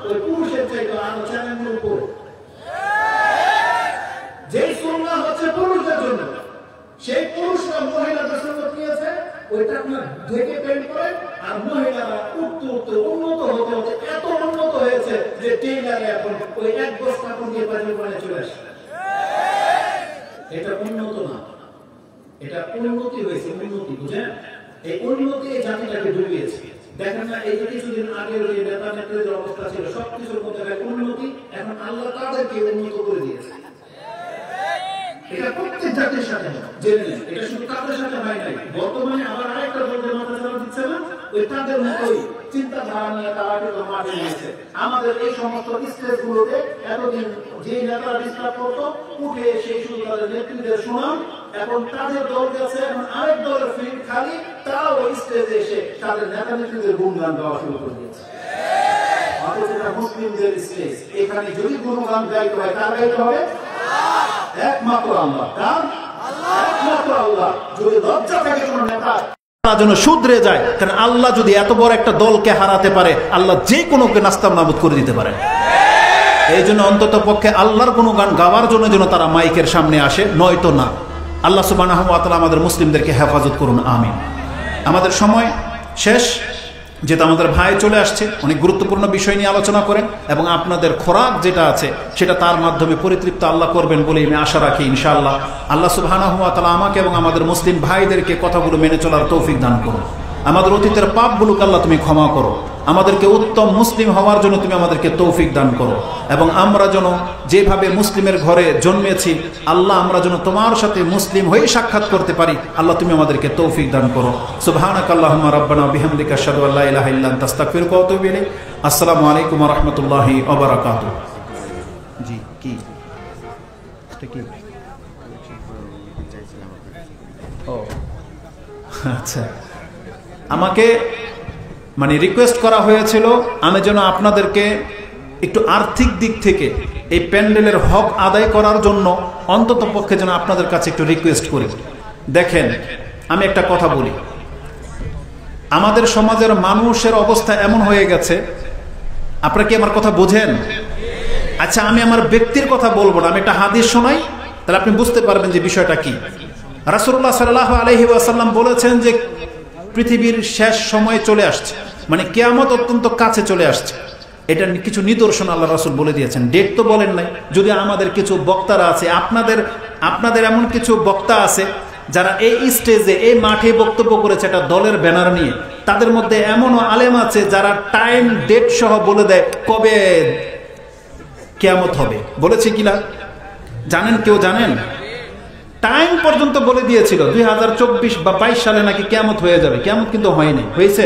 ওই পুরুষের চাইতে আরো চ্যালেঞ্জের উপরে। যেই সুন্নাহ হচ্ছে পুরুষদের জন্য, সেই পুরুষরা মহিলাদের সুন্নাত নিয়েছে, ওইটা আপনার ঢেকে পেন্ট করে, আর মহিলারা উঠতে উঠতে উন্নত হতে হতে এত উন্নত হয়েছে যে টেইলারে এখন ওই এক বস্তা কাপড় দিয়ে বাজারে চলে আসে। এটা উন্নত না, এটা উন্নতি হয়েছে, উন্নতি বুঝেন? এই উন্নতি এই জাতিটাকে ডুবিয়েছে। দেখেন না, এই যে কিছুদিন আগের যে নেতা নেত্রীদের অবস্থা ছিল, সবকিছুর মধ্যে উন্নতি, এখন আল্লাহ তাদেরকে উন্নত করে দিয়েছে। এটা প্রত্যেক জাতির সাথে জেনে নেন, এটা শুধু তাদের সাথে হয় নাই, বর্তমানে আবার আরেকটা দলের মাথা চালা দিচ্ছে না, ওই তাদের মতোই চিন্তাধারা নিয়ে তারা কিন্তু মাঠে নিয়েছে। আমাদের এই সমস্ত স্টেজগুলোতে এতদিন যে নেতারা ডিস্টার্ব করতো, উঠে সেই শুধু তাদের নেতৃত্বের সুনাম, এখন তাদের দল গেছে, এখন আরেক দলের ফিল্ড খালি, তারাও ওই স্টেজে এসে তাদের নেতা নেতৃত্বের গুণগান গাওয়া শুরু করে দিয়েছে। অথচ এটা মুসলিমদের স্টেজ, এখানে যদি গুণগান গাইতে হয়, কার গাইতে হবে? একমাত্র আল্লাহ। কার? একমাত্র আল্লাহ। যদি লজ্জা থাকে কোন নেতা যেন শুধরে যায়, কারণ আল্লাহ যদি এত বড় একটা দলকে হারাতে পারে, আল্লাহ যে কোনোকে নাস্তানাবুদ করে দিতে পারে। এই জন্য অন্তত পক্ষে আল্লাহর গুণগান গাওয়ার জন্য যেন তারা মাইকের সামনে আসে, নয়তো না। আল্লাহ সুবহানাহু ওয়া তাআলা আমাদের মুসলিমদেরকে হেফাজত করুন, আমিন। আমাদের সময় শেষ, যেটা আমাদের ভাই চলে আসছে, অনেক গুরুত্বপূর্ণ বিষয় নিয়ে আলোচনা করেন, এবং আপনাদের খোরাক যেটা আছে সেটা তার মাধ্যমে পরিতৃপ্ত আল্লাহ করবেন বলে আমি আশা রাখি ইনশাআল্লাহ। আল্লাহ সুবহানাহু ওয়া তাআলা আমাকে এবং আমাদের মুসলিম ভাইদেরকে কথাগুলো মেনে চলার তৌফিক দান করুন। আমাদের অতীতের পাপগুলোকে আল্লাহ তুমি ক্ষমা করো, আমাদেরকে উত্তম মুসলিম হওয়ার জন্য তুমি আমাদেরকে তৌফিক দান করো, এবং আমরা যেন যেভাবে মুসলিমের ঘরে জন্মেছি আল্লাহ, আমরা যেন তোমার সাথে মুসলিম হয়ে সাক্ষাৎ করতে পারি, আল্লাহ তুমি আমাদেরকে তৌফিক দান করো। সুবহানাকাল্লাহুম্মা রাব্বানা ওয়া বিহামদিকা আশহাদু আল্লা ইলাহা ইল্লা আনতা আস্তাগফিরুকা ওয়া আতুবু ইলাইক। আসসালামু আলাইকুম ওয়া রাহমাতুল্লাহি ওয়া বারাকাতুহু। জি কি এটা কি? ও আচ্ছা, আমাকে মানে রিকোয়েস্ট করা হয়েছিল আমি যেন আপনাদেরকে একটু আর্থিক দিক থেকে এই প্যান্ডেলের হক আদায় করার জন্য অন্তত পক্ষে যেন আপনাদের কাছে একটু রিকোয়েস্ট করি। দেখেন, আমি একটা কথা বলি, আমাদের সমাজের মানুষের অবস্থা এমন হয়ে গেছে, আপনারা কি আমার কথা বোঝেন? আচ্ছা, আমি আমার ব্যক্তির কথা বলবো না, আমি একটা হাদিস শোনাই, তাহলে আপনি বুঝতে পারবেন যে বিষয়টা কি। রাসূলুল্লাহ সাল্লাল্লাহু আলাইহি ওয়াসাল্লাম বলেছেন যে পৃথিবীর শেষ সময় চলে আসছে, মানে কিয়ামত অত্যন্ত কাছে চলে আসছে। এটা কিছু নিদর্শন আল্লাহ রাসূল বলে দিয়েছেন, ডেট তো বলেন নাই। যদি আমাদের কিছু বক্তারা আছে, আপনাদের এমন কিছু বক্তা আছে যারা এই স্টেজে এই মাঠে বক্তব্য করেছে একটা দলের ব্যানার নিয়ে, তাদের মধ্যে এমনও আলেম আছে যারা টাইম ডেট সহ বলে দেয় কবে কিয়ামত হবে। বলেছে কিনা জানেন? কেউ জানেন? টাইম পর্যন্ত বলে দিয়েছিল 2024 বা 22 সালে নাকি কিয়ামত হয়ে যাবে। কিয়ামত কিন্তু হয়নি, হয়েছে?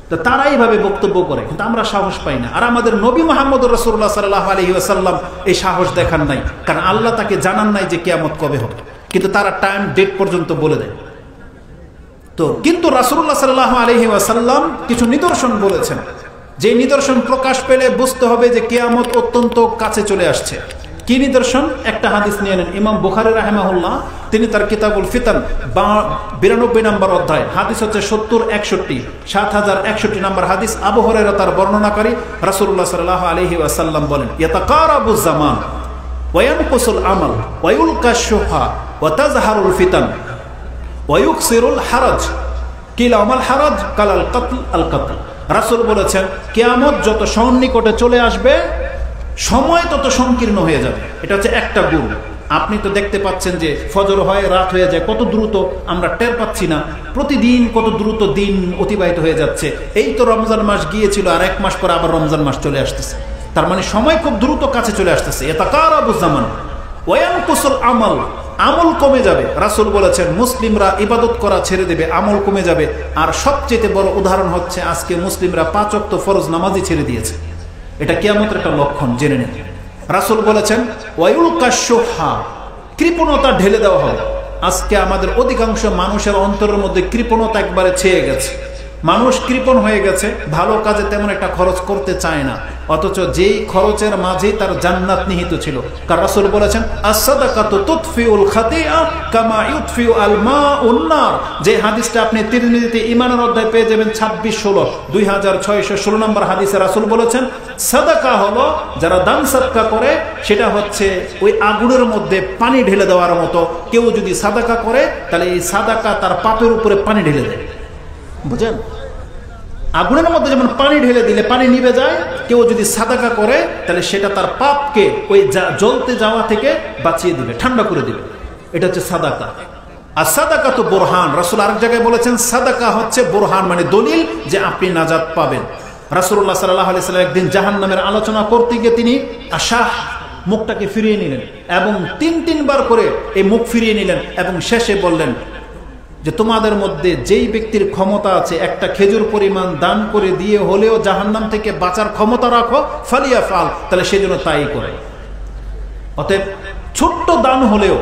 তো তারা এইভাবে বক্তব্য করে, কিন্তু আমরা সাহস পাই না। আর আমাদের নবী মুহাম্মদ রাসূলুল্লাহ সাল্লাল্লাহু আলাইহি ওয়াসাল্লাম এই সাহস দেখান নাই, কারণ আল্লাহ তাকে জানান নাই যে কিয়ামত কবে হবে, কিন্তু তারা টাইম ডেট পর্যন্ত বলে দেয়। তো কিন্তু রাসূলুল্লাহ সাল্লাল্লাহু আলাইহি ওয়াসাল্লাম কিছু নিদর্শন বলেছেন, যে নিদর্শন প্রকাশ পেলে বুঝতে হবে যে কিয়ামত অত্যন্ত কাছে চলে আসছে। কি নিদর্শন? একটা হাদিস নিয়ে নেন। ইমাম বুখারী রাহিমাহুল্লাহ তিনি তার কিতাবুল ফিতান 92 নম্বর অধ্যায়, হাদিস হচ্ছে 7061, 7061 নম্বর হাদিস। আবু হুরায়রা তার বর্ণনাকারী, রাসূলুল্লাহ সাল্লাল্লাহু আলাইহি ওয়াসাল্লাম বলেন, ইয়াতাকারাবুজ জামান ওয়া ইয়ানকুসুল আমাল ওয়া ইউলকাশ শুহা ওয়া তাজহারুল ফিতান ওয়া ইউকসিরুল হারাজ। কিলা আমাল হারাজ? কালাল কতল আল কতল। রাসূল বলেছেন কিয়ামত যত সন্নিকটে চলে আসবে সময় তত সংকীর্ণ হয়ে যাবে। এটা হচ্ছে একটা গুণ। আপনি তো দেখতে পাচ্ছেন যে ফজর হয়, রাত হয়ে যায়, কত দ্রুত আমরা টের পাচ্ছি না। প্রতিদিন কত দ্রুত দিন অতিবাহিত হয়ে যাচ্ছে। এই তো রমজান মাস গিয়েছিল, আর 1 মাস পরে আবার রমজান মাস চলে আসতেছে। তার মানে সময় খুব দ্রুত কাছে চলে আসতেছে। ইয়াতাকারাবুজ জামান ওয়া ইয়ানকুসুল আমাল, আমল কমে যাবে। রাসূল বলেছেন মুসলিমরা ইবাদত করা ছেড়ে দেবে, আমল কমে যাবে। আর সবচেয়ে বড় উদাহরণ হচ্ছে আজকে মুসলিমরা 5 ওয়াক্ত ফরজ নামাজই ছেড়ে দিয়েছে। এটা কিয়ামতের একটা লক্ষণ, জেনে নেন। রাসূল বলেছেন ওয়ায়ুলকাশ শুহা, কৃপণতা ঢেলে দেওয়া হবে। আজকে আমাদের অধিকাংশ মানুষের অন্তরের মধ্যে কৃপণতা একবারে ছেয়ে গেছে। মানুষ কৃপণ হয়ে গেছে, ভালো কাজে তেমন একটা খরচ করতে চায় না, অথচ যেই খরচের মাঝে তার জান্নাত নিহিত ছিল। কারণ রাসূল বলেছেন আস-সাদাকাতু তুতফিউল খাতিআ কামা ইউতফিউ আল মাউন নার। যে হাদিসটা আপনি তিরমিজিতে ঈমানের অধ্যায় পেয়ে যাবেন 26-16 2616 নম্বর হাদিসে রাসূল বলেছেন সাদাকা হলো, যারা দান সদকা করে সেটা হচ্ছে ওই আগুনের মধ্যে পানি ঢেলে দেওয়ার মতো। কেউ যদি সাদাকা করে তাহলে এই সাদাকা তার পাপের উপরে পানি ঢেলে দেয়। বুঝেন, আগুনের মধ্যে যেমন পানি ঢেলে দিলে পানি নিভে যায়, কেউ যদি সাদাকা করে তাহলে সেটা তার পাপকে ওই জ্বলতে যাওয়া থেকে বাঁচিয়ে দিবে, ঠান্ডা করে দিবে। এটা হচ্ছে সাদাকা। আর সাদাকা তো বোরহান, রাসূল আরেক জায়গায় বলেছেন সাদাকা হচ্ছে বোরহান, মানে দলিল যে আপনি নাজাত পাবেন। রাসূলুল্লাহ সাল্লাল্লাহু আলাইহি ওয়াসাল্লাম একদিন জাহান্নামের আলোচনা করতে গিয়ে তিনি আশাহ মুখটাকে ফিরিয়ে নিলেন এবং তিনবার করে এই মুখ ফিরিয়ে নিলেন এবং শেষে বললেন যে তোমাদের মধ্যে যেই ব্যক্তির ক্ষমতা আছে একটা খেজুর পরিমাণ দান করে দিয়ে হলেও জাহান্নাম থেকে বাঁচার ক্ষমতা রাখো, ফালিয়া ফাল, তাহলে সেজন্য তাই করে। অতএব ছোট্ট দান হলেও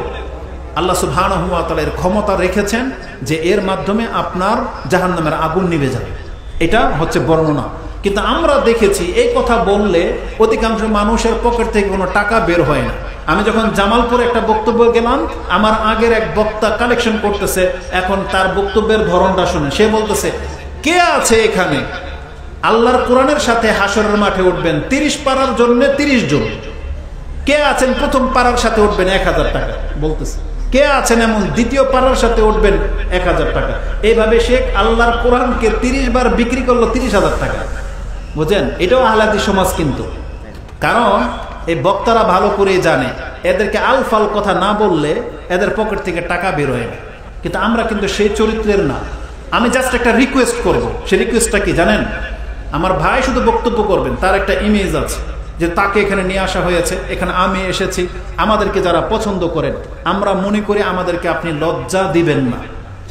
আল্লাহ সুবহানাহু ওয়া তাআলা এর ক্ষমতা রেখেছেন যে এর মাধ্যমে আপনার জাহান্নামের আগুন নিভে যাবে। এটা হচ্ছে বর্ণনা। কিন্তু আমরা দেখেছি এই কথা বললে অধিকাংশ মানুষের পকেট থেকে কোনো টাকা বের হয় না। আমি যখন জামালপুরে একটা বক্তব্য গেলাম, আমার আগের এক বক্তা কালেকশন করতেছে, এখন তার বক্তব্যের ধরনটা শুনে সে বলতেছে কে আছে এখানে আল্লাহর কোরআনের সাথে হাসরের মাঠে উঠবেন 30 পারার জন্য 30 জন, কে আছেন প্রথম পারার সাথে উঠবেন 1000 টাকা বলতেছে, কে আছেন এমন দ্বিতীয় পারার সাথে উঠবেন 1000 টাকা। এইভাবে শেখ আল্লাহর কোরআনকে 30 বার বিক্রি করলো 30,000 টাকা। বুঝেন, এটাও আহলাদি সমাজ। কিন্তু কারণ এই বক্তারা ভালো করে জানে এদেরকে আলফাল কথা না বললে এদের পকেট থেকে টাকা বের হয় না। কিন্তু আমরা কিন্তু সেই চরিত্রের না। আমি জাস্ট একটা রিকোয়েস্ট করব, সেই রিকোয়েস্টটা কি জানেন? আমার ভাই শুধু বক্তব্য করবেন, তার একটা ইমেজ আছে যে তাকে এখানে নিয়ে আসা হয়েছে, এখানে আমি এসেছি। আমাদেরকে যারা পছন্দ করেন আমরা মনে করি আমাদেরকে আপনি লজ্জা দিবেন না,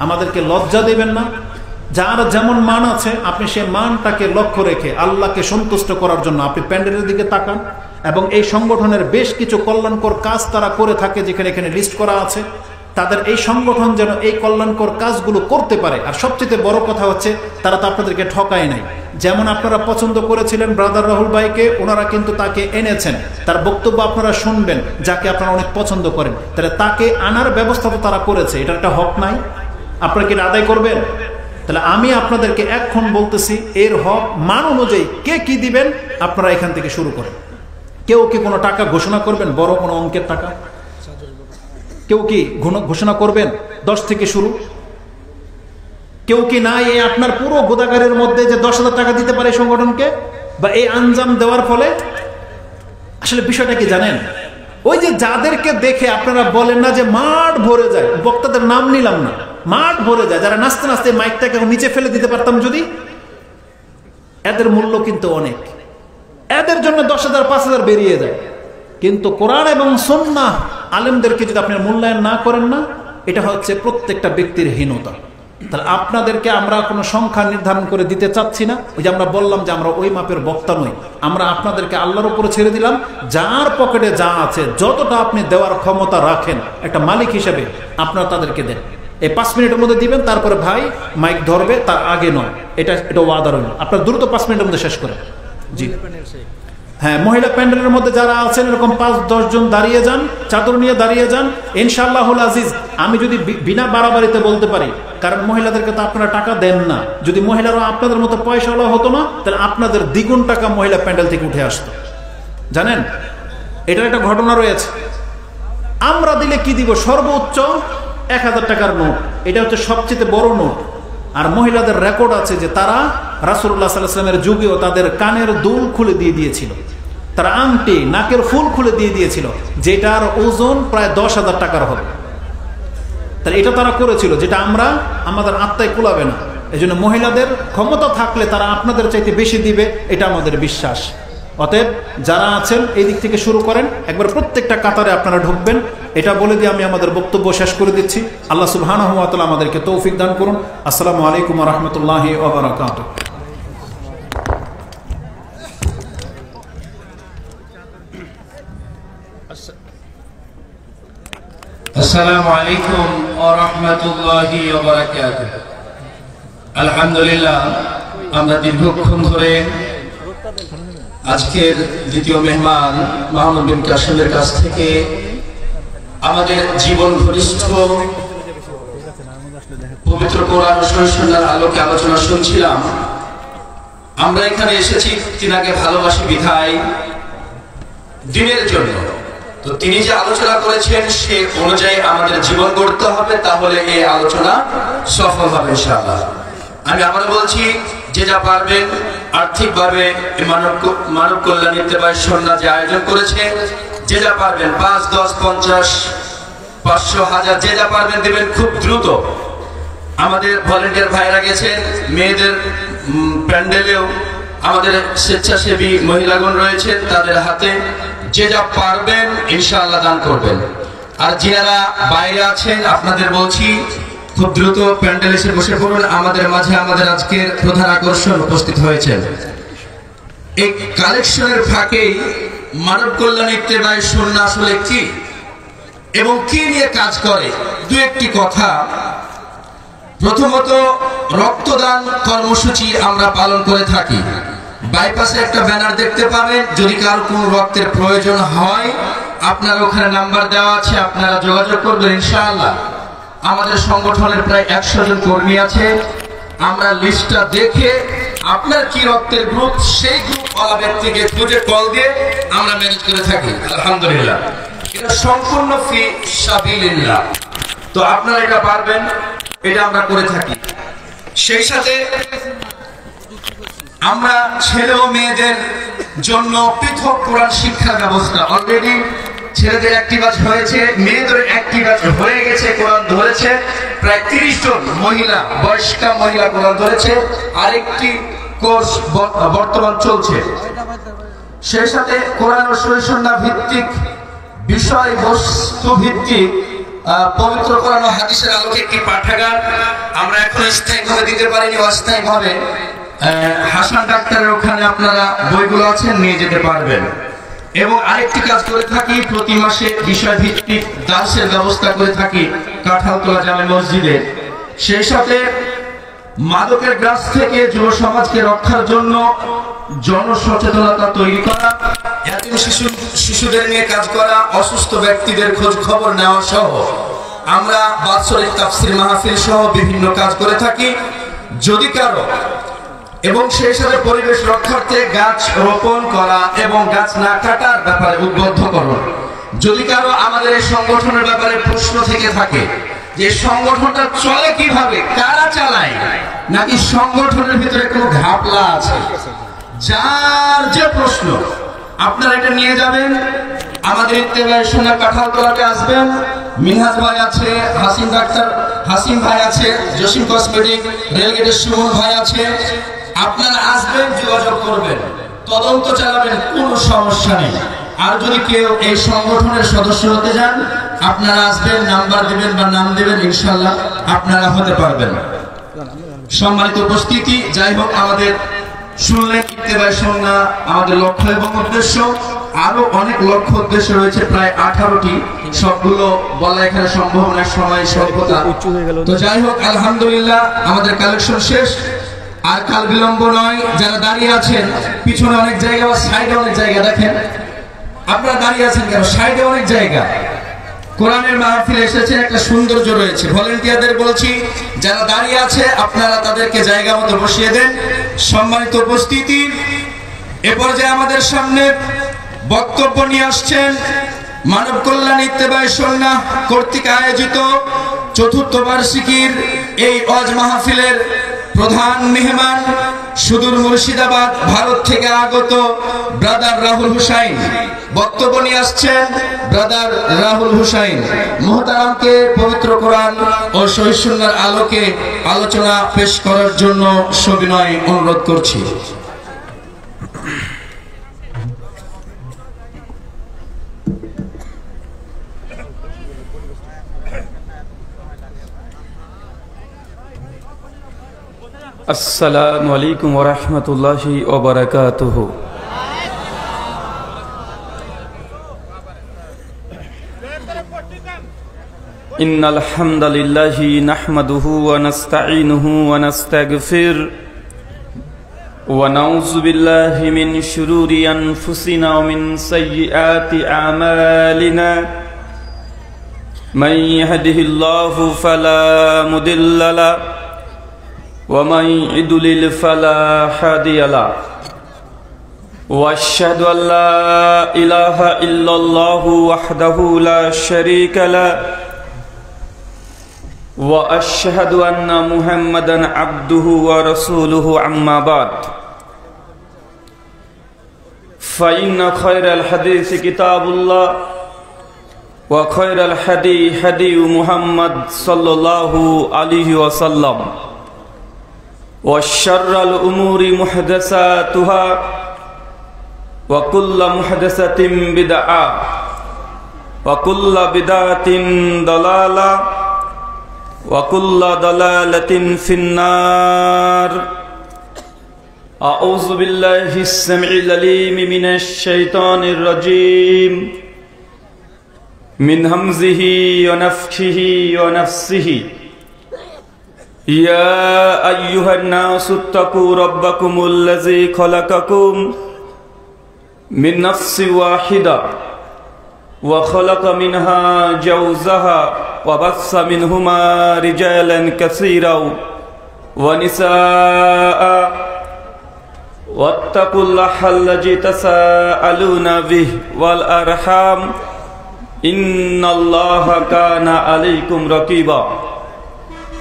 আমাদেরকে লজ্জা দিবেন না। যার যেমন মান আছে আপনি সেই মানটাকে লক্ষ্য রেখে আল্লাহকে সন্তুষ্ট করার জন্য আপনি প্যান্ডেলের দিকে তাকান। এবং এই সংগঠনের বেশ কিছু কল্যাণকর কাজ তারা করে থাকে, যেখানে এখানে লিস্ট করা আছে। তাদের এই সংগঠন যেন এই কল্যাণকর কাজগুলো করতে পারে। আর সবচেয়ে বড় কথা হচ্ছে তারা তো আপনাদেরকে ঠকায় নাই। যেমন আপনারা পছন্দ করেছিলেন ব্রাদার রাহুল ভাইকে, ওনারা কিন্তু তাকে এনেছেন, তার বক্তব্য আপনারা শুনবেন, যাকে আপনারা অনেক পছন্দ করেন, তাহলে তাকে আনার ব্যবস্থা তো তারা করেছে। এটা একটা হক নাই? আপনারা কি আদায় করবেন? তাহলে আমি আপনাদেরকে এখন বলতেছি এর হক মান অনুযায়ী কে কি দিবেন আপনারা এখান থেকে শুরু করেন। কেউ কি কোনো টাকা ঘোষণা করবেন, বড় কোনো অঙ্কের টাকা? কেউ কি ঘোষণা করবেন 10 থেকে শুরু? কেউ কি নাই এই আপনার পুরো গোদাগারের মধ্যে যে 10,000 টাকা দিতে পারে সংগঠনকে বা এই আঞ্জাম দেওয়ার ফলে? আসলে বিষয়টা কি জানেন? ওই যে যাদেরকে দেখে আপনারা বলেন না যে মাঠ ভরে যায়, বক্তাদের নাম নিলাম না, মাঠ ভরে যায়, যারা নাচতে নাচতে মাইকটাকে নিচে ফেলে দিতে পারতাম যদি, এদের মূল্য কিন্তু অনেক। এদের জন্য 10,000 5,000 বেরিয়ে যায়। কিন্তু কোরআন এবং সুন্নাহ আলেমদেরকে যদি আপনি মূল্যায়ন না করেন না, এটা হচ্ছে প্রত্যেকটা ব্যক্তির হীনতা। তাহলে আপনাদেরকে আমরা কোনো সংখ্যা নির্ধারণ করে দিতে চাচ্ছি না। ওই যে আমরা বললাম যে আমরা ওই মাপের বক্তা নই, আমরা আপনাদেরকে আল্লাহর উপরে ছেড়ে দিলাম। যার পকেটে যা আছে, যতটা আপনি দেওয়ার ক্ষমতা রাখেন একটা মালিক হিসেবে, আপনারা তাদেরকে দেন। এই 5 মিনিটের মধ্যে দিবেন, তারপরে ভাই মাইক ধরবে, তার আগে নয়। এটা ওয়াদা রইল। আপনার দ্রুত 5 মিনিটের মধ্যে শেষ করেন। জি হ্যাঁ, মহিলা প্যান্ডেলের মধ্যে যারা আছেন এরকম 5-10 জন দাঁড়িয়ে যান, চাদর নিয়ে দাঁড়িয়ে যান। ইনশাআল্লাহুল আজিজ আমি যদি বিনা বাড়াবাড়িতে বলতে পারি, কারণ মহিলাদেরকে তো আপনারা টাকা দেন না, যদি মহিলারা আপনাদের মতো পয়সাওয়ালা হতো না, তাহলে আপনাদের দ্বিগুণ টাকা মহিলা প্যান্ডেল থেকে উঠে আসতো। জানেন, এটার একটা ঘটনা রয়েছে। আমরা দিলে কি দিব? সর্বোচ্চ 1000 টাকার নোট, এটা হচ্ছে সবচেয়ে বড় নোট। আর মহিলাদের রেকর্ড আছে যে তারা রাসূলুল্লাহ সাল্লাল্লাহু আলাইহি ওয়াসাল্লামের যুগেও তাদের কানের দুল খুলে দিয়ে দিয়েছিল, তারা আংটি, নাকের ফুল খুলে দিয়ে দিয়েছিল, যেটার ওজন প্রায় 10,000 টাকার হবে। তাহলে এটা তারা করেছিল, যেটা আমরা আমাদের আত্মায় কুলাবে না। এই জন্য মহিলাদের ক্ষমতা থাকলে তারা আপনাদের চাইতে বেশি দিবে, এটা আমাদের বিশ্বাস। অতএব যারা আছেন এই দিক থেকে শুরু করেন, একবার প্রত্যেকটা কাতারে আপনারা ঢুকবেন। এটা বলে দিয়ে আমি আমাদের বক্তব্য শেষ করে দিচ্ছি। আল্লাহ সুবহানাহু ওয়া তাআলা আমাদেরকে তৌফিক দান করুন। আসসালামু আলাইকুম ওয়া রাহমাতুল্লাহি ওয়া বারাকাতুহু। আসসালামু আলাইকুম ওয়া রাহমাতুল্লাহি ওয়া বারাকাতুহু। আলহামদুলিল্লাহ, আমরা দীর্ঘক্ষণ ধরে আজকের দ্বিতীয় মেহমান মাহমুদ বিন কাসেমের কাছ থেকে আমাদের জীবন ঘনিষ্ঠ পবিত্র কোরআন ও সুন্নাহর আলোকে আলোচনা শুনছিলাম। আমরা এখানে এসেছি তিনাকে ভালোবাসি বিধায় দিনের জন্য। তো তিনি যে আলোচনা করেছেন সে অনুযায়ী আমাদের জীবন গড়তে হবে, তাহলে এই আলোচনা সফল হবে ইনশাআল্লাহ। আমি আবার বলছি, যে যা পারবেন আর্থিকভাবে মানব কল্যাণ ইত্তেফাক সুন্নাহ যে আয়োজন করেছে, যে যা পারবেন 5, 10, 50, 500, 1000 যে যা পারবেন দেবেন খুব দ্রুত। আমাদের ভলেন্টিয়ার ভাইরা গেছেন, মেয়েদের প্যান্ডেলেও আমাদের স্বেচ্ছাসেবী মহিলাগণ রয়েছেন, তাদের হাতে যে যা পারবেন ইনশাআল্লাহ দান করবেন। আর যারা বাইরে আছেন আপনাদের বলছি খুব দ্রুত প্যান্ডেল এসে বসে পড়ুন। আমাদের মাঝে আমাদের আজকের প্রধান আকর্ষণ উপস্থিত হয়েছেন। এই কালেকশনের ফাঁকেই মানব কল্যাণ ইত্তেফাক সুন্নাহ আসলে কি এবং কি নিয়ে কাজ করে, দু একটি কথা। প্রথমত, রক্তদান কর্মসূচি আমরা পালন করে থাকি। বাইপাসে একটা ব্যানার দেখতে পাবেন, যদি কারো কোনো রক্তের প্রয়োজন হয় আপনার ওখানে নাম্বার দেওয়া আছে, আপনারা যোগাযোগ করবেন ইনশাআল্লাহ। আমাদের সংগঠনের প্রায় 100 জন কর্মী আছে। আমরা লিস্টটা দেখে আপনার কি রক্তের গ্রুপ, সেই গ্রুপ ওয়ালা ব্যক্তিকে খুঁজে কল দিয়ে আমরা ম্যানেজ করে থাকি। আলহামদুলিল্লাহ, এটা সম্পূর্ণ ফি সাবিলিল্লাহ। তো আপনারা এটা পারবেন, এটা আমরা করে থাকি। সেই সাথে আমরা ছেলে ও মেয়েদের জন্য পৃথক কোরআন শিক্ষার ব্যবস্থা, অলরেডি ছেলেদের একটি ব্যাচ হয়েছে, মেয়েদের একটি ব্যাচ হয়ে গেছে, কোরআন ধরেছে প্রায় 30 জন মহিলা, বয়স্কা মহিলা কোরআন ধরেছে। আরেকটি কোর্স বর্তমান চলছে। সেই সাথে কোরআন ও সুন্নাহ ভিত্তিক বিষয়বস্তু ভিত্তিক পবিত্র কোরআন ও হাদিসের আলোকে একটি পাঠাগার আমরা এখন স্থায়ীভাবে দিতে পারিনি, অস্থায়ীভাবে হাসান ডাক্তারের ওখানে আপনারা বইগুলো আছেন, নিয়ে যেতে পারবেন। এবং আরেকটি কাজ করে থাকি, প্রতি মাসে বিষয়ভিত্তিক দাসের ব্যবস্থা করে থাকি কাঁঠালতলা জামে মসজিদে। সেই সাথে মাদকের গ্রাস থেকে যুব সমাজকে রক্ষার জন্য জনসচেতনতা তৈরি করা, এতিম শিশুদের নিয়ে কাজ করা, অসুস্থ ব্যক্তিদের খোঁজ খবর নেওয়া সহ আমরা বাৎসরিক তাফসীর মাহফিল সহ বিভিন্ন কাজ করে থাকি। যদি কারো, এবং সেই সাথে পরিবেশ রক্ষার্থে গাছ রোপণ করা এবং গাছ না কাটার ব্যাপারে উদ্বুদ্ধকরণ। যদি কারো আমাদের এই সংগঠনের ব্যাপারে প্রশ্ন থেকে থাকে যে সংগঠনটা চলে কিভাবে, কারা চালায়, নাকি সংগঠনের ভিতরে কোনো ঘাপলা আছে, যার যে প্রশ্ন আপনারা এটা নিয়ে যাবেন। আমাদের ইত্তেফাক সুন্নাহ কাঁঠালতলাতে আসবেন, মিনহাজ ভাই আছে, হাসিম ভাই আছে, জসিম কসমেটিক, রেলগেটের সুমন ভাই আছে। আপনারা আসবেন, যোগাযোগ করবেন, তদন্ত চালাবেন, কোনো সমস্যা নেই। আর যদি কেউ এই সংগঠনের সদস্য হতে যান, আপনারা আসবেন, নাম্বার দিবেন বা নাম দিবেন, ইনশাআল্লাহ আপনারা হতে পারবেন। সম্মানিত উপস্থিতি, যাই হোক, আমাদের শুনলেন ইত্তেফাক সুন্নাহ আমাদের লক্ষ্য এবং উদ্দেশ্য। আরো অনেক লক্ষ্য উদ্দেশ্য রয়েছে, প্রায় 18টি, সবগুলো বলা এখানে সম্ভব না, সময় স্বল্পতা। তো যাই হোক, আলহামদুলিল্লাহ আমাদের কালেকশন শেষ, আর কাল বিলম্ব নয়। যারা দাঁড়িয়ে আছেন পিছনে অনেক জায়গা বা সাইডে অনেক জায়গা, দেখেন আপনারা দাঁড়িয়ে আছেন কেন, সাইডে অনেক জায়গা। কোরআনের মাহফিলে এসেছে, একটা সৌন্দর্য রয়েছে। ভলেন্টিয়ারদের বলছি, যারা দাঁড়িয়ে আছে আপনারা তাদেরকে জায়গা মতো বসিয়ে দেন। সম্মানিত উপস্থিতি, এ পর্যায়ে আমাদের সামনে বক্তব্য নিয়ে আসছেন মানব কল্যাণ ইত্তেফাক সুন্নাহ কর্তৃক আয়োজিত 4র্থ বার্ষিকীর এই ওয়াজ মাহফিলের প্রধান মেহমান, সুদূর মুর্শিদাবাদ ভারত থেকে আগত ব্রাদার রাহুল হুসাইন। বক্তব্য নিয়ে আসছেন ব্রাদার রাহুল হুসাইন। মুহতারামকে পবিত্র কোরআন ও সহিহ সুন্নাহর আলোকে আলোচনা পেশ করার জন্য সবিনয় অনুরোধ করছি। আসসালামু আলাইকুম ওয়া রাহমাতুল্লাহি ওয়া বারাকাতুহু। إن الحمد لله نحمده ونستعينه ونستغفر ونعوذ بالله من شرور أنفسنا ومن سيئات أعمالنا من يهده الله فلا مضل له ومن يضلل فلا هادي له وأشهد أن لا إله إلا الله وحده لا شريك له وأشهد أن محمدا عبده ورسوله أما بعد فإن خير الحديث كتاب الله وخير الهدي هدي محمد صلى الله عليه وسلم وشر الأمور محدثاتها وكل محدثة بدعة وكل بدعة ضلالة وكل ضلالة في النار أعوذ بالله السميع العليم من الشيطان الرجيم من همزه ونفخه ونفسه يا أيها الناس اتقوا ربكم الذي خلقكم من نفس واحدة وخلق منها زوجها وبث منهما رجالا كثيرا ونساء واتقوا الله الذي تساءلون به والأرحام إن الله كان عليكم رقيبا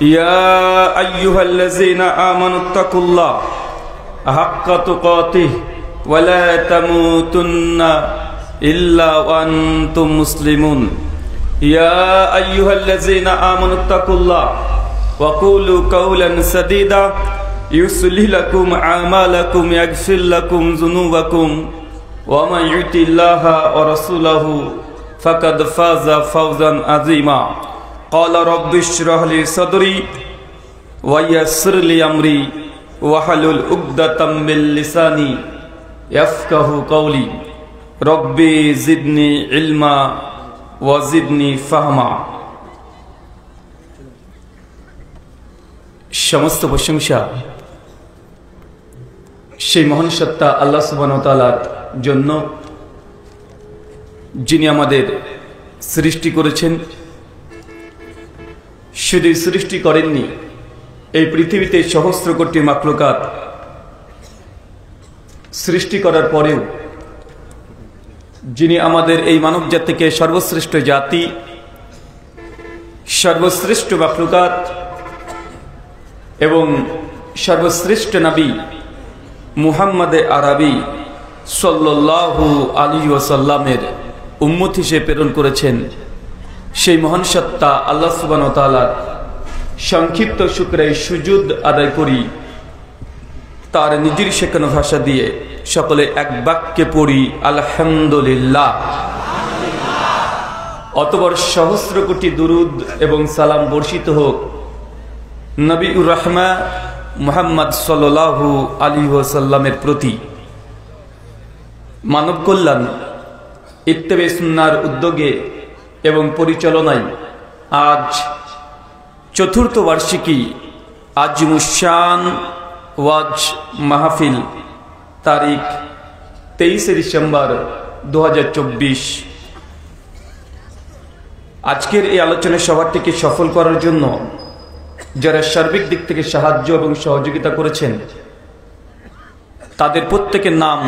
يا أيها الذين آمنوا اتقوا الله حق تقاته ولا تموتن إلا وأنتم مسلمون يا أيها الذين آمنوا اتقوا الله وقولوا قولا سديدا يصلح لكم أعمالكم يغفر لكم ذنوبكم ومن يطع الله ورسوله فقد فاز فوزا عظيما قال رب اشرح لي صدري ويسر لي أمري واحلل عقدة من لساني يفقه قولي ربي زدني علما وزدني فهما সমস্ত প্রশংসা সেই মহান সত্তা আল্লাহ সুবহানাহু ওয়া তাআলার জন্য, যিনি আমাদের সৃষ্টি করেছেন। শুধু সৃষ্টি করেননি, এই পৃথিবীতে সহস্র কোটি মাখলুকাত সৃষ্টি করার পরেও যিনি আমাদের এই মানব জাতিকে সর্বশ্রেষ্ঠ জাতি, সর্বশ্রেষ্ঠ মাখলুকাত এবং সর্বশ্রেষ্ঠ নবী মুহাম্মদ আরবি সাল্লাল্লাহু আলাইহি ওয়াসাল্লামের উম্মত হিসেবে প্রেরণ করেছেন, সেই মহান সত্তা আল্লাহ সুবহানাহু ওয়া তাআলার সংক্ষিপ্ত শুকরিয়া সুজুদ আদায় করি। তার নিজের শেখানো ভাষা দিয়ে সকলে এক বাক্যে পড়ি আলহামদুলিল্লাহ। অতঃপর সহস্র কোটি দুরুদ এবং সালাম বর্ষিত হোক নবীউর রাহমা মুহাম্মদ সাল্লাল্লাহু আলাইহি ওয়াসাল্লামের প্রতি। মানব কল্যাণ ইত্তেবা সুন্নাহর উদ্যোগে এবং পরিচালনায় আজ চতুর্থ বার্ষিকী আজিমুশ-শান ওয়াজ মাহফিল তারিখ 23 ডিসেম্বর 2024। আজকের এই আলোচনা সভাটিকে সফল করার জন্য যারা সার্বিক দিক থেকে সাহায্য এবং সহযোগিতা করেছেন, তাদের প্রত্যেকের নাম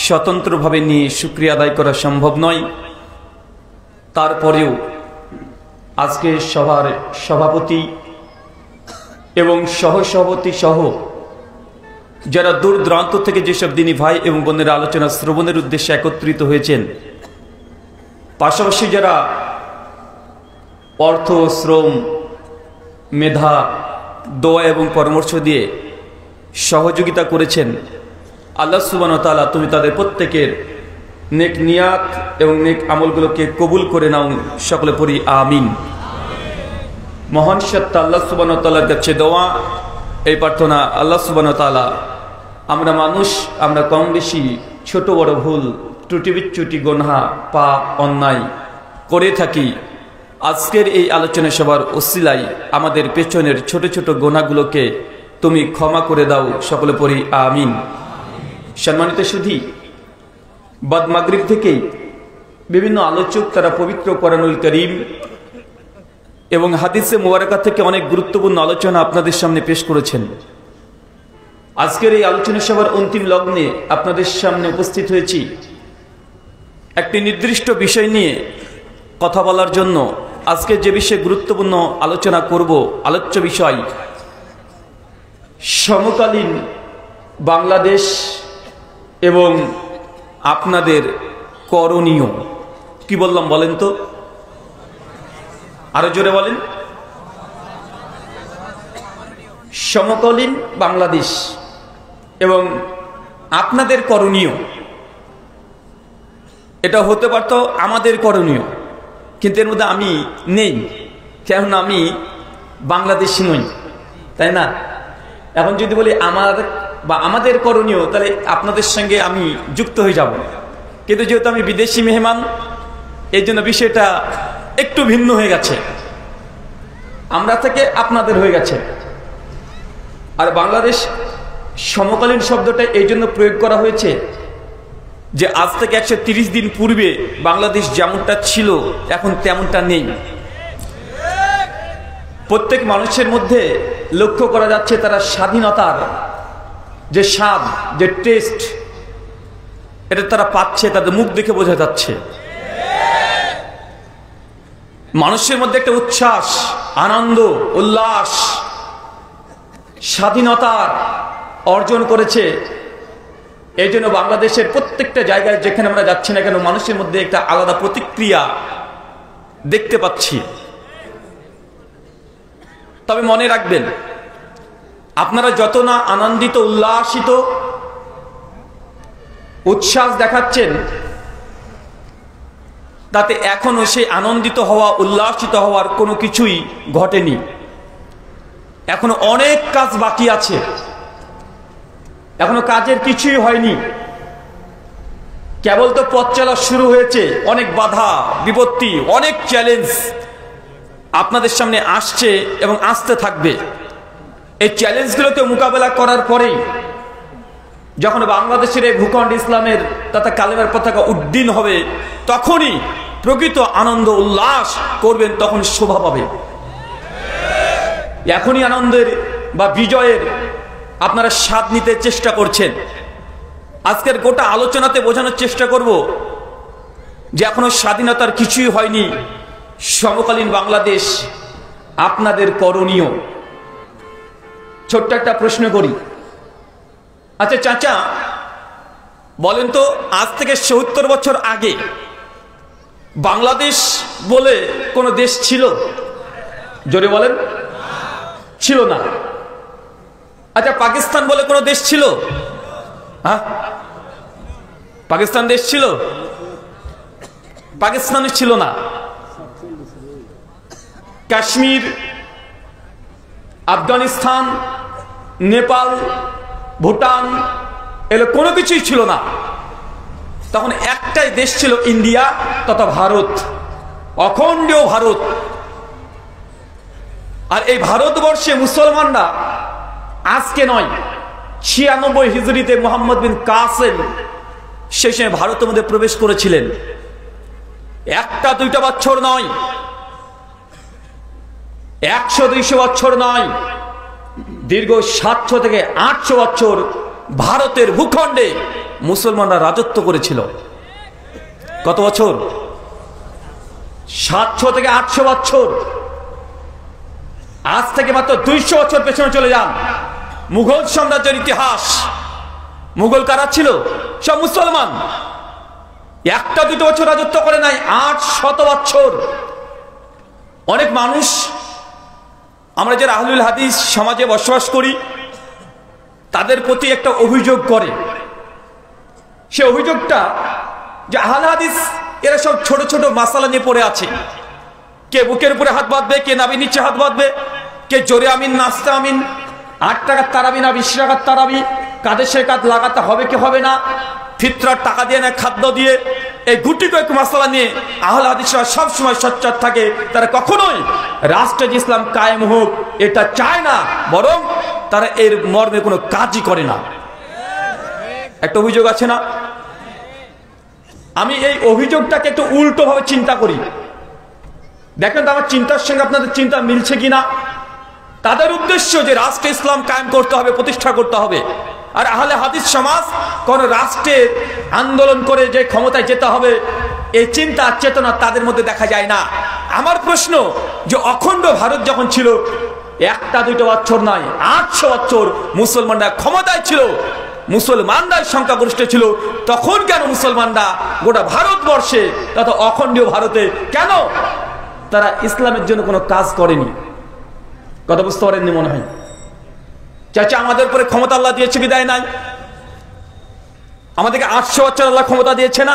স্বতন্ত্রভাবে নিয়ে শুকরিয়া আদায় করা সম্ভব নয়। তারপরেও আজকে সভার সভাপতি এবং সহসভাপতি সহ যারা দূর দূরান্ত থেকে যেসব দিনী ভাই এবং বোনেরা আলোচনা শ্রবণের উদ্দেশ্যে একত্রিত হয়েছেন, পাশাপাশি যারা অর্থ, শ্রম, মেধা, দোয়া এবং পরামর্শ দিয়ে সহযোগিতা করেছেন, আল্লাহ সুবহানাহু ওয়া তাআলা তুমি তাদের প্রত্যেকের নেক নিয়াত এবং নেক আমলগুলোকে কবুল করে নাও। সকলে পড়ি আমিন। মহান সত্তা আল্লাহ সুবহানাহু ওয়া তাআলার কাছে দোয়া, এই প্রার্থনা, আল্লাহ সুবহানাহু ওয়া তাআলা আমরা মানুষ, আমরা কম বেশি ছোট বড় ভুল ত্রুটি বিচ্যুতি গুনাহ পাপ অন্যায় করে থাকি। আজকের এই আলোচনা সভার ওসিলায় আমাদের পেছনের ছোট ছোট গুনাহগুলোকে তুমি ক্ষমা করে দাও, সকলে পড়ি আমিন। সম্মানিত সুধী, বাদ মাগরিব থেকেই বিভিন্ন আলোচক তারা পবিত্র কোরআনুল কারীম এবং হাদিসে মুবারাকা থেকে অনেক গুরুত্বপূর্ণ আলোচনা আপনাদের সামনে পেশ করেছেন। আজকের এই আলোচনা সভার অন্তিম লগ্নে আপনাদের সামনে উপস্থিত হয়েছি একটি নির্দিষ্ট বিষয় নিয়ে কথা বলার জন্য। আজকে যে বিষয়ে গুরুত্বপূর্ণ আলোচনা করব, আলোচ্য বিষয় সমকালীন বাংলাদেশ এবং আপনাদের করণীয়। কি বললাম বলেন তো, আরো জোরে বলেন। সমকালীন বাংলাদেশ এবং আপনাদের করণীয়, এটা হতে পারত আমাদের করণীয়, কিন্তু এর মধ্যে আমি নেই, কেননা আমি বাংলাদেশি নই, তাই না? এখন যদি বলি আমার বা আমাদের করণীয়, তাহলে আপনাদের সঙ্গে আমি যুক্ত হয়ে যাব, কিন্তু যেহেতু আমি বিদেশি মেহমান, এই জন্য বিষয়টা একটু ভিন্ন হয়ে গেছে, আমরা থেকে আপনাদের হয়ে গেছে। আর বাংলাদেশ সমকালীন শব্দটা এই জন্য প্রয়োগ করা হয়েছে যে আজ থেকে 130 দিন পূর্বে বাংলাদেশ যেমনটা ছিল এখন তেমনটা নেই। প্রত্যেক মানুষের মধ্যে লক্ষ্য করা যাচ্ছে তারা স্বাধীনতার যে স্বাদ, যে টেস্ট, এটা তারা পাচ্ছে, তাদের মুখ দেখে বোঝা যাচ্ছে। মানুষের মধ্যে একটা উচ্ছ্বাস, আনন্দ, উল্লাস, স্বাধীনতার অর্জন করেছে। এই জন্য বাংলাদেশের প্রত্যেকটা জায়গায় যেখানে আমরা যাচ্ছি না কেন, মানুষের মধ্যে একটা আলাদা প্রতিক্রিয়া দেখতে পাচ্ছি। তবে মনে রাখবেন, আপনারা যত না আনন্দিত, উল্লাসিত, উচ্ছ্বাস দেখাচ্ছেন, তাতে এখনো সেই আনন্দিত হওয়া, উল্লাসিত হওয়ার কোনো কিছুই ঘটেনি। এখনো অনেক কাজ বাকি আছে, এখনো কাজের কিছুই হয়নি। কেবল তো পথ চলা শুরু হয়েছে। অনেক বাধা বিপত্তি, অনেক চ্যালেঞ্জ আপনাদের সামনে আসছে এবং আসতে থাকবে। এই চ্যালেঞ্জগুলোকে মোকাবেলা করার পরেই যখন বাংলাদেশের এই ভূখণ্ড ইসলামের তথা কালেমার পতাকা উড্ডীন হবে, তখনই প্রকৃত আনন্দ উল্লাস করবেন, তখন শোভা পাবে। এখনই আনন্দের বা বিজয়ের আপনারা স্বাদ নিতে চেষ্টা করছেন। আজকের গোটা আলোচনাতে বোঝানোর চেষ্টা করব যে এখনো স্বাধীনতার কিছুই হয়নি। সমকালীন বাংলাদেশ আপনাদের করণীয়। ছোট্ট একটা প্রশ্ন করি। আচ্ছা চাচা, বলেন তো, আজ থেকে ৭০ বছর আগে বাংলাদেশ বলে কোনো দেশ ছিল? জোরে বলেন। ছিল না। আচ্ছা, পাকিস্তান বলে কোনো দেশ ছিল? হ্যাঁ, পাকিস্তান দেশ ছিল? পাকিস্তান ছিল না। কাশ্মীর, আফগানিস্তান, নেপাল, ভুটান, এগুলো কোনো কিছুই ছিল না। তখন একটাই দেশ ছিল, ইন্ডিয়া তথা ভারত, অখণ্ড ভারত। আর এই ভারতবর্ষে মুসলমানরা আজকে নয়, 96 হিজরিতে মোহাম্মদ বিন কাসেম সেই সময় ভারতের মধ্যে প্রবেশ করেছিলেন। একটা দুইটা বছর নয়, 100-200 বছর নয়, দীর্ঘ 700 থেকে 800 বছর ভারতের ভূখণ্ডে মুসলমানরা রাজত্ব করেছিল। কত বছর? 700 থেকে 800 বছর। আজ থেকে মাত্র 200 বছর পেছনে চলে যান, মুঘল সাম্রাজ্যের ইতিহাস। মুঘল কারা ছিল? সব মুসলমান। একটা দুটো বছর রাজত্ব করে নাই, 800 বছর। অনেক মানুষ, আমরা যারা আহলুল হাদিস সমাজে বসবাস করি, তাদের প্রতি একটা অভিযোগ করে। সে অভিযোগটা যে আহলে হাদিস এরা সব ছোট ছোট মাসালা নিয়ে পড়ে আছে। কে বুকের উপরে হাত বাঁধবে, কে নাভির নিচে হাত বাঁধবে, কে জোরে আমিন নাচতে আমিন, 8 টাকার তারাবি না 20 টাকার তারাবি, কাদের সে কাজ লাগাতে হবে কি হবে না, ফিতরার টাকা দিয়ে না খাদ্য দিয়ে, এই গুটি কয়েক মাসালা নিয়ে আহলে হাদিসরা সব সময় সোচ্চার থাকে। তারা কখনোই রাষ্ট্রে ইসলাম কায়েম হোক এটা চায় না, বরং তারা এর মর্মে কোনো কাজই করে না। একটা অভিযোগ আছে না, আমি এই অভিযোগটাকে একটু উল্টো ভাবে চিন্তা করি। দেখেন তো আমার চিন্তার সঙ্গে আপনাদের চিন্তা মিলছে কিনা। তাদের উদ্দেশ্য যে রাষ্ট্রে ইসলাম কায়েম করতে হবে, প্রতিষ্ঠা করতে হবে। আর আহলে হাদিস সমাজ কোন রাষ্ট্রের আন্দোলন করে যে ক্ষমতায় যেতে হবে এই চিন্তা চেতনা তাদের মধ্যে দেখা যায় না। আমার প্রশ্ন যে অখণ্ড ভারত যখন ছিল, একটা দুইটা বছর নয়, 800 বছর মুসলমানরা ক্ষমতায় ছিল, মুসলমানরা সংখ্যাগরিষ্ঠ ছিল, তখন কেন মুসলমানরা গোটা ভারতবর্ষে তথা অখণ্ডীয় ভারতে কেন তারা ইসলামের জন্য কোনো কাজ করেনি? কথা বুঝতে পারেননি মনে হয়। চাচা আমাদের উপরে ক্ষমতা আল্লাহ দিয়েছে বিদায় নাই? আমাদেরকে 800 বছর আল্লাহ ক্ষমতা দিয়েছে না?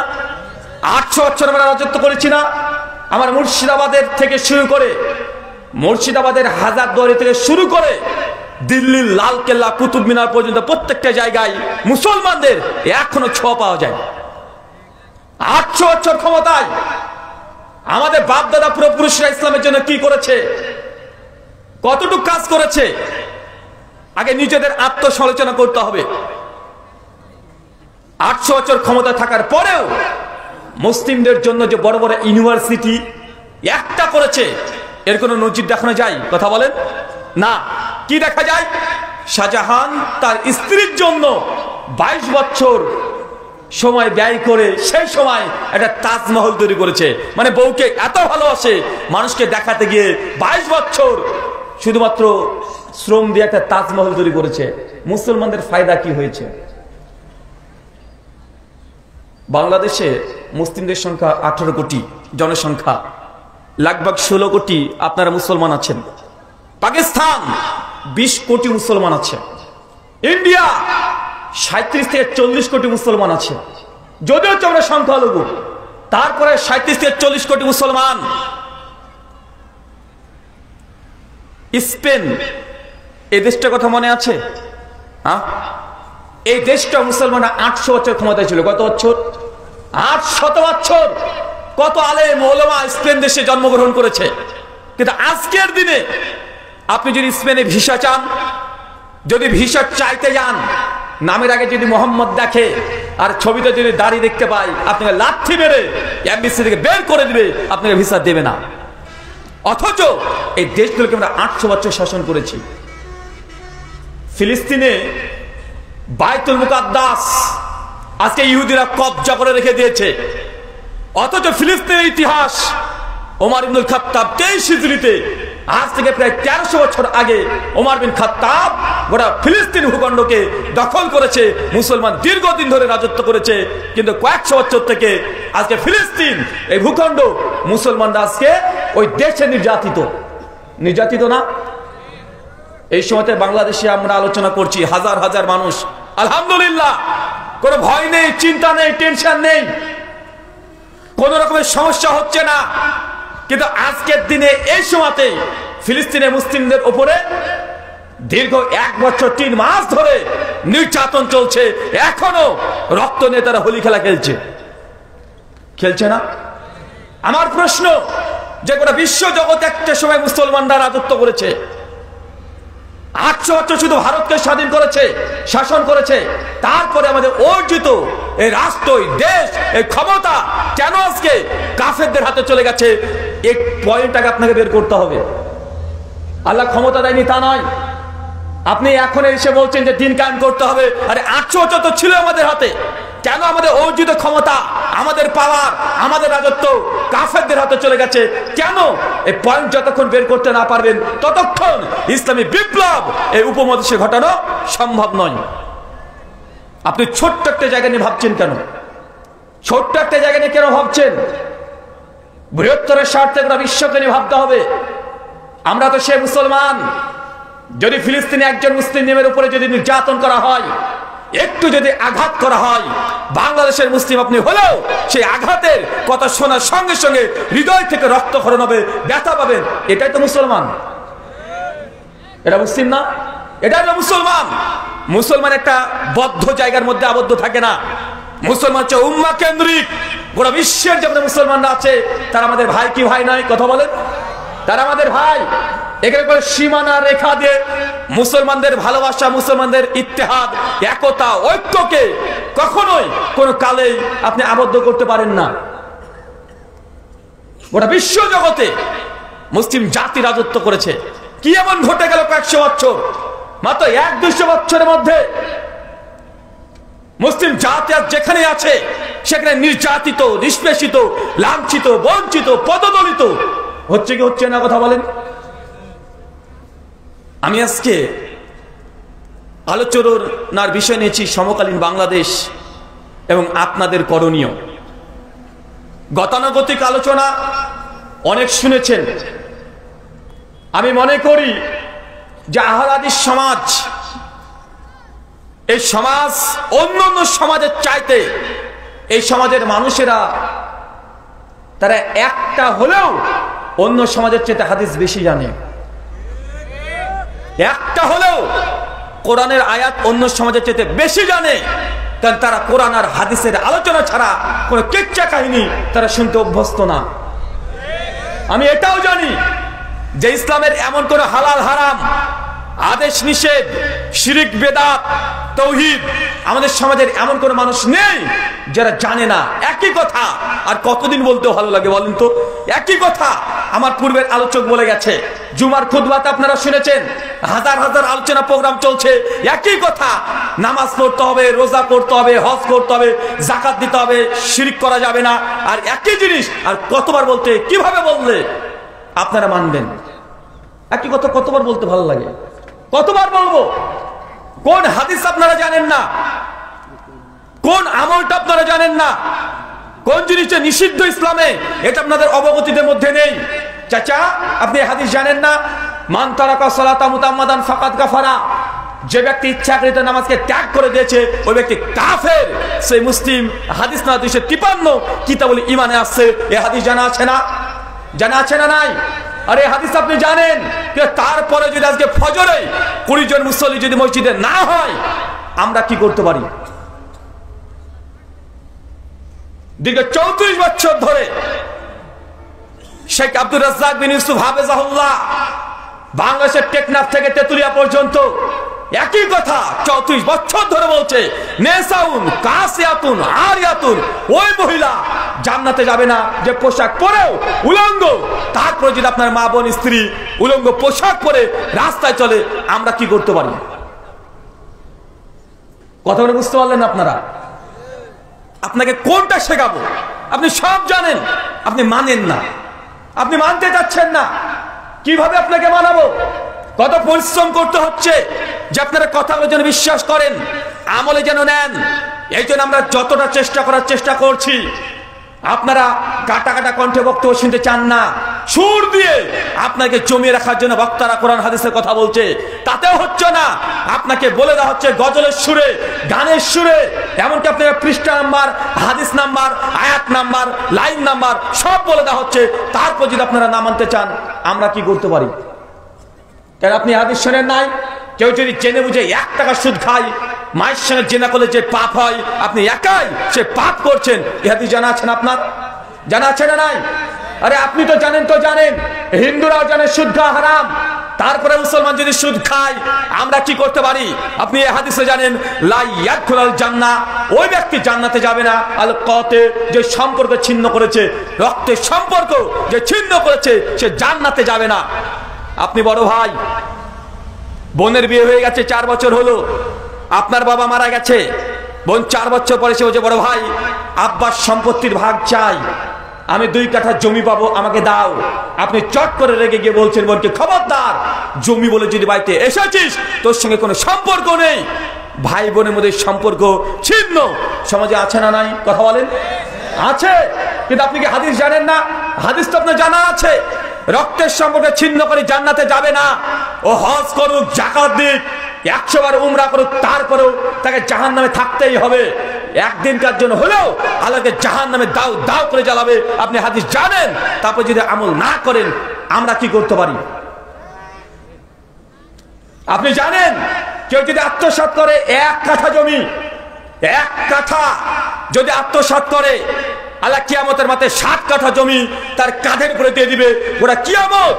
800 বছর আমরা রাজত্ব করেছি না? আমার মুর্শিদাবাদের থেকে শুরু করে, মুর্শিদাবাদের হাজারদুয়ারি থেকে শুরু করে দিল্লির লালকেল্লা, কুতুব মিনার পর্যন্ত প্রত্যেকটা জায়গায় মুসলমানদের এখনো ছোঁয়া পাওয়া যায়। 800 বছর ক্ষমতায় আমাদের বাপদাদা পূর্বপুরুষরা ইসলামের জন্য কি করেছে, কতটুকু কাজ করেছে, আগে নিজেদের আত্মসমালোচনা করতে হবে। 800 বছর ক্ষমতা থাকার পরেও মুসলিমদের জন্য যে বড় বড় ইউনিভার্সিটি একটা করেছে, এর কোনো নজির দেখানো যায়? কথা বলেন না। কি দেখা যায়? শাহজাহান তার স্ত্রীর জন্য 22 বছর সময় ব্যয় করে সেই সময় একটা তাজমহল তৈরি করেছে। মানে বউকে এত ভালোবাসে, মানুষকে দেখাতে গিয়ে 22 বছর শুধুমাত্র শ্রম দিয়ে একটা তাজমহল তৈরি করেছে। মুসলমানদের ফায়দা কি হয়েছে? বাংলাদেশে মুসলিমদের সংখ্যা 18 কোটি জনসংখ্যা, লাগভাগ 16 কোটি আপনারা মুসলমান আছেন। পাকিস্তান 20 কোটি মুসলমান আছে। ইন্ডিয়া 37 থেকে 40 কোটি মুসলমান আছে। যদিও আমরা সংখ্যালঘু, তারপরে 37 থেকে 40 কোটি মুসলমান। স্পেন, এই দেশটার কথা মনে আছে? হ্যাঁ, এই দেশটা মুসলমানরা 800 বছর ক্ষমতায় ছিল। কত বছর? 800 বছর। কত আলেম ওলামা স্পেন দেশে জন্মগ্রহণ করেছে। কিন্তু আজকের দিনে আপনি যদি স্পেনে ভিসা চান, যদি ভিসা চাইতে যান, নামের আগে যদি মোহাম্মদ দেখে আর ছবিতে যদি দাড়ি দেখতে পাই, আপনাকে লাথি মেরে এমবিসি থেকে বের করে দিবে, আপনাকে ভিসা দেবে না। অথচ এই দেশগুলোকে আমরা 800 বছর শাসন করেছি। ফিলিস্তিনে বাইতুল মুকাদ্দাস আজকে ইহুদিরা কবজা করে রেখে দিয়েছে। অথচ ফিলিস্তিনের ইতিহাস, ওমর ইবনুল খাত্তাব 23 হিজরিতে, আজ থেকে প্রায় 1300 বছর আগে ওমর বিন খাত্তাব গোটা ফিলিস্তিন ভূখণ্ডকে দখল করেছে। মুসলমান দীর্ঘদিন ধরে রাজত্ব করেছে, কিন্তু কয়েকশো বছর থেকে আজকে ফিলিস্তিন এই ভূখণ্ড মুসলমানরা আজকে ওই দেশে নির্যাতিত না? এই সময়তে বাংলাদেশে আমরা আলোচনা করছি, হাজার হাজার মানুষ, আলহামদুলিল্লাহ, কোনো ভয় নেই, চিন্তা নেই, টেনশন নেই, কোন রকমের সমস্যা হচ্ছে না। কিন্তু আজকের দিনে এই সময়তে ফিলিস্তিনের মুসলিমদের উপরে দীর্ঘ 1 বছর 3 মাস ধরে নির্যাতন চলছে। এখনো রক্ত নিয়ে তারা হোলি খেলা খেলছে না? আমার প্রশ্ন যে গোটা বিশ্ব জগৎ একটা সময় মুসলমানরা রাজত্ব করেছে, 800 বছর শুধু ভারতকে স্বাধীন করেছে, শাসন করেছে, তারপরে আমাদের অর্জিত এই রাষ্ট্র, এই দেশ, এই ক্ষমতা কেন আজকে কাফেরদের হাতে চলে গেছে? এই পয়েন্টটাকে আপনাকে বের করতে হবে। আল্লাহ ক্ষমতা দেয়নি তা নয়। আপনি এখন এসে বলছেন যে দিন কায়েম করতে হবে। আরে 800 বছর তো ছিল আমাদের হাতে, কেন আমাদের অর্জিত ক্ষমতা, আমাদের পাওয়ার, আমাদের রাজত্ব কাফেরদের হাতে চলে গেছে? কেন? এই পয়েন্ট যতক্ষণ বের করতে না পারবেন ততক্ষণ ইসলামী বিপ্লব এই উপমহাদেশে ঘটানো সম্ভব নয়। আপনি ছোট্ট একটা জায়গা নিয়ে ভাবছেন কেন? ছোট্ট একটা জায়গা নিয়ে কেন ভাবছেন? বৃহত্তরের স্বার্থে গোটা বিশ্বকে নিয়ে ভাবতে হবে। আমরা তো সে মুসলমান। যদি ফিলিস্তিনে একজন মুসলিমের উপরে যদি নির্যাতন করা হয়, একটু যদি আঘাত করা হয়, বাংলাদেশের মুসলিম আপনি হলেও সেই আঘাতের কথা শোনার সঙ্গে সঙ্গে হৃদয় থেকে রক্তক্ষরণ হবে, ব্যথা পাবেন। এটাই তো মুসলমান। এটা মুসলিম না? এটাই তো মুসলমান। মুসলমান একটা বদ্ধ জায়গার মধ্যে আবদ্ধ থাকে না। মুসলমান হচ্ছে উম্মাহ কেন্দ্রিক। গোটা বিশ্বের যে মুসলমানরা আছে তারা আমাদের ভাই কি ভাই নয়? কথা বলেন, তারা আমাদের ভাই। এখানে করে সীমানা রেখা দিয়ে মুসলমানদের ভালোবাসা, মুসলমানদের ইত্তেহাদ, একতা, ঐক্যকে কখনোই কোন কালেই আপনি আবদ্ধ করতে পারেন না। গোটা বিশ্ব জগতে মুসলিম জাতি রাজত্ব করেছে। কি এমন ঘটে গেল কয়েকশো বছর, মাত্র 100-200 বছরের মধ্যে মুসলিম জাতি আজ যেখানে আছে সেখানে নির্যাতিত, নিষ্পেষিত, লাঞ্ছিত, বঞ্চিত, পদদলিত হচ্ছে কি হচ্ছে না? কথা বলেন। আমি আজকে আলোচনার বিষয় নিয়েছি সমকালীন বাংলাদেশ এবং আপনাদের করণীয়। গতানুগতিক আলোচনা অনেক শুনেছেন। আমি মনে করি যে আহলে হাদিস সমাজ, এই সমাজ অন্য অন্য সমাজের চাইতে এই সমাজের মানুষেরা তারা একটা হলেও অন্য সমাজের চাইতে হাদিস বেশি জানে। একটা হলেও কোরআনের আয়াত অন্য সমাজের চাইতে বেশি জানে, কারণ তারা কোরআন আর হাদিসের আলোচনা ছাড়া কোন কিচ্ছা কাহিনী তারা শুনতে অভ্যস্ত না। আমি এটাও জানি যে ইসলামের এমন কোন হালাল হারাম, আদেশ নিষেধ, শিরিক বেদাত, তাওহীদ আমাদের সমাজের এমন কোন মানুষ নেই যারা জানে না। একই কথা আর কতদিন বলতে ভালো লাগে বলেন তো? একই কথা আমার পূর্বের আলোচক বলে গেছে। জুমার খুতবাতে আপনারা শুনেছেন, হাজার হাজার আলোচনা প্রোগ্রাম চলছে। একই কথা, নামাজ পড়তে হবে, রোজা করতে হবে, হজ করতে হবে, যাকাত দিতে হবে, শিরিক করা যাবে না। আর একই জিনিস আর কতবার বলতে, কিভাবে বললে আপনারা মানবেন? একই কথা কতবার বলতে ভালো লাগে? কতবার বলবো? কোন হাদিস আপনারা জানেন না? কোন আমলটা আপনারা জানেন না? কোন জিনিসটা নিষিদ্ধ ইসলামে এটা আপনাদের অবগতিদের মধ্যে নেই? চাচা, আপনি হাদিস জানেন না? মান তারাকা সালাতা মুতাম্মাদান ফাকাদ কাফারা। যে ব্যক্তি ইচ্ছাকৃত নামাজকে ত্যাগ করে দিয়েছে ওই ব্যক্তি কাফের। সেই মুসলিম হাদিস না 253 কিতাবুল ঈমানে আছে। এই হাদিস জানা আছে না? জানা আছে না নাই? আরে হাদিস আপনি জানেন, তারপরে যদি আজকে ফজরে 20 জন মুসল্লি যদি মসজিদে না হয়, আমরা কি করতে পারি? দীর্ঘ 34 বছর ধরে শেখ আব্দুর রাজ্জাক বিন ইউসুফ হাফেজাহুল্লাহ বাংলাদেশের টেকনাফ থেকে তেতুলিয়া পর্যন্ত একই কথা 34 বছর ধরে বলছে, নেসাউন কাসিয়াতুন আরিয়াতুন, ওই মহিলা জান্নাতে যাবে না যে পোশাক পরেও উলঙ্গ। তারপরে যদি আপনার মা বোন স্ত্রী উলঙ্গ পোশাক পরে রাস্তায় চলে, আমরা কি করতে পারি? কথা বলে বুঝতে পারলেন আপনারা? আপনাকে কোনটা শেখাবো? আপনি সব জানেন, আপনি মানেন না, আপনি মানতে চাচ্ছেন না। কিভাবে আপনাকে মানাবো? কত পরিশ্রম করতে হচ্ছে যে আপনারা কথাগুলো যেন বিশ্বাস করেন, আমলে যেন নেন। এই জন্য আমরা যতটা করার চেষ্টা করছি। আপনারা কাটা কাটা কণ্ঠে বক্তব্য শুনতে চান না। সুর দিয়ে আপনাকে জমিয়ে রাখার জন্য বক্তারা কোরআন হাদিসের কথা বলছে, তাতেও হচ্ছে না। আপনাকে বলে দেওয়া হচ্ছে গজলের সুরে, গানের সুরে, এমনকি আপনাকে পৃষ্ঠা নাম্বার, হাদিস নাম্বার, আয়াত নাম্বার, লাইন নাম্বার সব বলে দেওয়া হচ্ছে। তারপর যদি আপনারা না মানতে চান, আমরা কি করতে পারি? কারণ আপনি হাদিস শোনেন নাই। কেউ যদি জেনে বুঝে 1 টাকা সুদ খায়, মায়ের সঙ্গে জেনা করলে যে পাপ হয়, আপনি একাই সে পাপ করছেন। এ হাদিস জানা আছেন আপনার? জানা আছে না নাই? আরে আপনি তো জানেন, তো জানেন, হিন্দুরাও জানে সুদ খাওয়া হারাম। তারপরে মুসলমান যদি সুদ খায়, আমরা কি করতে পারি? আপনি এই হাদিসে জানেন, লা ইয়াদখুলুল জান্নাহ, ওই ব্যক্তি জান্নাতে যাবে না। আল কাতে, যে সম্পর্ক ছিন্ন করেছে, রক্তের সম্পর্ক যে ছিন্ন করেছে, সে জান্নাতে যাবে না। আপনি বড় ভাই, বোনের বিয়ে হয়ে গেছে, 4 বছর হলো, আপনার বাবা মারা গেছে, বোন 4 বছর পরে সে বলছে, বড় ভাই আব্বার সম্পত্তির ভাগ চাই, আমি 2 কাঠা জমি পাবো, আমাকে দাও। আপনি চট করে রেগে গিয়ে বলছেন বোনকে, খবরদার, জমি বলে যদি বাড়িতে এসেছিস তোর সঙ্গে কোনো সম্পর্ক নেই। ভাই বোনের মধ্যে সম্পর্ক ছিন্ন। সমাজে আছে না নাই? কথা বলেন। আছে, কিন্তু আপনি কি হাদিস জানেন না? হাদিস তো আপনার জানা আছে, রক্তের সম্পর্কে ছিন্ন করে জান্নাতে যাবে না। ও হজ করুক, যাকাত দিক, 100 বার উমরা করুক, তারপরেও তাকে জাহান্নামে থাকতেই হবে। একদিনকার জন্য হলেও আল্লাহকে জাহান্নামে দাও দাও করে জ্বালাবে। আপনি হাদিস জানেন, তারপর যদি আমল না করেন, আমরা কি করতে পারি? আপনি জানেন, কেউ যদি আত্মসাৎ করে 1 কাঠা জমি, 1 কাঠা যদি আত্মসাৎ করে, আল্লাহ কিয়ামতের মাঠে 7 কাঠা জমি তার কাঁধের উপরে দিয়ে দিবে, গোটা কিয়ামত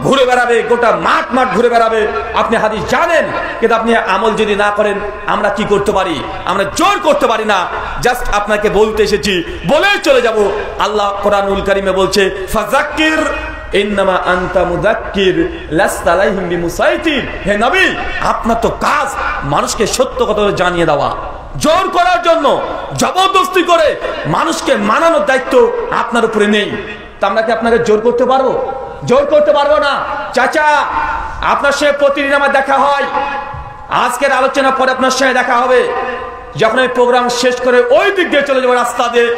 ঘুরে বেড়াবে, গোটা মাঠ ঘুরে বেড়াবে। আপনি হাদিস জানেন, কিন্তু আপনি আমল যদি না করেন, আমরা কি করতে পারি? আমরা জোর করতে পারি না, জাস্ট আপনাকে বলতে এসেছি, বলেই চলে যাব। আল্লাহ কোরআনুল কারীমে বলছে, ফাযাক্কির ইন্নামা আনতা মুযাক্কির লাস্তা আলাইহিম বিমুসাইতির। হে নবী, আপনার তো কাজ মানুষকে সত্য কথা জানিয়ে দেওয়া। জোর করার জন্য, জবরদস্তি করে মানুষকে মানানোর দায়িত্ব আপনার উপরে নেই। তা আমরা কি আপনাকে জোর করতে পারবো? জোর করতে পারবো না। চাচা, আপনার সঙ্গে প্রতিদিন আমার দেখা হয়, আজকের আলোচনা পরে আপনার সঙ্গে দেখা হবে। যখন আমি প্রোগ্রাম শেষ করে ওই দিক দিয়ে চলে যাবো রাস্তা দিয়ে,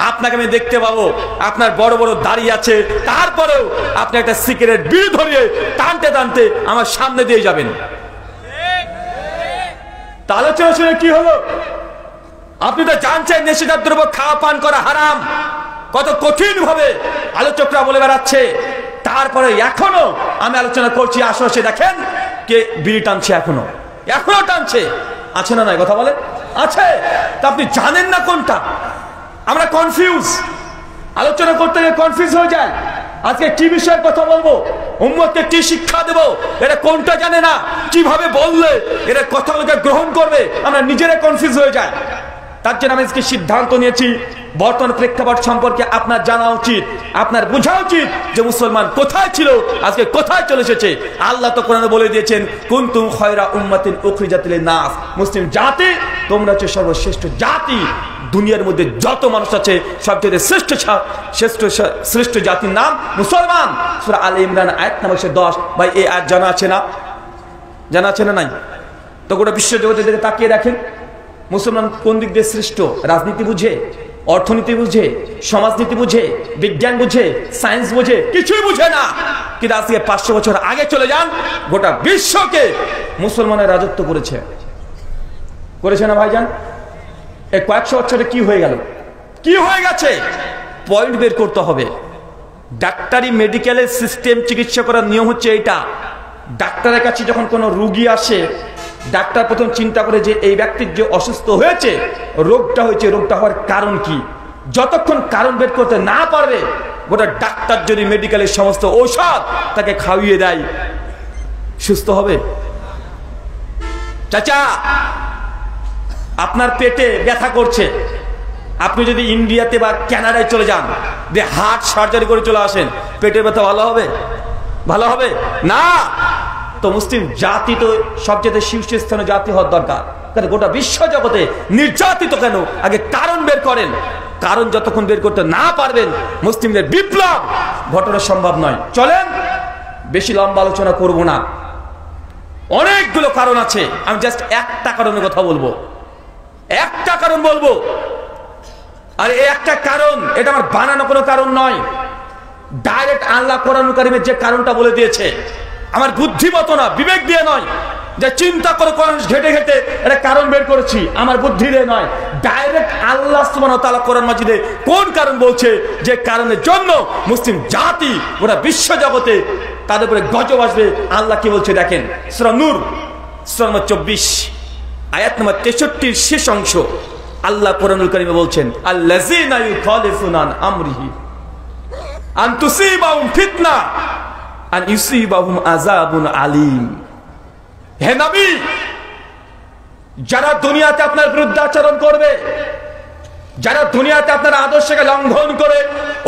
আপনাকে আমি দেখতে পাবো। আপনার বড় বড় দাড়ি আছে, তারপরেও আপনি একটা সিগারেট বিড়ি ধরিয়ে টানতে টানতে আমার সামনে দিয়ে যাবেন। তা আলোচনা শুনে কি হলো? আপনি তো জানছেন নেশাদার দ্রব্য খাওয়া পান করা হারাম, কত কঠিন ভাবে আলোচকরা বলে বেড়াচ্ছে। তারপরে এখনো আমি আলোচনা করছি, আশেপাশে দেখেন কে বিড়ি টানছে, এখনো টানছে। আছে না নাই কথা বলে? আছে। তা আপনি জানেন না কোনটা? আমরা কনফিউজ, আলোচনা করতে গিয়ে কনফিউজ হয়ে যায়। আজকে কি বিষয়ের কথা বলবো, উম্মতকে কি শিক্ষা দেব, এটা কোনটা জানে না, কিভাবে বললে এরা কথাগুলোকে গ্রহণ করবে, আমরা নিজেরা কনফিউজ হয়ে যায়। তার জন্য আমি আজকে সিদ্ধান্ত নিয়েছি, বর্তমান প্রেক্ষাপট সম্পর্কে আপনার জানা উচিত, আপনার বোঝা উচিত যে মুসলমান কোথায় ছিল, আজকে কোথায় চলে এসেছে। আল্লাহ তো কোরআনে বলে দিয়েছেন, কুনতুম খায়রা উম্মাতিন উখরিজাত লিন-নাস, মুসলিম জাতি তোমরা হচ্ছে সর্বশ্রেষ্ঠ জাতি। দুনিয়ার মধ্যে যত মানুষ আছে সবচেয়ে শ্রেষ্ঠ জাতির নাম মুসলমান। সূরা আলে ইমরান আয়াত নম্বর 10। ভাই এই আয়াত জানা আছে না? জানা আছে না নাই? তো গোটা বিশ্বজগতের দিকে তাকিয়ে দেখেন, মুসলমান কোন দিক দিয়ে শ্রেষ্ঠ? রাজনীতি বুঝে, অর্থনীতি বুঝে, সমাজনীতি বুঝে, বিজ্ঞান বুঝে, সায়েন্স বুঝে? কিছুই বুঝে না। কিন্তু আজকে 500 বছর আগে চলে যান, গোটা বিশ্বকে মুসলমানের রাজত্ব করেছে না ভাইজান? এই কয়েকশো বছরে কি হয়ে গেল, কি হয়ে গেছে? পয়েন্ট বের করতে হবে। ডাক্তারি মেডিকেলের সিস্টেম, চিকিৎসা করার নিয়ম হচ্ছে এইটা। ডাক্তারের কাছে যখন কোনো রুগী আসে, ডাক্তার প্রথম চিন্তা করে যে এই ব্যক্তির যে অসুস্থ হয়েছে, রোগটা হওয়ার কারণ কি। যতক্ষণ কারণ বের করতে না পারবে, গোটা ডাক্তার যদি মেডিকেলের সমস্ত ঔষধ তাকে খাইয়ে দেয়, সুস্থ হবে? চাচা, আপনার পেটে ব্যথা করছে, আপনি যদি ইন্ডিয়াতে বা কানাডায় চলে যান, দিয়ে হার্ট সার্জারি করে চলে আসেন, পেটের ব্যথা ভালো হবে? ভালো হবে না। তো মুসলিম জাতি তো সবচেয়ে শীর্ষস্থানীয় জাতি হওয়ার দরকার। কারণ গোটা বিশ্ব জগতে নির্যাতিত কেন, আগে কারণ বের করেন। কারণ যতক্ষণ বের করতে না পারবেন, মুসলিমদের বিপ্লব ঘটানো সম্ভব নয়। চলেন, বেশি লম্বা আলোচনা করব না, অনেকগুলো কারণ আছে। আমি জাস্ট একটা কারণের কথা বলবো, একটা কারণ বলবো। আর এই একটা কারণ, এটা আমার বানানো কোনো কারণ নয়, ডাইরেক্ট আল্লাহ কোরআনুল কারীমে যে কারণটা বলে দিয়েছে। আমার বুদ্ধিমত না, বিবেক দিয়ে নয়, যে চিন্তা করে কোরআন ঘেটে ঘেটে এটা কারণ বের করেছি, আমার বুদ্ধি দিয়ে নয়। ডাইরেক্ট আল্লাহ সুবহানাহু ওয়া তাআলা কোরআন মাজিদে কোন কারণ বলছে, যে কারণের জন্য মুসলিম জাতি গোটা বিশ্ব জগতে তাদের উপরে গজব আসবে। আল্লাহ কি বলছে দেখেন, সূরা নূর সূরা নম্বর 24 আয়াত নম্বর 63 শেষ অংশ। আল্লাহ কোরআনুল কারীমে বলছেন, আল্লাযীনা ইউখালিফুনা আন আমরিহি আন তুসিবাহুম ফিতনা আন ইউসিবাহুম আযাবুন আলীম। হে নবী, যারা দুনিয়াতে আপনার বিরুদ্ধে আচরণ করবে, যারা দুনিয়াতে আপনার আদর্শকে লঙ্ঘন করে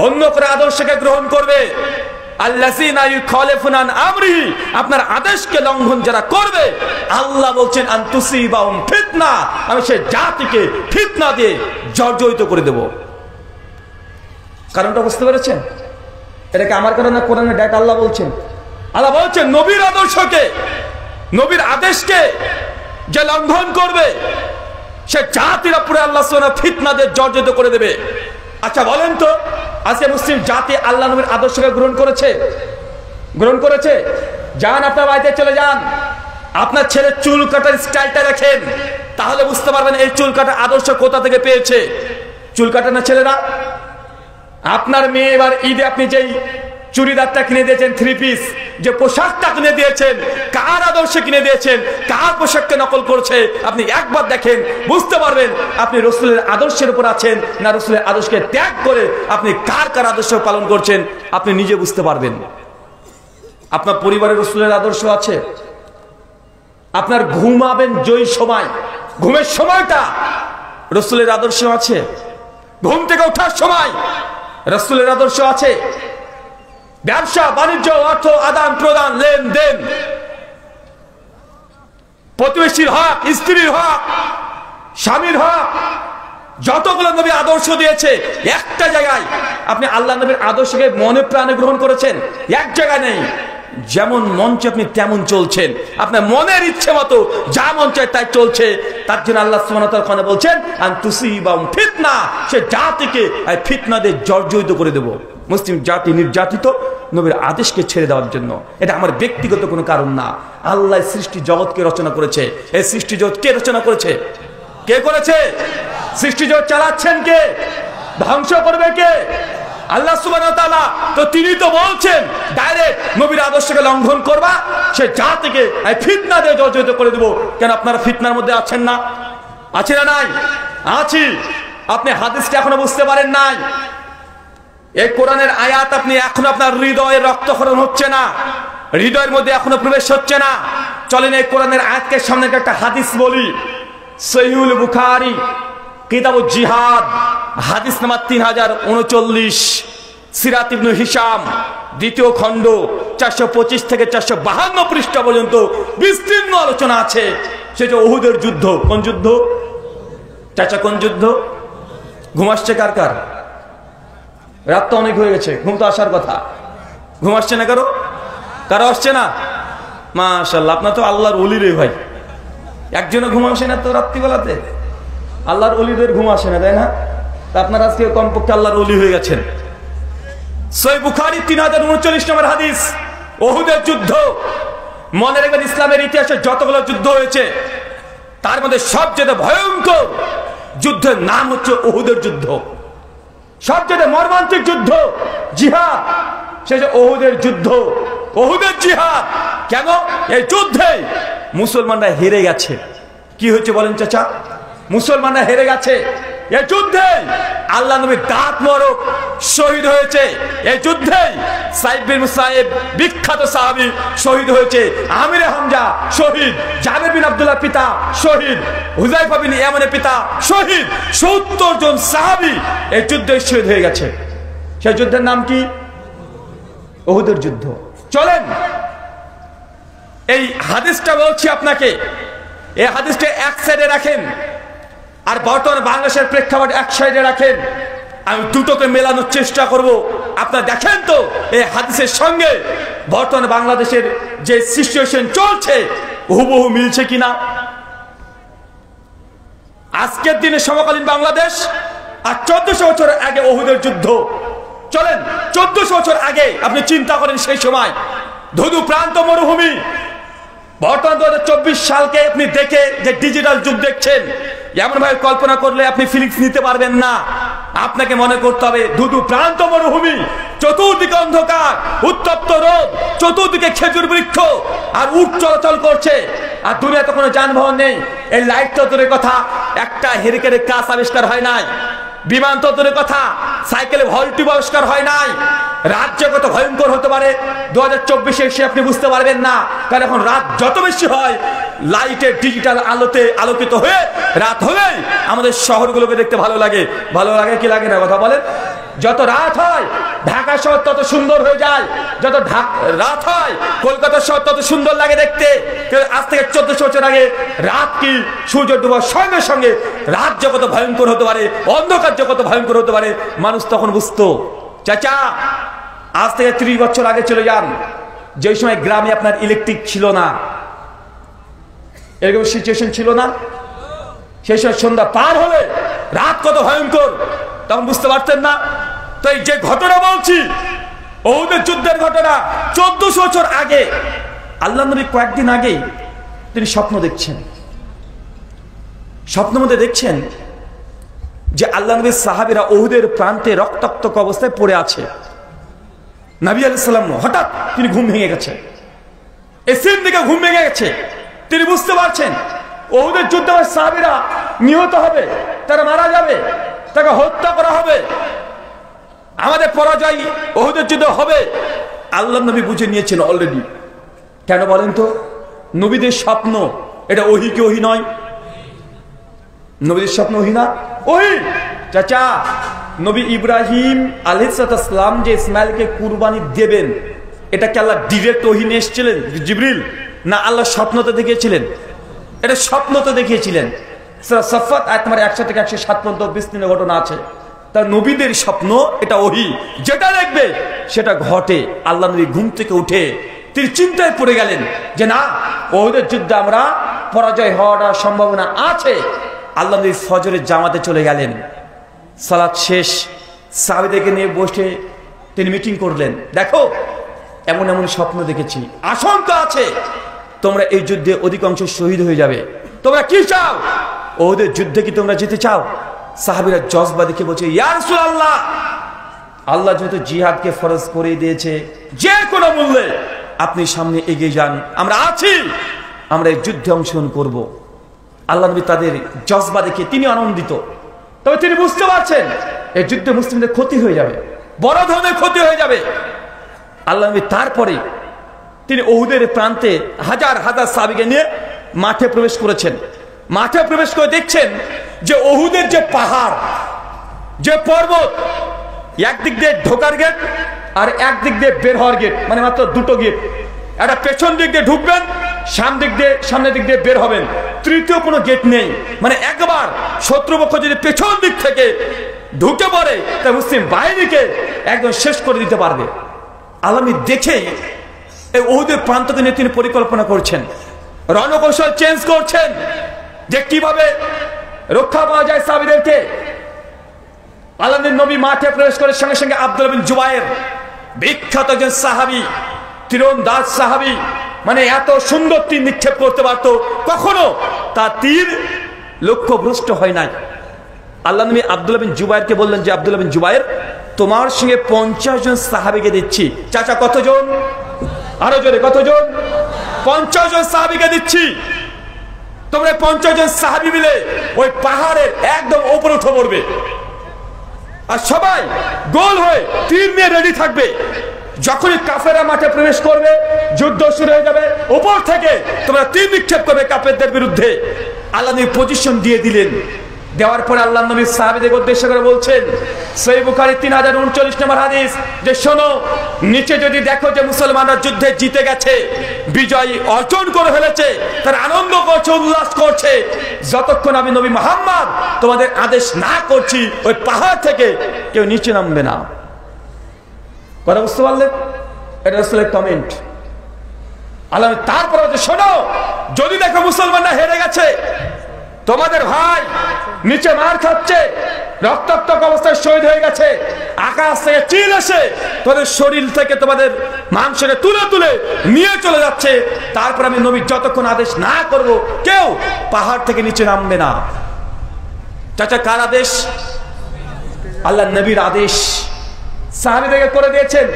অন্য করে আদর্শকে গ্রহণ করবে, আল্লাযীনা ইউখালিফুনা আন আমরিহি, আপনার আদেশকে লঙ্ঘন যারা করবে, আল্লাহ বলছেন আন তুসিবাহুম ফিতনা, আমি সেই জাতিকে ফিতনা দিয়ে জর্জরিত করে দেব। কারণটা বুঝতে পেরেছেন? এটাকে আমার কারণে কোরআনে ডাইরেক্ট আল্লাহ বলছেন। আল্লাহ বলছেন নবীর আদর্শকে, নবীর আদেশকে যে লঙ্ঘন করবে, সে জাতির উপরে আল্লাহ সুবহানাহু ফিতনা দিয়ে জর্জরিত করে দেবে। আচ্ছা বলেন তো, আজকে মুসলিম জাতি আল্লাহ নবীর আদর্শকে গ্রহণ করেছে? যান আপনার বাড়িতে চলে যান, আপনার ছেলে চুল কাটার স্টাইলটা দেখেন, তাহলে বুঝতে পারবেন এই চুল কাটার আদর্শ কোথা থেকে পেয়েছে। চুল কাটে না ছেলেরা? আপনার মেয়ে এবার ঈদে আপনি যেই চুড়িদারটা কিনে দিয়েছেন, 3 পিস, যে পোশাকটা কিনে দিয়েছেন, কার আদর্শে কিনে দিয়েছেন, কার পোশাককে নকল করছে, আপনি একবার দেখেন, বুঝতে পারবেন আপনি রাসূলের আদর্শের উপর আছেন না রাসূলের আদর্শকে ত্যাগ করে আপনি কার কার আদর্শ পালন করছেন, আপনি নিজে বুঝতে পারবেন। আপনার পরিবারের রাসূলের আদর্শ আছে। আপনার ঘুমাবেন যেই সময়, ঘুমের সময়টা রাসূলের আদর্শ আছে। ঘুম থেকে ওঠার সময় রাসূলের আদর্শ আছে। ব্যবসা বাণিজ্য, অর্থ আদান প্রদান, লেনদেন, প্রতিবেশীর হক, স্ত্রীর হক, স্বামীর হক, যতগুলো নবী আদর্শ দিয়েছে, একটা জায়গায় আপনি আল্লাহ নবীর আদর্শকে মনে প্রাণে গ্রহণ করেছেন? এক জায়গায় নেই। যেমন মঞ্চে আপনি তেমন চলছেন, আপনার মনের ইচ্ছে মতো যা মন চায় তাই চলছে। তার জন্য আল্লাহ সুবহানাহু ওয়া তাআলা কোরআনে বলছেন, আন তুসিবাহুম ফিতনা, সে জাতিকে ফিতনা দিয়ে জর্জরিত করে দেব। মুসলিম জাতি নির্যাতিত নবীর আদেশকে ছেড়ে দেওয়ার জন্য। এটা আমার ব্যক্তিগত কোনো কারণ না। আল্লাহ সৃষ্টি জগৎকে রচনা করেছে। এই সৃষ্টি জগৎ কে রচনা করেছে? কে করেছে? সৃষ্টি জগৎ চালাচ্ছেন কে? ধ্বংস করবে কে? আল্লাহ সুবহানাহু ওয়া তাআলা। তো তিনি তো বলছেন ডাইরেক্ট নবীর আদর্শকে লঙ্ঘন করবা, সে জাতিকে ফিতনা দিয়ে জর্জরিত করে দেব। কেন আপনারা ফিতনার মধ্যে আছেন না? আছে না নাই? আছি। আপনি হাদিসটা এখনো বুঝতে পারেন নাই। এই কোরআনের আয়াত আপনি এখনো আপনার হৃদয়ে রক্তক্ষরণ হচ্ছে না, হৃদয়ের মধ্যে এখনো প্রবেশ হচ্ছে না। চলেন এই কোরআনের আয়াতকে সামনে একটা হাদিস বলি। সহিহুল বুখারী কিতাবুল জিহাদ, হাদিস নাম্বার 3039, সিরাত ইবনে হিশাম দ্বিতীয় খণ্ড 425 থেকে 452 পৃষ্ঠা পর্যন্ত বিস্তীর্ণ আলোচনা আছে। সেটা উহুদের যুদ্ধ। কোন যুদ্ধ চাচা? কোন যুদ্ধ? ঘুম আসছে কার কার? রাত তো অনেক হয়ে গেছে, ঘুম তো আসার কথা। ঘুম আসছে না কারো? কারো আসছে না? মাশাআল্লাহ, আপনার তো আল্লাহর ওলি রে ভাই। একজনও ঘুম আসে না তো রাত্রিবেলাতে? আল্লাহর ওলিদের ঘুম আসে না, তাই না? তা আপনার আজকে কমপক্ষে আল্লাহর ওলি হয়ে গেছেন। সহিহ বুখারী 3039 নম্বর হাদিস, উহুদের যুদ্ধ। মনে রাখবেন, ইসলামের ইতিহাসে যতগুলো যুদ্ধ হয়েছে তার মধ্যে সবচেয়ে ভয়ঙ্কর যুদ্ধের নাম হচ্ছে উহুদের যুদ্ধ। সবচেয়ে মর্মান্তিক যুদ্ধ, জিহাদ, সে যে উহুদের যুদ্ধ, উহুদের জিহাদ। কেন? এই যুদ্ধে মুসলমানরা হেরে গেছে। কি হয়েছে বলেন চাচা? মুসলমানরা হেরে গেছে। এই যুদ্ধে আল্লাহ নবী দাঁত মোবারক শহীদ হয়েছে। এই যুদ্ধে সাইদ বিন মুসাইব বিখ্যাত সাহাবী শহীদ হয়েছে। আমির হামজা শহীদ, জাবের বিন আব্দুল্লাহ পিতা শহীদ, হুযায়ফা বিন ইয়ামানের পিতা শহীদ। 70 জন সাহাবী এই যুদ্ধে শহীদ হয়ে গেছে। সেই যুদ্ধের নাম কি? উহুদের যুদ্ধ। চলেন এই হাদিসটা বলছি আপনাকে, এই হাদিসটা এক সাইডে রাখেন আর বর্তমানে বাংলাদেশের প্রেক্ষাপট এক সাইডে রাখেন। আমি দুটোকে মেলানোর চেষ্টা করব। আপনারা দেখেন তো এই হাদিসের সঙ্গে বর্তমানে বাংলাদেশের যে সিচুয়েশন চলছে হুবহু মিলছে কিনা। আজকের দিনে সমকালীন বাংলাদেশ আর 1400 বছর আগে উহুদের যুদ্ধ। চলেন 1400 বছর আগে আপনি চিন্তা করেন, সেই সময় ধুধু প্রান্ত মরুভূমি। বর্তমান 2024 সালকে আপনি দেখে যে ডিজিটাল যুগ দেখছেন, এমন ভাবে কল্পনা করলে আপনি ফিলিংস নিতে পারবেন না। আপনাকে মনে করতে হবে ধুধু প্রান্ত মরুভূমি, চতুর্দিকে অন্ধকার, উত্তপ্ত রোদ, চতুর্দিকে খেজুর বৃক্ষ আর উট চলাচল করছে, আর দুনিয়াতে কোনো যানবাহন নেই। এই লাইট তো দূরের কথা, একটা হেরিকেনের কাজ আবিষ্কার হয় নাই। বিমান তো দূরের কথা, সাইকেলে ভলটিউব আবিষ্কার হয় নাই। রাত কত ভয়ঙ্কর হতে পারে 2024-এ এসে আপনি বুঝতে পারবেন না। কারণ এখন রাত যত বেশি হয়, লাইটের ডিজিটাল আলোতে আলোকিত হয়ে রাত হলে আমাদের শহরগুলোকে দেখতে ভালো লাগে। ভালো লাগে কি লাগে না কথা বলেন? যত রাত হয় ঢাকা শহর তত সুন্দর হয়ে যায়, যত রাত হয় কলকাতা শহর তত সুন্দর লাগে দেখতে। আজ থেকে 1400 বছর আগে রাত কি সূর্য ডোবার সঙ্গে সঙ্গে রাত যে কত ভয়ঙ্কর হতে পারে, অন্ধকার যে কত ভয়ঙ্কর হতে পারে, মানুষ তখন বুঝতো। চাচা আজ থেকে 30 বছর আগে চলে যান, যে সময় গ্রামে আপনার ইলেকট্রিক ছিল না, এরকম সিচুয়েশন ছিল না। সেই সময় সন্ধ্যা পার হলে রাত কত ভয়ঙ্কর, তখন বুঝতে পারতেন না। তো এই যে ঘটনা বলছি, উহুদের যুদ্ধের ঘটনা 1400 বছর আগে, আল্লাহ নবী কয়েকদিন আগে তিনি স্বপ্ন দেখছেন। স্বপ্নের মধ্যে দেখছেন যে আল্লাহ নবীর সাহাবীরা উহুদের প্রান্তে রক্তাক্ত অবস্থায় পড়ে আছে। নবী আলাইহিস সালাম হঠাৎ তিনি ঘুম ভেঙে গেছে, এই সিন থেকে ঘুম ভেঙে গেছে। তিনি বুঝতে পারছেন উহুদের যুদ্ধে সাহাবীরা নিহত হবে, তারা মারা যাবে, তাকে হত্যা করা হবে, আমাদের পরাজয় উহুদের যুদ্ধে হবে। আল্লাহর নবী বুঝে নিয়েছেন অলরেডি। কেন বলেন তো? নবীদের স্বপ্ন এটা ওহী কি ওহী নয়? নবীদের স্বপ্ন ওহী না? ওহী। চাচা, নবী ইব্রাহিম আলাইহিস সালাম যে ইসমাইলকে কুরবানি দেবেন, এটা কি আল্লাহ ডিরেক্ট ওহী নিয়ে এসেছিলেন জিবরিল, না আল্লাহ স্বপ্নতে দেখিয়েছিলেন? এটা স্বপ্নতে দেখিয়েছিলেন। সূরা সাফফাত আয়াত নম্বর 100 থেকে 107 পর্যন্ত বিস্তীর্ণ ঘটনা আছে। তার নবীদের স্বপ্ন এটা ওহী, যেটা দেখবে সেটা ঘটে। আল্লাহ নবী ঘুম থেকে উঠে তিনি চিন্তায় পড়ে গেলেন যে না, উহুদের যুদ্ধে আমরা পরাজয় হওয়ার সম্ভাবনা আছে। আল্লাহ নবী ফজরের জামাতে চলে গেলেন। সালাত শেষ, সাহাবীদেরকে নিয়ে বসে তিনি মিটিং করলেন। দেখো, এমন এমন স্বপ্ন দেখেছি, আশঙ্কা আছে তোমরা এই যুদ্ধে অধিকাংশ শহীদ হয়ে যাবে। তোমরা কি চাও? উহুদের যুদ্ধে কি তোমরা যেতে চাও? সাহাবীরা জজবা দেখে বলছে, ইয়া রাসূলুল্লাহ, আল্লাহ যেহেতু জিহাদকে ফরজ করে দিয়েছে, যে কোনো মূল্যে আপনি সামনে এগিয়ে যান, আমরা আছি, আমরা এই যুদ্ধে অংশগ্রহণ করব। আল্লাহ নবী তাদের জজবা দেখে তিনি আনন্দিত। তবে তিনি বুঝতে পারছেন এই যুদ্ধে মুসলিমদের ক্ষতি হয়ে যাবে, বড় ধরনের ক্ষতি হয়ে যাবে। আল্লাহ নবী তারপরে তিনি উহুদের প্রান্তে হাজার হাজার সাহাবীকে নিয়ে মাঠে প্রবেশ করেছেন। মাঠে প্রবেশ করে দেখছেন যে উহুদের যে পাহাড়, যে পর্বত, একদিক দিয়ে ঢোকার গেট আর একদিক দিয়ে বের হওয়ার গেট, মানে মাত্র দুটো গেট। একটা পেছন দিক দিয়ে ঢুকবেন, সামনের দিক দিয়ে বের হবেন, তৃতীয় কোনো গেট নেই। মানে একবার শত্রুপক্ষ যদি পেছন দিক থেকে ঢুকে পড়ে, তা মুসলিম বাহিনীকে একদম শেষ করে দিতে পারবে। আল্লাহ দেখেই এই উহুদের প্রান্তকে নিয়ে তিনি পরিকল্পনা করছেন, রণকৌশল চেঞ্জ করছেন যে কিভাবে রক্ষা পাওয়া যায় সাহাবীদেরকে। আল্লাহর নবী মাঠে প্রবেশ করার সঙ্গে সঙ্গে আব্দুল্লাহ বিন জুবায়ের, বিখ্যাত একজন সাহাবী, তীরন্দাজ সাহাবী, মানে এত সুন্দর তীর নিক্ষেপ করতে পারতো, কখনো তার তীর লক্ষ্যভ্রষ্ট হয় নাই। আল্লাহ নবী আব্দুল্লাহ বিন জুবায়েরকে বললেন যে আব্দুল্লাহ বিন জুবায়ের, তোমার সঙ্গে 50 জন সাহাবীকে দিচ্ছি। চাচা কতজন? আরো জোরে, কতজন? 50 জন সাহাবীকে দিচ্ছি। তোমরা 50 জন সাহাবী মিলে ওই পাহাড়ের একদম উপরে উঠে পড়বে, আর সবাই গোল হয়ে তীর নিয়ে রেডি থাকবে। যখনই কাফেররা মাঠে প্রবেশ করবে, যুদ্ধ শুরু হয়ে যাবে, উপর থেকে তোমরা তীর নিক্ষেপ করবে কাফেরদের বিরুদ্ধে। আল্লাহ নবী পজিশন দিয়ে দিলেন। দেওয়ার পরে আল্লাহ নবী সাহাবীদের উদ্দেশ্য করে বলছেন, সহিহ বুখারী 3039 নম্বর হাদিস, যে শোনো, নিচে যদি দেখো যে মুসলমানরা যুদ্ধে জিতে গেছে, বিজয় অর্জন করে ফেলেছে, তারা আনন্দ করছে, উল্লাস করছে, যতক্ষণ আমি নবী মুহাম্মদ তোমাদের আদেশ না করছি, ওই পাহাড় থেকে কেউ নিচে নামবে না। কথা বুঝতে পারলেন? এটা রাসূলের কমেন্ট। আল্লাহ তারপরে শোনো, যদি দেখো মুসলমানরা হেরে গেছে, তোমাদের ভাই নিচে মার খাচ্ছে, রক্তাক্ত অবস্থায় শহীদ হয়ে গেছে, আকাশ থেকে চিল এসে তোমাদের শরীর থেকে তোমাদের মাংসকে তুলে তুলে নিয়ে চলে যাচ্ছে, তারপর আমি নবী যতক্ষণ আদেশ না করব, কেউ পাহাড় থেকে নিচে নামবে না। চাচা, কার আদেশ? আল্লাহ নবীর আদেশ। সাহাবীদেরকে করে দিয়েছেন,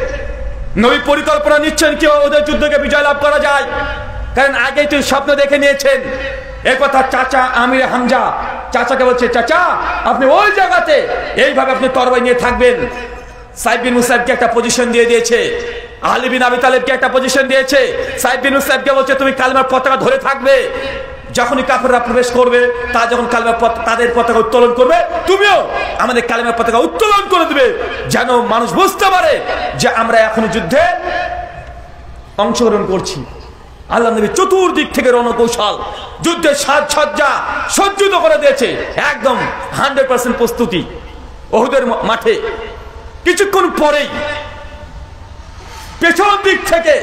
নবী পরিকল্পনা নিচ্ছেন কিভাবে ওদের যুদ্ধকে বিজয় লাভ করা যায়, কারণ আগেই তিনি স্বপ্ন দেখে নিয়েছেন। এই কথা চাচা আমির হামজা চাচাকে বলছে, চাচা আপনি ওই জায়গাতে এইভাবে আপনি তরবারি নিয়ে থাকবেন। সাইদ বিন মুসাইবকে একটা পজিশন দিয়ে দিয়েছে, আলী বিন আবি তালেবকে একটা পজিশন দিয়েছে। সাইদ বিন মুসাইবকে বলছে তুমি কালেমার পতাকা ধরে থাকবে, যখনই কাফেররা প্রবেশ করবে, তা যখন তাদের পতাকা উত্তোলন করবে, তুমিও আমাদের কালেমার পতাকা উত্তোলন করে দিবে, যেন মানুষ বুঝতে পারে যে আমরা এখন যুদ্ধে অংশগ্রহণ করছি। আল্লাহ নবী চতুর্দিক থেকে রণকৌশল, যুদ্ধের সাজসজ্জা সজ্জিত করে দিয়েছে, একদম 100% প্রস্তুতি। উহুদের মাঠে কিছুক্ষণ পরেই পেছন দিক থেকে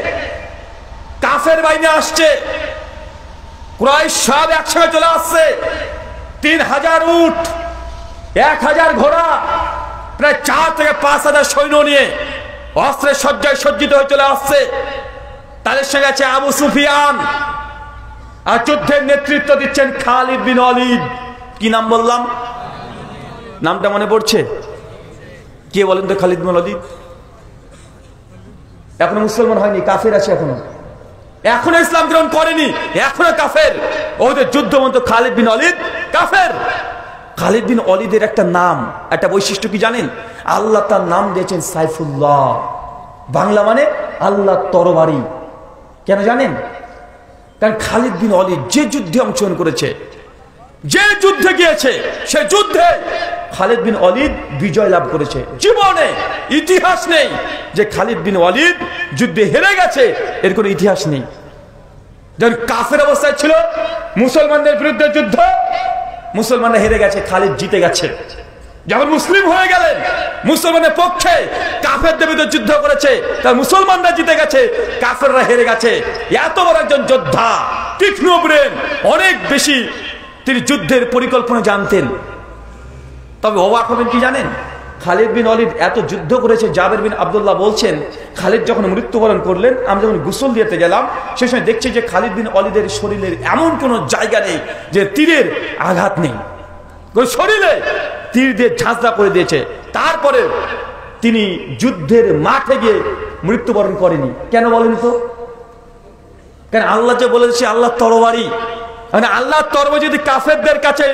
কাফের বাহিনী আসছে, কুরাইশ সব একসঙ্গে চলে আসছে। 3000 উট, 1000 ঘোড়া, প্রায় 4 থেকে 5000 সৈন্য নিয়ে অস্ত্রের সজ্জায় সজ্জিত হয়ে চলে আসছে। তাদের সঙ্গে আছে আবু সুফিয়ান, আর যুদ্ধের নেতৃত্ব দিচ্ছেন খালিদ বিন ওয়ালিদ। কি নাম বললাম? নামটা মনে পড়ছে? কে বলেন তো খালিদ বিন ওয়ালিদ? এখনো মুসলমান হয়নি, কাফের আছে এখনো ইসলাম গ্রহণ করেনি, এখনো কাফের। ওদের যুদ্ধমন্ত খালিদ বিন ওয়ালিদ কাফের। খালিদ বিন ওয়ালিদের একটা নাম, একটা বৈশিষ্ট্য কি জানেন? আল্লাহ তার নাম দিয়েছেন সাইফুল্লাহ, বাংলা মানে আল্লাহ তরবারি। কেন জানেন? কারণ খালিদ বিন ওয়ালিদ যে যুদ্ধে অংশগ্রহণ করেছে, যে যুদ্ধে গিয়েছে, সে যুদ্ধে খালিদ বিন ওয়ালিদ বিজয় লাভ করেছে। জীবনে ইতিহাস নেই যে খালিদ বিন ওয়ালিদ যুদ্ধে হেরে গেছে, এর কোনো ইতিহাস নেই। যখন কাফের অবস্থায় ছিল, মুসলমানদের বিরুদ্ধে যুদ্ধ, মুসলমানরা হেরে গেছে, খালিদ জিতে গেছে। যখন মুসলিম হয়ে গেলেন, মুসলমানের পক্ষে কাফেরদের বিরুদ্ধে যুদ্ধ করেছে, তার মুসলমানরা জিতে গেছে, কাফেররা হেরে গেছে। এত বড় একজন যোদ্ধা, তীক্ষ্ণ ব্রেন, অনেক বেশি তিনি যুদ্ধের পরিকল্পনা জানতেন। তবে অবাক হবেন কি জানেন? খালিদ বিন ওয়ালিদ এত যুদ্ধ করেছে, জাবের বিন আব্দুল্লাহ বলছেন, খালিদ যখন মৃত্যুবরণ করলেন, আমি যখন গোসল দিতে গেলাম, সেই সময় দেখছি যে খালিদ বিন ওয়ালিদের শরীরের এমন কোন জায়গা নেই যে তীরের আঘাত নেই, শরীরে তীর দিয়ে ঝাঁঝরা করে দিয়েছে। তারপরে তিনি যুদ্ধের মাঠে গিয়ে মৃত্যুবরণ করেনি। কেন বলেন তো? কেন? আল্লাহ যে বলেছে আল্লাহ তরবারি, মানে আল্লাহ তরবারি যদি কাফেরদের কাছে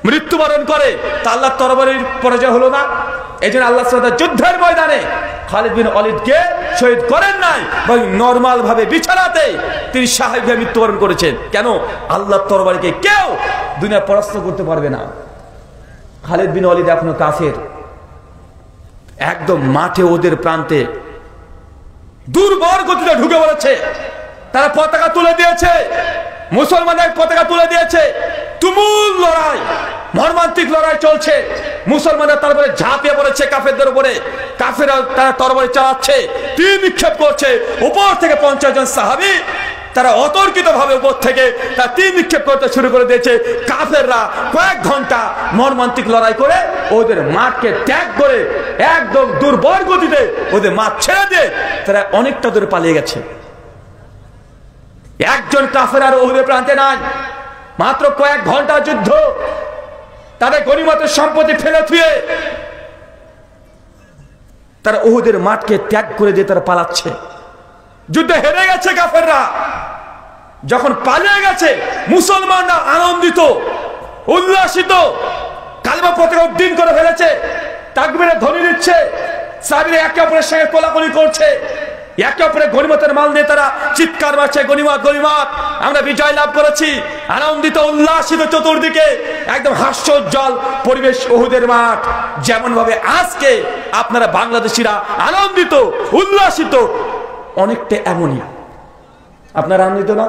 মৃত্যুবরণ করে, তা আল্লাহ তরবারির পরাজয় হলো না? এই জন্য আল্লাহ যুদ্ধের ময়দানে খালিদ বিন ওয়ালিদকে শহীদ করেন নাই, বরং নরমাল ভাবে বিছানাতে তিনি শাহীদ মৃত্যুবরণ করেছেন। কেন? আল্লাহ তরবারিকে কেউ দুনিয়া পরাস্ত করতে পারবে না। খালিদ বিন ওয়ালিদ এখনো কাফের, একদম মাঠে ওদের প্রান্তে দুর্বল গতিতে ঢুকে পড়েছে। তারা পতাকা তুলে দিয়েছে, মুসলমানদের পতাকা তুলে দিয়েছে, তুমুল লড়াই, মর্মান্তিক লড়াই চলছে। মুসলমানরা তারপরে ঝাঁপিয়ে পড়েছে কাফেরদের উপরে, কাফেররা তারা তরবারি চালাচ্ছে, তীর নিক্ষেপ করছে। উপর থেকে 50 জন সাহাবী তারা অতর্কিত ভাবে উপর থেকে তারা তীর নিক্ষেপ করতে শুরু করে দিয়েছে। কাফেররা কয়েক ঘন্টা মর্মান্তিক লড়াই করে ওদের মাঠকে ত্যাগ করে একদম দুর্বল গতিতে ওদের মাঠ ছেড়ে দিয়ে তারা অনেকটা দূরে পালিয়ে গেছে। একজন কাফের আর ওদের প্রান্তে নাই, মাত্র কয়েক ঘন্টা যুদ্ধ, তাদের গনিমতের সম্পত্তি ফেলে থুয়ে তারা ওহুদের মাঠকে ত্যাগ করে দিয়ে তারা পালাচ্ছে। যুদ্ধে হেরে গেছে কাফেররা, যখন পালিয়ে গেছে মুসলমানরা আনন্দিত, উল্লাসিত, কালিমা পতাকা উড্ডীন করে ফেলেছে, তাকবীরের ধ্বনি দিচ্ছে, সাহাবীরা একে অপরের সঙ্গে কোলাকুলি করছে, একে অপরের গনিমতের মাল নিয়ে তারা চিৎকার মারছে, গনিমত গনিমত, আমরা বিজয় লাভ করেছি। আনন্দিত উল্লাসিত, চতুর্দিকে একদম হাস্যোজ্জ্বল পরিবেশ উহুদের মাঠ। যেমন ভাবে আজকে আপনারা বাংলাদেশিরা আনন্দিত উল্লাসিত, অনেকটা এমনই আপনারা আনন্দিত না?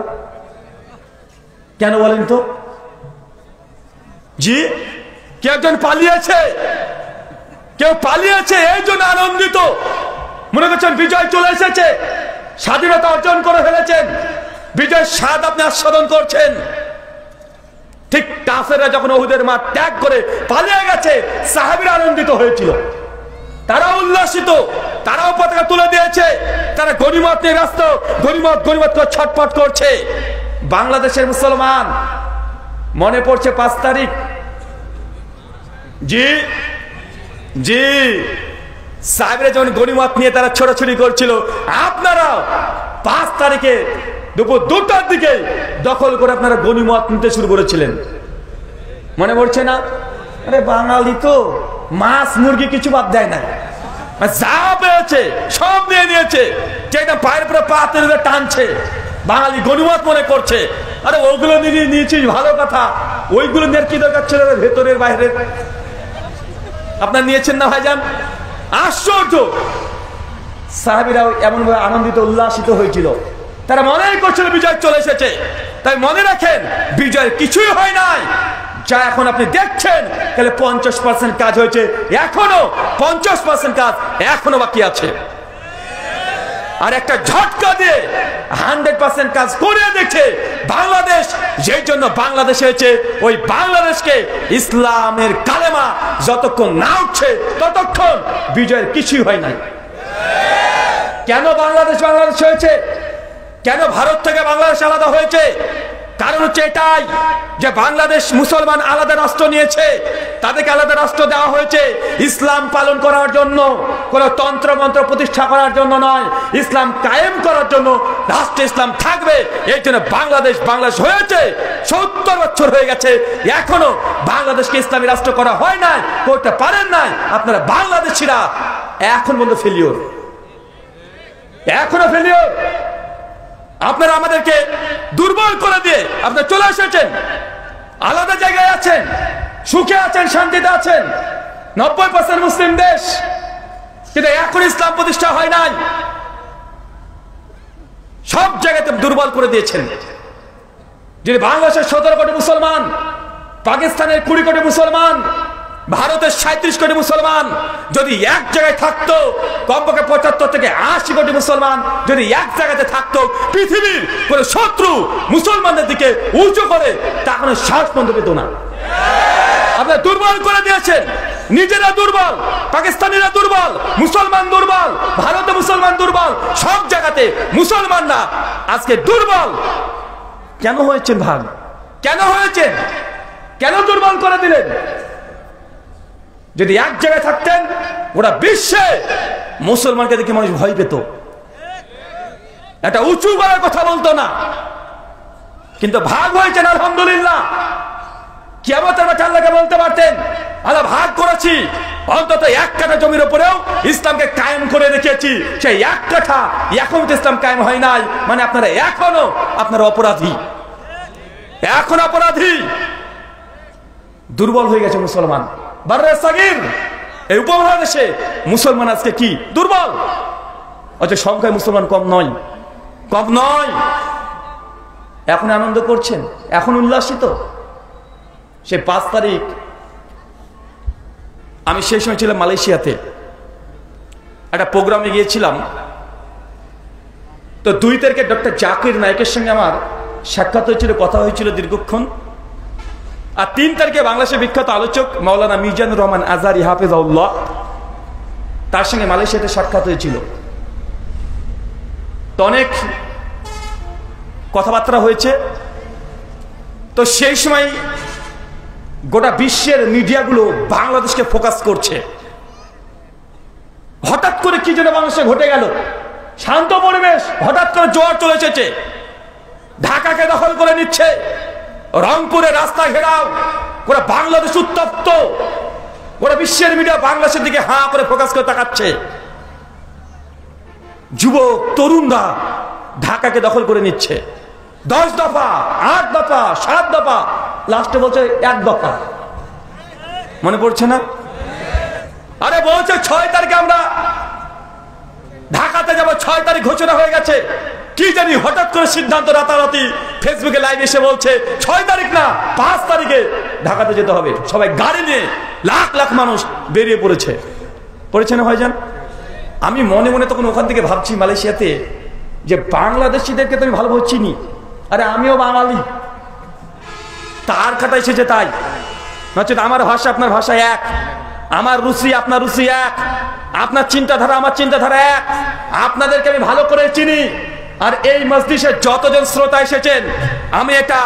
কেন বলেন তো? জি, কেউ একজন পালিয়েছে, কেউ পালিয়েছে, এই জন্য আনন্দিত। মনে করছেন বিজয় চলে এসেছে, স্বাধীনতা অর্জন করে ফেলেছেন, বিজয়ের স্বাদ আপনি আস্বাদন করছেন। ঠিক কাফেররা যখন উহুদের মাঠ ত্যাগ করে পালিয়ে গেছে, সাহাবীরা আনন্দিত হয়েছিল, তারা উল্লাসিত, তারাও পতাকা তুলে দিয়েছে, তারা গনিমত নিয়ে ব্যস্ত, গনিমত গনিমত করে ছটফট করছে। বাংলাদেশের মুসলমান মনে পড়ছে 5 তারিখ, জি জি, সাহেবরা যখন গনিমত নিয়ে তারা ছোটাছুটি করছিল, আপনারাও 5 তারিখে দুপুর 2টার দিকে দখল করে আপনারা গনিমত নিতে শুরু করেছিলেন, মনে পড়ছে না? আরে বাঙালি তো মাছ মুরগি কিছু বাদ দেয় না, যা পেয়েছে সব নিয়ে নিয়েছে, যেটা পায়ের পরে পা তুলে টানছে, বাঙালি গনিমত মনে করছে। আরে ওগুলো নিয়ে নিয়েছিস ভালো কথা, ওইগুলো নিয়ে কি দরকার ছিল ভেতরের বাইরের? আপনার নিয়েছেন না ভাইজান? আশ্চর্য, সাহাবীরাও এমন ভাবে আনন্দিত উল্লাসিত হয়েছিল, তারা মনে করছিল বিজয় চলে এসেছে। তাই মনে রাখেন, বিজয় কিছুই হয় নাই, যা এখন আপনি দেখছেন তাহলে 50% কাজ হয়েছে, এখনো 50% কাজ এখনো বাকি আছে। আর একটা ঝটকা দিয়ে 100% কাজ করে দেখছে বাংলাদেশ। যেই জন্য বাংলাদেশ হয়েছে, ওই বাংলাদেশকে ইসলামের কালেমা যতক্ষণ না উঠছে ততক্ষণ বিজয়ের কিছুই হয় নাই। কেন বাংলাদেশ বাংলাদেশ হয়েছে? কেন ভারত থেকে বাংলাদেশ আলাদা হয়েছে? কারণ হচ্ছে এটাই যে বাংলাদেশ মুসলমান আলাদা রাষ্ট্র নিয়েছে, তাদেরকে আলাদা রাষ্ট্র দেওয়া হয়েছে ইসলাম পালন করার জন্য, কোন তন্ত্র মন্ত্র প্রতিষ্ঠা করার জন্য নয়, ইসলাম কায়েম করার জন্য। রাষ্ট্রে ইসলাম থাকবে, এই জন্য বাংলাদেশ হয়েছে। 70 বছর হয়ে গেছে, এখনো বাংলাদেশকে ইসলামী রাষ্ট্র করা হয় নাই, করতে পারেন নাই। আপনারা বাংলাদেশিরা এখন বলতে ফেলিওর, এখনো ফেলিওর। আপনারা আমাদেরকে দুর্বল করে দিয়ে আপনারা চলে এসেছেন, আলাদা জায়গায় আছেন, সুখে আছেন, শান্তিতে আছেন। 90% মুসলিম দেশ, কিন্তু এখন ইসলাম প্রতিষ্ঠা হয় নাই। সব জায়গাতে দুর্বল করে দিয়েছেন। যদি বাংলাদেশের 17 কোটি মুসলমান, পাকিস্তানের 20 কোটি মুসলমান, ভারতের 37 কোটি মুসলমান যদি এক জায়গায় থাকতো, কমপক্ষে 75 থেকে 80 কোটি মুসলমান যদি এক জায়গাতে থাকতো, পৃথিবীর কোন শত্রু মুসলমানদের দিকে উঁচু করে তা কোনো সাহস বন্ধ পেত না। আপনারা দুর্বল করে দিয়েছেন, নিজেরা দুর্বল, পাকিস্তানিরা দুর্বল, মুসলমান দুর্বল, ভারতে মুসলমান দুর্বল, সব জায়গাতে মুসলমানরা আজকে দুর্বল। কেন হয়েছেন ভাগ? কেন হয়েছেন? কেন দুর্বল করে দিলেন? যদি এক জায়গায় থাকতেন, ওরা বিশ্বে মুসলমানকে দেখে মানুষ ভয় পেত, একটা উঁচু গলার কথা বলতো না। কিন্তু ভাগ হয়েছেন, আলহামদুলিল্লাহ। কিয়ামতের মাঠে আল্লাহকে বলতে পারতেন, আল্লাহ ভাগ করেছি, অন্তত 1 কাঠা জমির উপরেও ইসলামকে কায়েম করে রেখেছি। সেই 1 কাঠা এখন তো ইসলাম কায়েম হয় নাই, মানে আপনারা এখনো আপনারা অপরাধী, এখন অপরাধী। দুর্বল হয়ে গেছে মুসলমান। বাররে সাগির, এই উপমহাদেশে মুসলমান আজকে কি দুর্বল। অথচ সংখ্যায় মুসলমান কম নয়, কম নয়। এখন আনন্দ করছেন, এখন উল্লাসিত। সে 5 তারিখ আমি সেই সময় ছিলাম মালয়েশিয়াতে, একটা প্রোগ্রামে গিয়েছিলাম। তো 2 তারিখে ডক্টর জাকির নায়েকের সঙ্গে আমার সাক্ষাৎ হয়েছিল, কথা হয়েছিল দীর্ঘক্ষণ। আর 3 তারিখে বাংলাদেশের বিখ্যাত আলোচক মাওলানা মিজানুর রহমান আজহারি হাফেজাউল্লাহ, তার সঙ্গে মালয়েশিয়াতে সাক্ষাৎ হয়েছিল। তো অনেক কথাবার্তা হয়েছে। তো সেই সময় গোটা বিশ্বের মিডিয়াগুলো বাংলাদেশকে ফোকাস করছে। হঠাৎ করে কি যেন বাংলাদেশে ঘটে গেল, শান্ত পরিবেশ, হঠাৎ করে জোয়ার চলে এসেছে, ঢাকাকে দখল করে নিচ্ছে, রংপুরে রাস্তা ঘেরাও, গোটা বাংলাদেশ উত্তপ্ত। গোটা বিশ্বের মিডিয়া বাংলাদেশের দিকে হাঁ করে ফোকাস করে তাকাচ্ছে। যুবক তরুণরা ঢাকাকে দখল করে নিচ্ছে। 10 দফা, 8 দফা, 7 দফা, লাস্টে বলছে 1 দফা। মনে পড়ছে না? আরে বলছে 6 তারিখে আমরা ঢাকাতে যাব, 6 তারিখ ঘোষণা হয়ে গেছে। কি জানি হঠাৎ করে সিদ্ধান্ত রাতারাতি ফেসবুকে লাইভ এসে বলছে 6 তারিখ না 5 তারিখে ঢাকাতে যেতে হবে। সবাই গাড়ি নিয়ে লাখ লাখ মানুষ বেরিয়ে পড়েছে না ভাইজান? আমি মনে মনে তখন ওখান থেকে ভাবছি মালয়েশিয়াতে যে বাংলাদেশিদেরকে তো আমি ভালোভাবে চিনি, আরে আমিও বাঙালি, তার খাতা এসেছে তাই নচেত আমার ভাষা আপনার ভাষা এক, আমার রুচি আপনার রুচি এক, আপনার চিন্তাধারা আমার চিন্তাধারা এক, আপনাদেরকে আমি ভালো করে চিনি। আর এই মজলিসে যতজন শ্রোতা এসেছেন, আমি এটা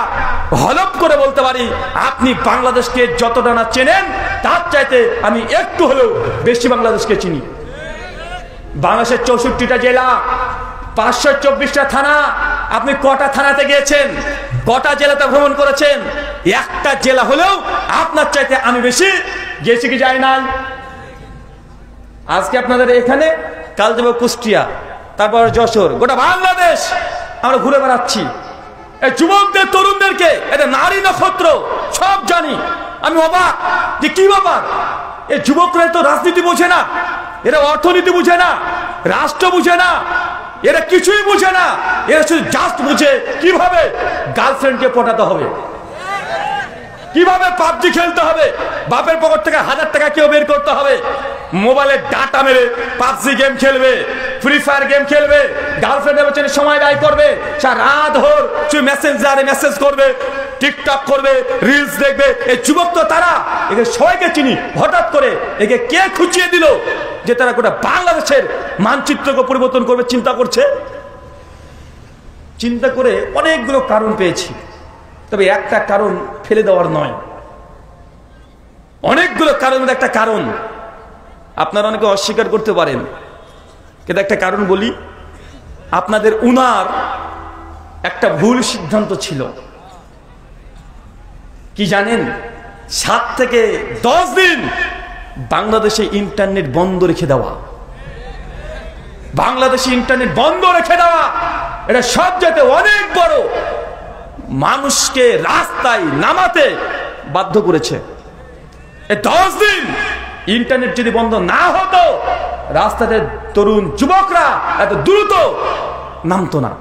হলফ করে বলতে পারি, আপনি বাংলাদেশকে যতটা না চেনেন তার চাইতে আমি একটু হলেও বেশি বাংলাদেশকে চিনি। বাংলাদেশের 64টা জেলা, 524টা থানা, আপনি কটা থানাতে গিয়েছেন, কটা জেলাতে ভ্রমণ করেছেন? একটা জেলা হলেও আপনার চাইতে আমি বেশি গেছি কি যাই নাই? আজকে আপনাদের এখানে, কাল যাবো কুষ্টিয়া, তারপর যশোর, গোটা বাংলাদেশ আমরা ঘুরে বেড়াচ্ছি। এই যুবকদের তরুণদেরকে, এটা নারী নক্ষত্র, সব জানি। আমি অবাক যে কি ব্যাপার, এই যুবকরা তো রাজনীতি বুঝে না, এরা অর্থনীতি বুঝে না, রাষ্ট্র বুঝে না, এরা কিছুই বুঝে না। এরা শুধু জাস্ট বুঝে কিভাবে গার্লফ্রেন্ডকে পটাতে হবে, কিভাবে পাবজি খেলতে হবে, বাপের পকেট থেকে 1000 টাকা কেউ বের করতে হবে, মোবাইলে ডাটা মেরে পাবজি গেম খেলবে, ফ্রি ফায়ার গেম খেলবে, গার্লফ্রেন্ডের পেছনে সময় ব্যয় করবে, সারা রাত ভোর শুধু মেসেঞ্জারে মেসেজ করবে, টিকটক করবে, রিলস দেখবে। এই যুবক তো তারা, একে সবাইকে চিনি। হঠাৎ করে একে কে খুঁচিয়ে দিল যে তারা গোটা বাংলাদেশের মানচিত্রকে পরিবর্তন করবে চিন্তা করছে? চিন্তা করে অনেকগুলো কারণ পেয়েছি। তবে একটা কারণ ফেলে দেওয়ার নয়, অনেকগুলো কারণের একটা কারণ। আপনারা অনেকে অস্বীকার করতে পারেন, কিন্তু একটা কারণ বলি। আপনাদের উনার একটা ভুল সিদ্ধান্ত ছিল কি জানেন? 7 থেকে 10 দিন বাংলাদেশে ইন্টারনেট বন্ধ রেখে দেওয়া। বাংলাদেশে ইন্টারনেট বন্ধ রেখে দেওয়া এটা সবচেয়ে অনেক বড় মানুষকে রাস্তায় নামাতে বাধ্য করেছে। 10 দিন ইন্টারনেট যদি বন্ধ না হতো, রাস্তাতে তরুণ যুবকরা এত দ্রুত নামতো না।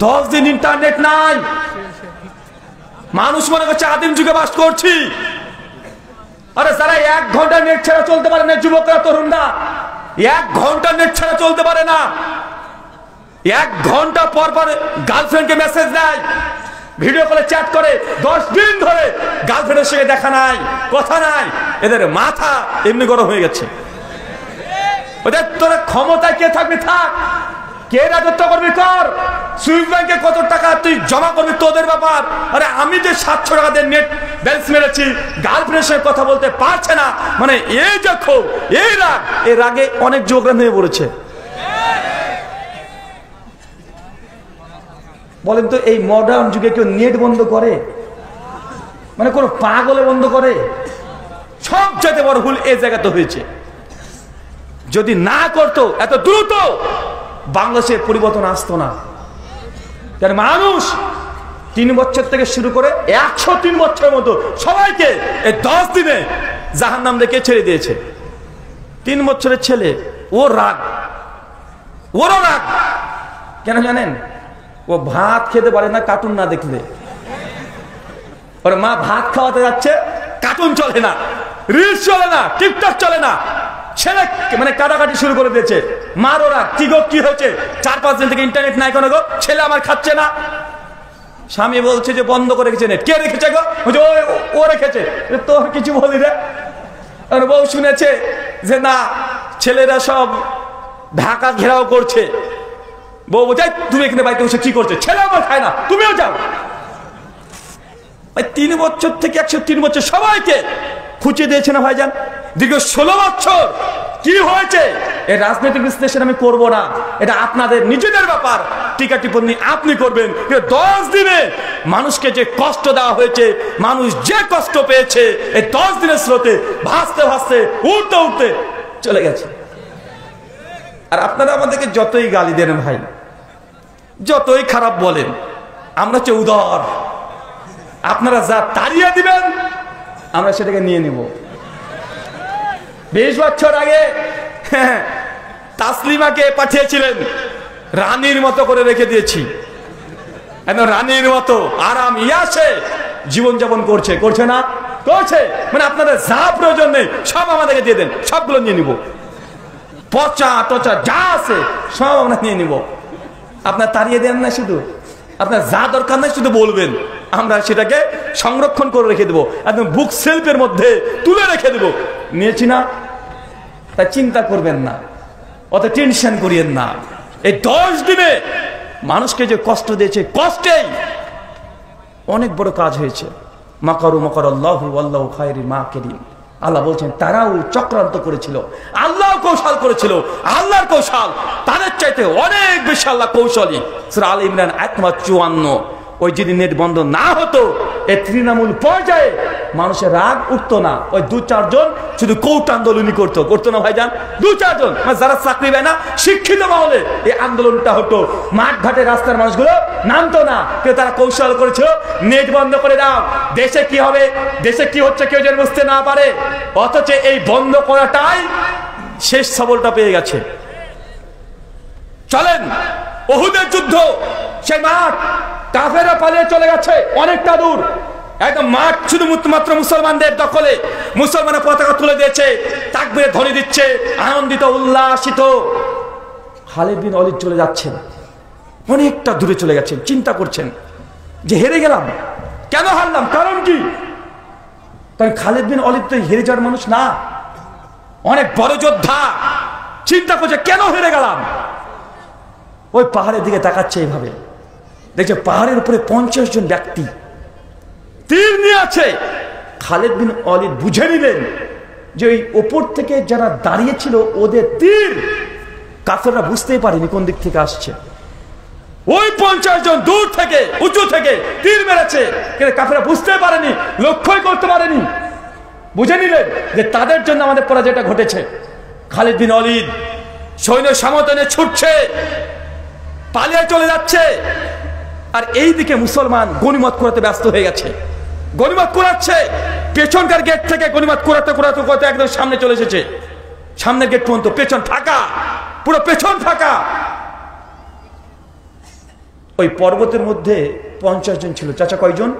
10 দিন ইন্টারনেট নাই, মানুষ মনে করছে আদিম যুগে বাস করছি। আরে যারা 1 ঘন্টা নেট ছাড়া চলতে পারে না, যুবকরা তরুণরা 1 ঘন্টা নেট ছাড়া চলতে পারে না। 1 ঘন্টা পর পর গার্লফ্রেন্ডকে মেসেজ দেয়, ভিডিও কলে চ্যাট করে। 10 দিন ধরে গার্লফ্রেন্ডের সঙ্গে দেখা নাই, কথা নাই। এদের মাথা এমনি গরম হয়ে গেছে। ওদের তোরা ক্ষমতায় কে থাকবি থাক, কে রাজত্ব করবি কর, সুইস ব্যাংকে কত টাকা তুই জমা করবি তোদের ব্যাপার। আরে আমি যে 700 টাকা দিয়ে নেট ব্যালেন্স মেরেছি, গার্লফ্রেন্ডের সঙ্গে কথা বলতে পারছে না, মানে এই দেখো এই রাগ, এর আগে অনেক যোগরা হয়ে পড়েছে। বলেন তো এই মডার্ন যুগে কেউ নেট বন্ধ করে? মানে কোন পাগলে বন্ধ করে? সবচেয়ে বড় ভুল এই জায়গাতে হয়েছে। যদি না করতো এত দ্রুত বাংলাদেশে পরিবর্তন আসতো না। কারণ মানুষ 3 বছর থেকে শুরু করে 103 বছরের মতো সবাইকে এই 10 দিনে জাহান্নাম রেখে ছেড়ে দিয়েছে। 3 বছরের ছেলে, ওর রাগ, ওরও রাগ কেন জানেন? ও ভাত খেতে পারে না কার্টুন না দেখলে। ওর মা ভাত খাওয়াতে যাচ্ছে, কার্টুন চলে না, রিলস চলে না, টিকটক চলে না। ছেলে মানে কাটাকাটি শুরু করে দিয়েছে। মার ওরা কি গো, কি হয়েছে? 4-5 দিন থেকে ইন্টারনেট নাই কোনো গো, ছেলে আমার খাচ্ছে না। স্বামী বলছে যে বন্ধ করে রেখেছে নেট। কে রেখেছে গো? ও রেখেছে। তোর কিছু বলি রে। বউ শুনেছে যে না ছেলেরা সব ঢাকা ঘেরাও করছে। বউ বলছে তুমি এখানে বাড়িতে বসে কি করছে? ছেলে আমার খায় না, তুমিও যাও। 3 বছর থেকে 103 বছর সবাইকে খুঁজে দিয়েছে না ভাইজান? দীর্ঘ 16 বছর কি হয়েছে? এই রাজনৈতিক বিশ্লেষণ আমি করব না, এটা আপনাদের নিজেদের ব্যাপার। টিকা টিপ্পনী আপনি করবেন। 10 দিনে মানুষকে যে কষ্ট দেওয়া হয়েছে, মানুষ যে কষ্ট পেয়েছে, এই 10 দিনের স্রোতে ভাসতে ভাসতে উঠতে উঠতে চলে গেছে। আর আপনারা আমাদেরকে যতই গালি দেন ভাই, যতই খারাপ বলেন, আমরা হচ্ছে উদার। আপনারা যা তাড়িয়ে দিবেন আমরা সেটাকে নিয়ে নিব। 20 বছর আগে তাসলিমাকে পাঠিয়েছিলেন, রানীর মতো করে রেখে দিয়েছি। একদম রানীর মতো আরাম ইয়াসে জীবনযাপন করছে, করছে না? করছে। মানে আপনাদের যা প্রয়োজন নেই সব আমাদেরকে দিয়ে দেন, সবগুলো নিয়ে নিব। পচা টচা যা আছে সব আমরা নিয়ে নিব। আপনার তাড়িয়ে দেন না, শুধু আপনার যা দরকার নাই শুধু বলবেন, আমরা সেটাকে সংরক্ষণ করে রেখে দেবো, একদম বুক সেলফের মধ্যে তুলে রেখে দেবো। নিয়েছি না? তাই চিন্তা করবেন না, অত টেনশন করিয়েন না। এই 10 দিনে মানুষকে যে কষ্ট দিয়েছে, কষ্টেই অনেক বড় কাজ হয়েছে। মাকারু মাকার আল্লাহু আল্লাহু খায়রুল মাকিরিন। আল্লাহ বলছেন তারাও চক্রান্ত করেছিল, আল্লাহ কৌশল করেছিল। আল্লাহর কৌশল তাদের চাইতে অনেক বেশি আল্লাহ কৌশলী। সূরা আল ইমরান আয়াত 54। ওই যদি নেট বন্ধ না হতো, এই তৃণমূল পর্যায়ে মানুষের রাগ উঠতো না। ওই 2-4 জন শুধু কৌট আন্দোলনই করতো না ভাইজান। 2-4 জন যারা চাকরি পায় না, শিক্ষিত মহলে এই আন্দোলনটা হতো। মাঠ ঘাটে রাস্তার মানুষগুলো নামতো না, কিন্তু তারা কৌশল করেছিল নেট বন্ধ করে দাও, দেশে কি হবে, দেশে কি হচ্ছে কেউ যেন বুঝতে না পারে। অথচ এই বন্ধ করাটাই শেষ সবলটা পেয়ে গেছে। চলেন উহুদের যুদ্ধ, সেই মাঠ কাফেররা পালিয়ে চলে গেছে অনেকটা দূর, একদম মাঠ শুধু মাত্র মুসলমানদের দখলে। মুসলমানের পতাকা তুলে দিয়েছে, তাকবীরের ধ্বনি দিচ্ছে, আনন্দিত উল্লাসিত। খালিদ বিন ওয়ালিদ চলে যাচ্ছেন, অনেকটা দূরে চলে গেছেন। চিন্তা করছেন যে হেরে গেলাম, কেন হারলাম, কারণ কি? কারণ খালিদ বিন ওয়ালিদ তো হেরে যাওয়ার মানুষ না, অনেক বড় যোদ্ধা। চিন্তা করছে কেন হেরে গেলাম। ওই পাহাড়ের দিকে তাকাচ্ছে এইভাবে, দেখছে পাহাড়ের উপরে 50 জন ব্যক্তি তীর নিয়ে আছে। খালিদ বিন ওয়ালিদ বুঝে নিলেন যে ওই ওপর থেকে যারা দাঁড়িয়েছিল ওদের তীর কাফেররা বুঝতেই পারেনি কোন দিক থেকে আসছে। ওই 50 জন দূর থেকে উঁচু থেকে তীর মেরেছে, কিন্তু কাফেররা বুঝতে পারেনি, লক্ষ্যই করতে পারেনি। বুঝে নিলেন যে তাদের জন্য আমাদের পরাজয়টা ঘটেছে। খালিদ বিন ওয়ালিদ সৈন্য সমর্থনে ছুটছে, পালিয়ে চলে যাচ্ছে। আর এই দিকে মুসলমান গনিমত করাতে ব্যস্ত হয়ে গেছে, গনিমত করাচ্ছে। পেছনকার গেট থেকে গনিমত করাতে করাতে করাতে একদম সামনে চলে এসেছে। সামনের গেট পর্যন্ত পেছন ফাঁকা, পুরো পেছন ফাঁকা। ওই পর্বতের মধ্যে 50 জন ছিল। চাচা কয়জন?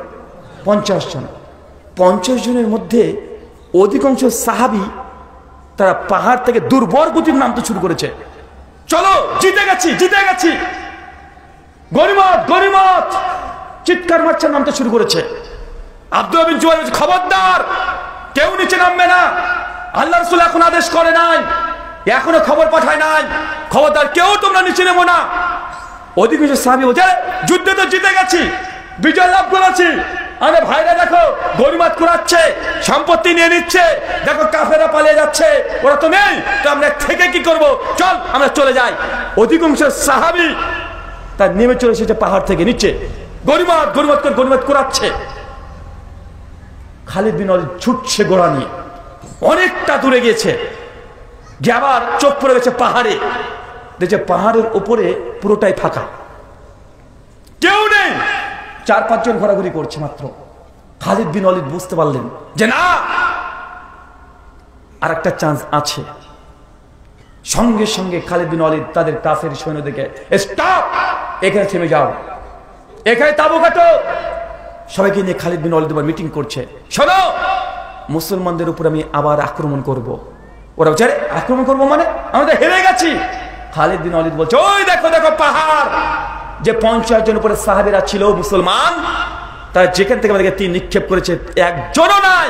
50 জন। 50 জনের মধ্যে অধিকাংশ সাহাবী তারা পাহাড় থেকে দুর্বল গতির নামতে শুরু করেছে। চলো, জিতে গেছি, জিতে গেছি, গনিমত গনিমত চিৎকার মারছে, নামতে শুরু করেছে। আব্দুল্লাহ বিন জুবাইর বলছে, খবরদার, কেউ নিচে নামবে না। আল্লাহ রাসূল এখন আদেশ করে নাই, এখনো খবর পাঠায় নাই, খবরদার কেউ তোমরা নিচে নেমো না। অধিকাংশ সাহাবী বলছে, যুদ্ধে তো জিতে গেছি, বিজয় লাভ করেছি। আরে ভাইরা দেখো, গনিমত কুড়াচ্ছে, সম্পত্তি নিয়ে নিচ্ছে, দেখো কাফেররা পালিয়ে যাচ্ছে, ওরা তো নেই, তো আমরা থেকে কি করব, চল আমরা চলে যাই। অধিকাংশ সাহাবী তার নেমে চলে এসেছে পাহাড় থেকে নিচে, গনিমত গনিমত করে গনিমত কুড়াচ্ছে। খালিদ বিন ওয়ালিদ ছুটছে ঘোড়া নিয়ে, অনেকটা দূরে গিয়েছে, গিয়ে আবার চোখ পড়ে গেছে পাহাড়ে। দেখছে পাহাড়ের উপরে পুরোটাই ফাঁকা, কেউ নেই, 4-5 জন ঘোরাঘুরি করছে মাত্র। খালিদ বিন ওয়ালিদ বুঝতে পারলেন যে না, আর একটা চান্স আছে। সঙ্গে সঙ্গে খালিদ বিন ওয়ালিদ তাদের কাফের সৈন্যদেরকে, স্টপ, এখানে থেমে যাও, এখানে তাঁবু কাটো। সবাইকে নিয়ে খালিদ বিন ওয়ালিদ আবার মিটিং করছে, শোনো, মুসলমানদের উপর আমি আবার আক্রমণ করব। ওরা বলছে, আরে আক্রমণ করবো মানে, আমরা তো হেরে গেছি। খালিদ বিন ওয়ালিদ বলছে, ওই দেখো দেখো পাহাড়, যে 50 জন উপরে সাহাবীরা ছিল মুসলমান, তারা যেখান থেকে আমাদেরকে তীর নিক্ষেপ করেছে একজনও নাই।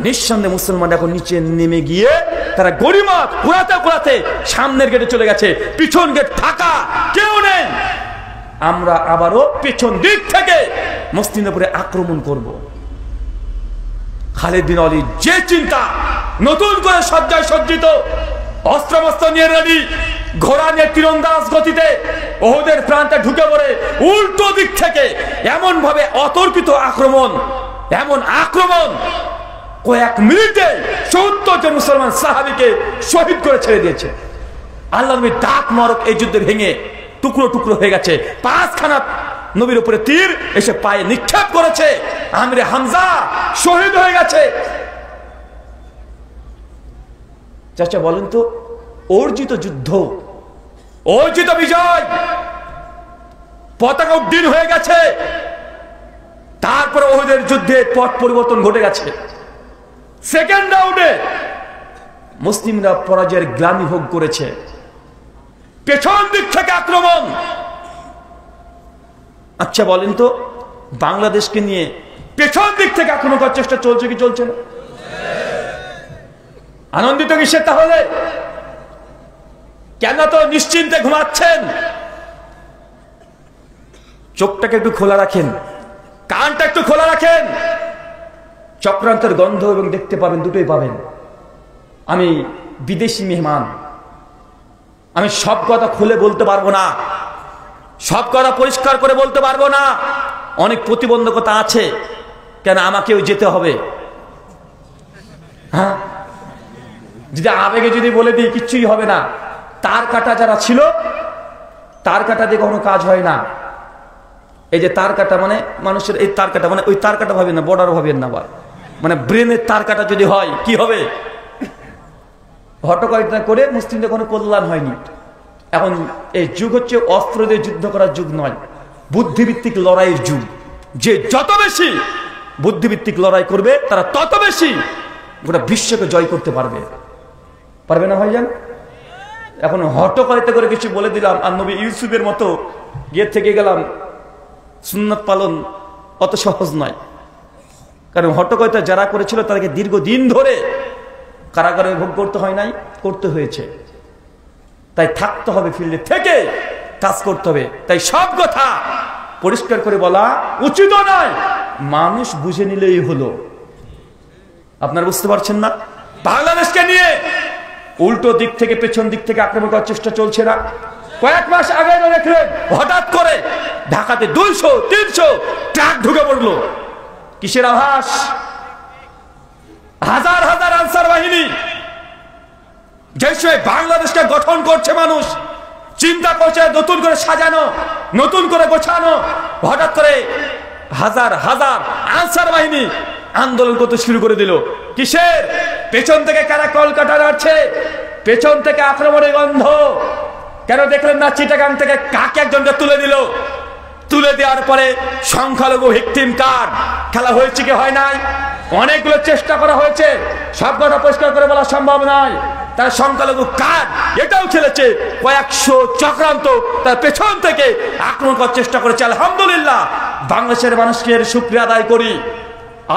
নিঃসন্দেহে মুসলমান এখন নিচে নেমে গিয়ে তারা গনিমত কুড়াতে কুড়াতে সামনের গেটে চলে গেছে, পিছন গেট ফাঁকা, কেউ নেই। আমরা আবারও পেছন দিক থেকে মুসলিমদের উপরে আক্রমণ করব। খালিদ বিন ওয়ালিদ যে চিন্তা, নতুন করে সজ্জায় সজ্জিত, অস্ত্রমস্ত্র নিয়ে রেডি, ঘোড়া নিয়ে তীরন্দাজ গতিতে ওহুদের প্রান্তে ঢুকে পড়ে উল্টো দিক থেকে এমন ভাবে অতর্কিত আক্রমণ, এমন আক্রমণ, কয়েক মিনিটে 70 জন মুসলমান সাহাবীকে শহীদ করে ছেড়ে দিয়েছে। আল্লাহ নবী ডাক মারক এই যুদ্ধে ভেঙে টুকরো টুকরো হয়ে গেছে। 5খানা নবীর উপরে তীর এসে পায়ে নিক্ষেপ করেছে। আমিরে হামজা শহীদ হয়ে গেছে। চাচা বলেন তো, অর্জিত যুদ্ধ, অর্জিত বিজয়, পতাকা উড্ডীন হয়ে গেছে, তারপরে ওহুদের যুদ্ধে পথ পরিবর্তন ঘটে গেছে। সেকেন্ড রাউন্ডে মুসলিমরা পরাজয়ের গ্লানি ভোগ করেছে, পেছন দিক থেকে আক্রমণ। আচ্ছা বলেন তো, বাংলাদেশকে নিয়ে পেছন দিক থেকে আক্রমণ করার চেষ্টা চলছে কি চলছে না? আনন্দিত কি সে তাহলে? কেন তো নিশ্চিন্তে ঘুমাচ্ছেন? চোখটাকে একটু খোলা রাখেন, কানটা একটু খোলা রাখেন, চক্রান্তের গন্ধ এবং দেখতে পাবেন, দুটোই পাবেন। আমি বিদেশি মেহমান, আমি সব কথা খুলে বলতে পারবো না, সব কথা পরিষ্কার করে বলতে পারবো না, অনেক প্রতিবন্ধকতা আছে। কেন আমাকেও যেতে হবে? হ্যাঁ, যদি আবেগে যদি বলে দিই কিচ্ছুই হবে না। তার কাটা যারা ছিল, তার কাটা দিয়ে কখনো কাজ হয় না। এই যে তার কাটা মানে মানুষের এই তার কাটা মানে ওই তার কাটা ভাবেন না, বর্ডার ভাবেন না, আবার মানে ব্রেনের তার কাটা যদি হয় কি হবে? হটকারিতা করে মুসলিমদের কোনো কল্যাণ হয়নি। এখন এই যুগ হচ্ছে অস্ত্র দিয়ে যুদ্ধ করার যুগ নয়, বুদ্ধিভিত্তিক লড়াইয়ের যুগ। যে যত বেশি বুদ্ধিভিত্তিক লড়াই করবে তারা তত বেশি গোটা বিশ্বকে জয় করতে পারবে। পারবে না ভাইজান? এখন হটকারিতা করে কিছু বলে দিলাম আর নবী ইউসুফের মতো গিয়ে থেকে গেলাম, সুন্নাত পালন অত সহজ নয়। কারণ হটকারিতা যারা করেছিল তাদেরকে দীর্ঘদিন ধরে কারাগারে ভোগ করতে হয় নাই, করতে হয়েছে। তাই থাকতে হবে, ফিল্ডে থেকে কাজ করতে হবে। তাই সব কথা পরিষ্কার করে বলা উচিত নয়, মানুষ বুঝে নিলেই হলো। আপনারা বুঝতে পারছেন না? বাংলাদেশকে নিয়ে উল্টো দিক থেকে পেছন দিক থেকে আক্রমণ করার চেষ্টা চলছে না? কয়েক মাস আগে দেখলেন হঠাৎ করে ঢাকাতে 200-300 ট্রাক ঢুকে পড়লো। কিসের আভাস? হাজার হাজার আনসার বাহিনী যে সময় বাংলাদেশকে গঠন করছে, মানুষ চিন্তা করছে নতুন করে সাজানো, নতুন করে গোছানো, হঠাৎ করে হাজার হাজার আনসার বাহিনী আন্দোলন করতে শুরু করে দিল। কিসের? পেছন থেকে কারা কলকাতা আসছে, পেছন থেকে আক্রমণের গন্ধ। কেন দেখলেন না চিটাগাং থেকে কাকে একজনকে তুলে দিল? তুলে দেওয়ার পরে সংখ্যালঘু ভিকটিম কার্ড খেলা হয়েছে কি হয় নাই? অনেকগুলো চেষ্টা করা হয়েছে, সব কথা পরিষ্কার করে বলা সম্ভব নয়। তার সংখ্যালঘু কার্ড এটাও খেলেছে, কয়েকশো চক্রান্ত তার পেছন থেকে আক্রমণ করার চেষ্টা করেছে। আলহামদুলিল্লাহ, বাংলাদেশের মানুষকে শুকরিয়া আদায় করি,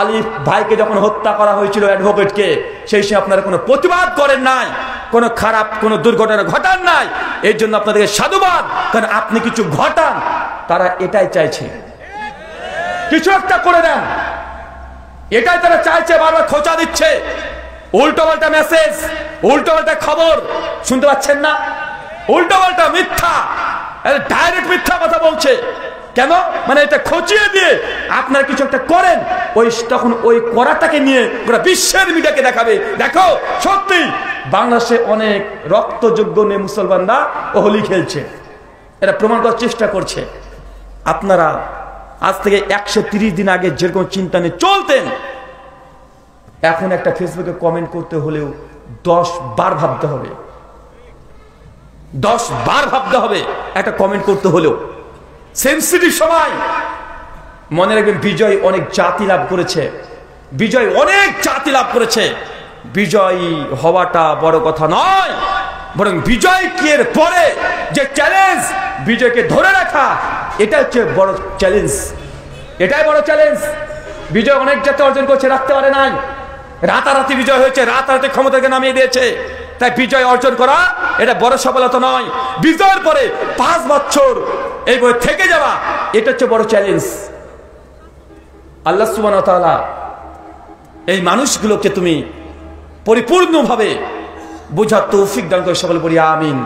আলিফ ভাইকে যখন হত্যা করা হয়েছিল অ্যাডভোকেটকে, সেই সময় আপনারা কোনো প্রতিবাদ করেন নাই, কোনো খারাপ কোনো দুর্ঘটনা ঘটান নাই। এর জন্য আপনাদেরকে সাধুবাদ, কারণ আপনি কিছু ঘটান, তারা এটাই চাইছে, কিছু একটা করে দেন, এটাই তারা চাইছে। বারবার খোঁচা দিচ্ছে, উল্টো পাল্টা মেসেজ, উল্টো পাল্টা খবর শুনতে পাচ্ছেন না? উল্টো পাল্টা মিথ্যা, ডাইরেক্ট মিথ্যা কথা বলছে। কেন? মানে এটা খোঁচিয়ে দিয়ে আপনারা কিছু একটা করেন, ওই তখন ওই করাটাকে নিয়ে গোটা বিশ্বের মিডিয়াকে দেখাবে, দেখো সত্যি বাংলাদেশে অনেক রক্তযোগ্য নিয়ে মুসলমানরা হোলি খেলছে, এটা প্রমাণ করার চেষ্টা করছে। আপনারা আজ থেকে 130 দিন আগে যেরকম চিন্তা নিয়ে চলতেন, এখন একটা ফেসবুকে কমেন্ট করতে হলেও 10 বার ভাবতে হবে, 10 বার ভাবতে হবে একটা কমেন্ট করতে হলেও। সেন্সিটিভ সময়। মনে রাখবেন, বিজয় অনেক জাতি লাভ করেছে, বিজয় অনেক জাতি লাভ করেছে। বিজয়ী হওয়াটা বড় কথা নয়, বরং বিজয় এর পরে যে চ্যালেঞ্জ, বিজয়কে ধরে রাখা, এটা হচ্ছে বড় চ্যালেঞ্জ, এটাই বড় চ্যালেঞ্জ। বিজয় অনেক জাতি অর্জন করছে, রাখতে পারে নাই, রাতারাতি বিজয় হয়েছে, রাতারাতি ক্ষমতাকে নামিয়ে দিয়েছে। তাই বিজয় অর্জন করা এটা বড় সফলতা নয়, বিজয়ের পরে 5 বছর এই বই থেকে যাওয়া, এটা হচ্ছে বড় চ্যালেঞ্জ। আল্লাহ সুবহানাহু ওয়া তাআলা এই মানুষগুলোকে তুমি পরিপূর্ণভাবে বোঝার তৌফিক দান করে, সকলে বলি আমিন।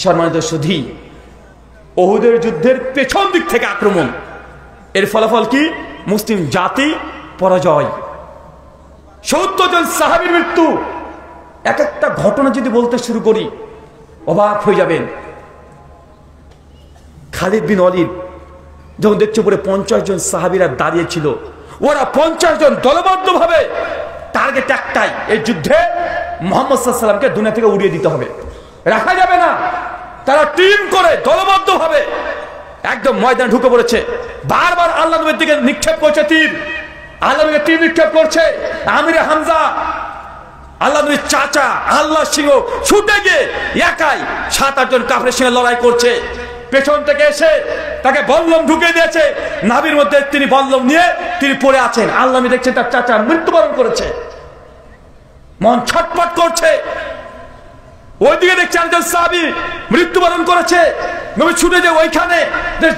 সম্মানিত সুধী, উহুদের যুদ্ধের পেছন দিক থেকে আক্রমণ, এর ফলাফল কি? মুসলিম জাতি পরাজয়, 70 জন সাহাবীর মৃত্যু। এক একটা ঘটনা যদি বলতে শুরু করি অবাক হয়ে যাবেন। খালিদ বিন ওয়ালিদ যখন দেখছে পরে 50 জন সাহাবীরা দাঁড়িয়ে ছিল, ওরা 50 জন দলবদ্ধভাবে টার্গেট একটাই, এই যুদ্ধে মুহাম্মদ সাল্লাল্লাহু আলাইহি ওয়াসাল্লামকে দুনিয়া থেকে উড়িয়ে দিতে হবে, রাখা যাবে না। তারা টিম করে দলবদ্ধভাবে একদম ময়দানে ঢুকে পড়েছে। বারবার আল্লাহ নবীর দিকে নিক্ষেপ করছে তীর, আল্লাহ নবীকে তীর নিক্ষেপ করছে। আমিরে হামজা, আল্লাহ নবীর চাচা আল্লাহ সিংহ, ছুটে গিয়ে একাই 7-8 জন কাফেরের সঙ্গে লড়াই করছে। পেছন থেকে এসে তাকে বল্লম ঢুকিয়ে দিয়েছে, নাভির মধ্যে তিনি বল্লম নিয়ে তিনি পড়ে আছেন। আল্লাহ নবী দেখছেন তার চাচা মৃত্যুবরণ করেছে, মন ছটফট করছে। ওইদিকে দেখছে একজন সাহাবী মৃত্যুবরণ করেছে। নবী ছুটে যায় ওইখানে,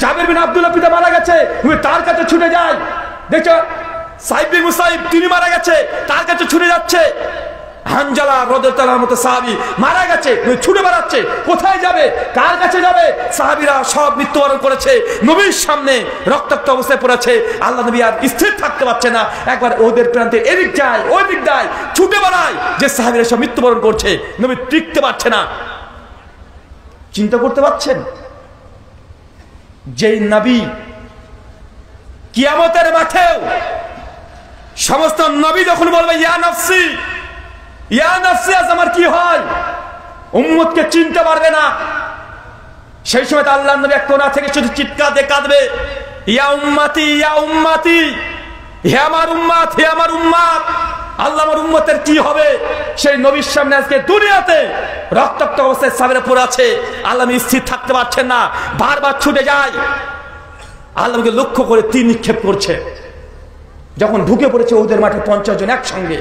জাবের বিন আব্দুল্লাহ পিতা মারা গেছে, নবী তার কাছে ছুটে যায়। দেখছো সাইব বিন মুসাইব তিনি মারা গেছে, তার কাছে ছুটে যাচ্ছে। হানজালা রাদিয়াল্লাহু আনহু মতো সাহাবী মারা গেছে, ছুটে বেড়াচ্ছে, কোথায় যাবে, কার কাছে যাবে? সাহাবীরা সব মৃত্যুবরণ করেছে, নবীর সামনে রক্তাক্ত অবস্থায় পড়েছে। আল্লাহ নবী আর স্থির থাকতে পারছে না, একবার ওদের প্রান্তে এদিক যায় ওই দিক যায়, ছুটে বেড়ায়, যে সাহাবীরা সব মৃত্যুবরণ করছে, নবী টিকতে পারছে না। চিন্তা করতে পারছেন, যেই নবী কিয়ামতের মাঠেও সমস্ত নবী যখন বলবে ইয়া নফসি ইয়া নফসি, আজ আমার কি হয়, উম্মতকে চিনতে পারবে না। সেই সময় আল্লাহর নবী এক কোণা থেকে শুধু চিৎকার দিয়ে কাঁদবে, ইয়া উম্মতি ইয়া উম্মতি, হে আমার উম্মত হে আমার উম্মত। আল্লাহ আমার উম্মতের কি হবে? সেই নবীর সামনে আজকে দুনিয়াতে রক্তাক্ত অবস্থায় সাহাবীরা পড়ে আছে, আল্লাহ স্থির থাকতে পারছেন না, বারবার ছুটে যায়। আল্লাহকে লক্ষ্য করে তীর নিক্ষেপ করছে। যখন ঢুকে পড়েছে ওদের মাঠে 50 জন একসঙ্গে,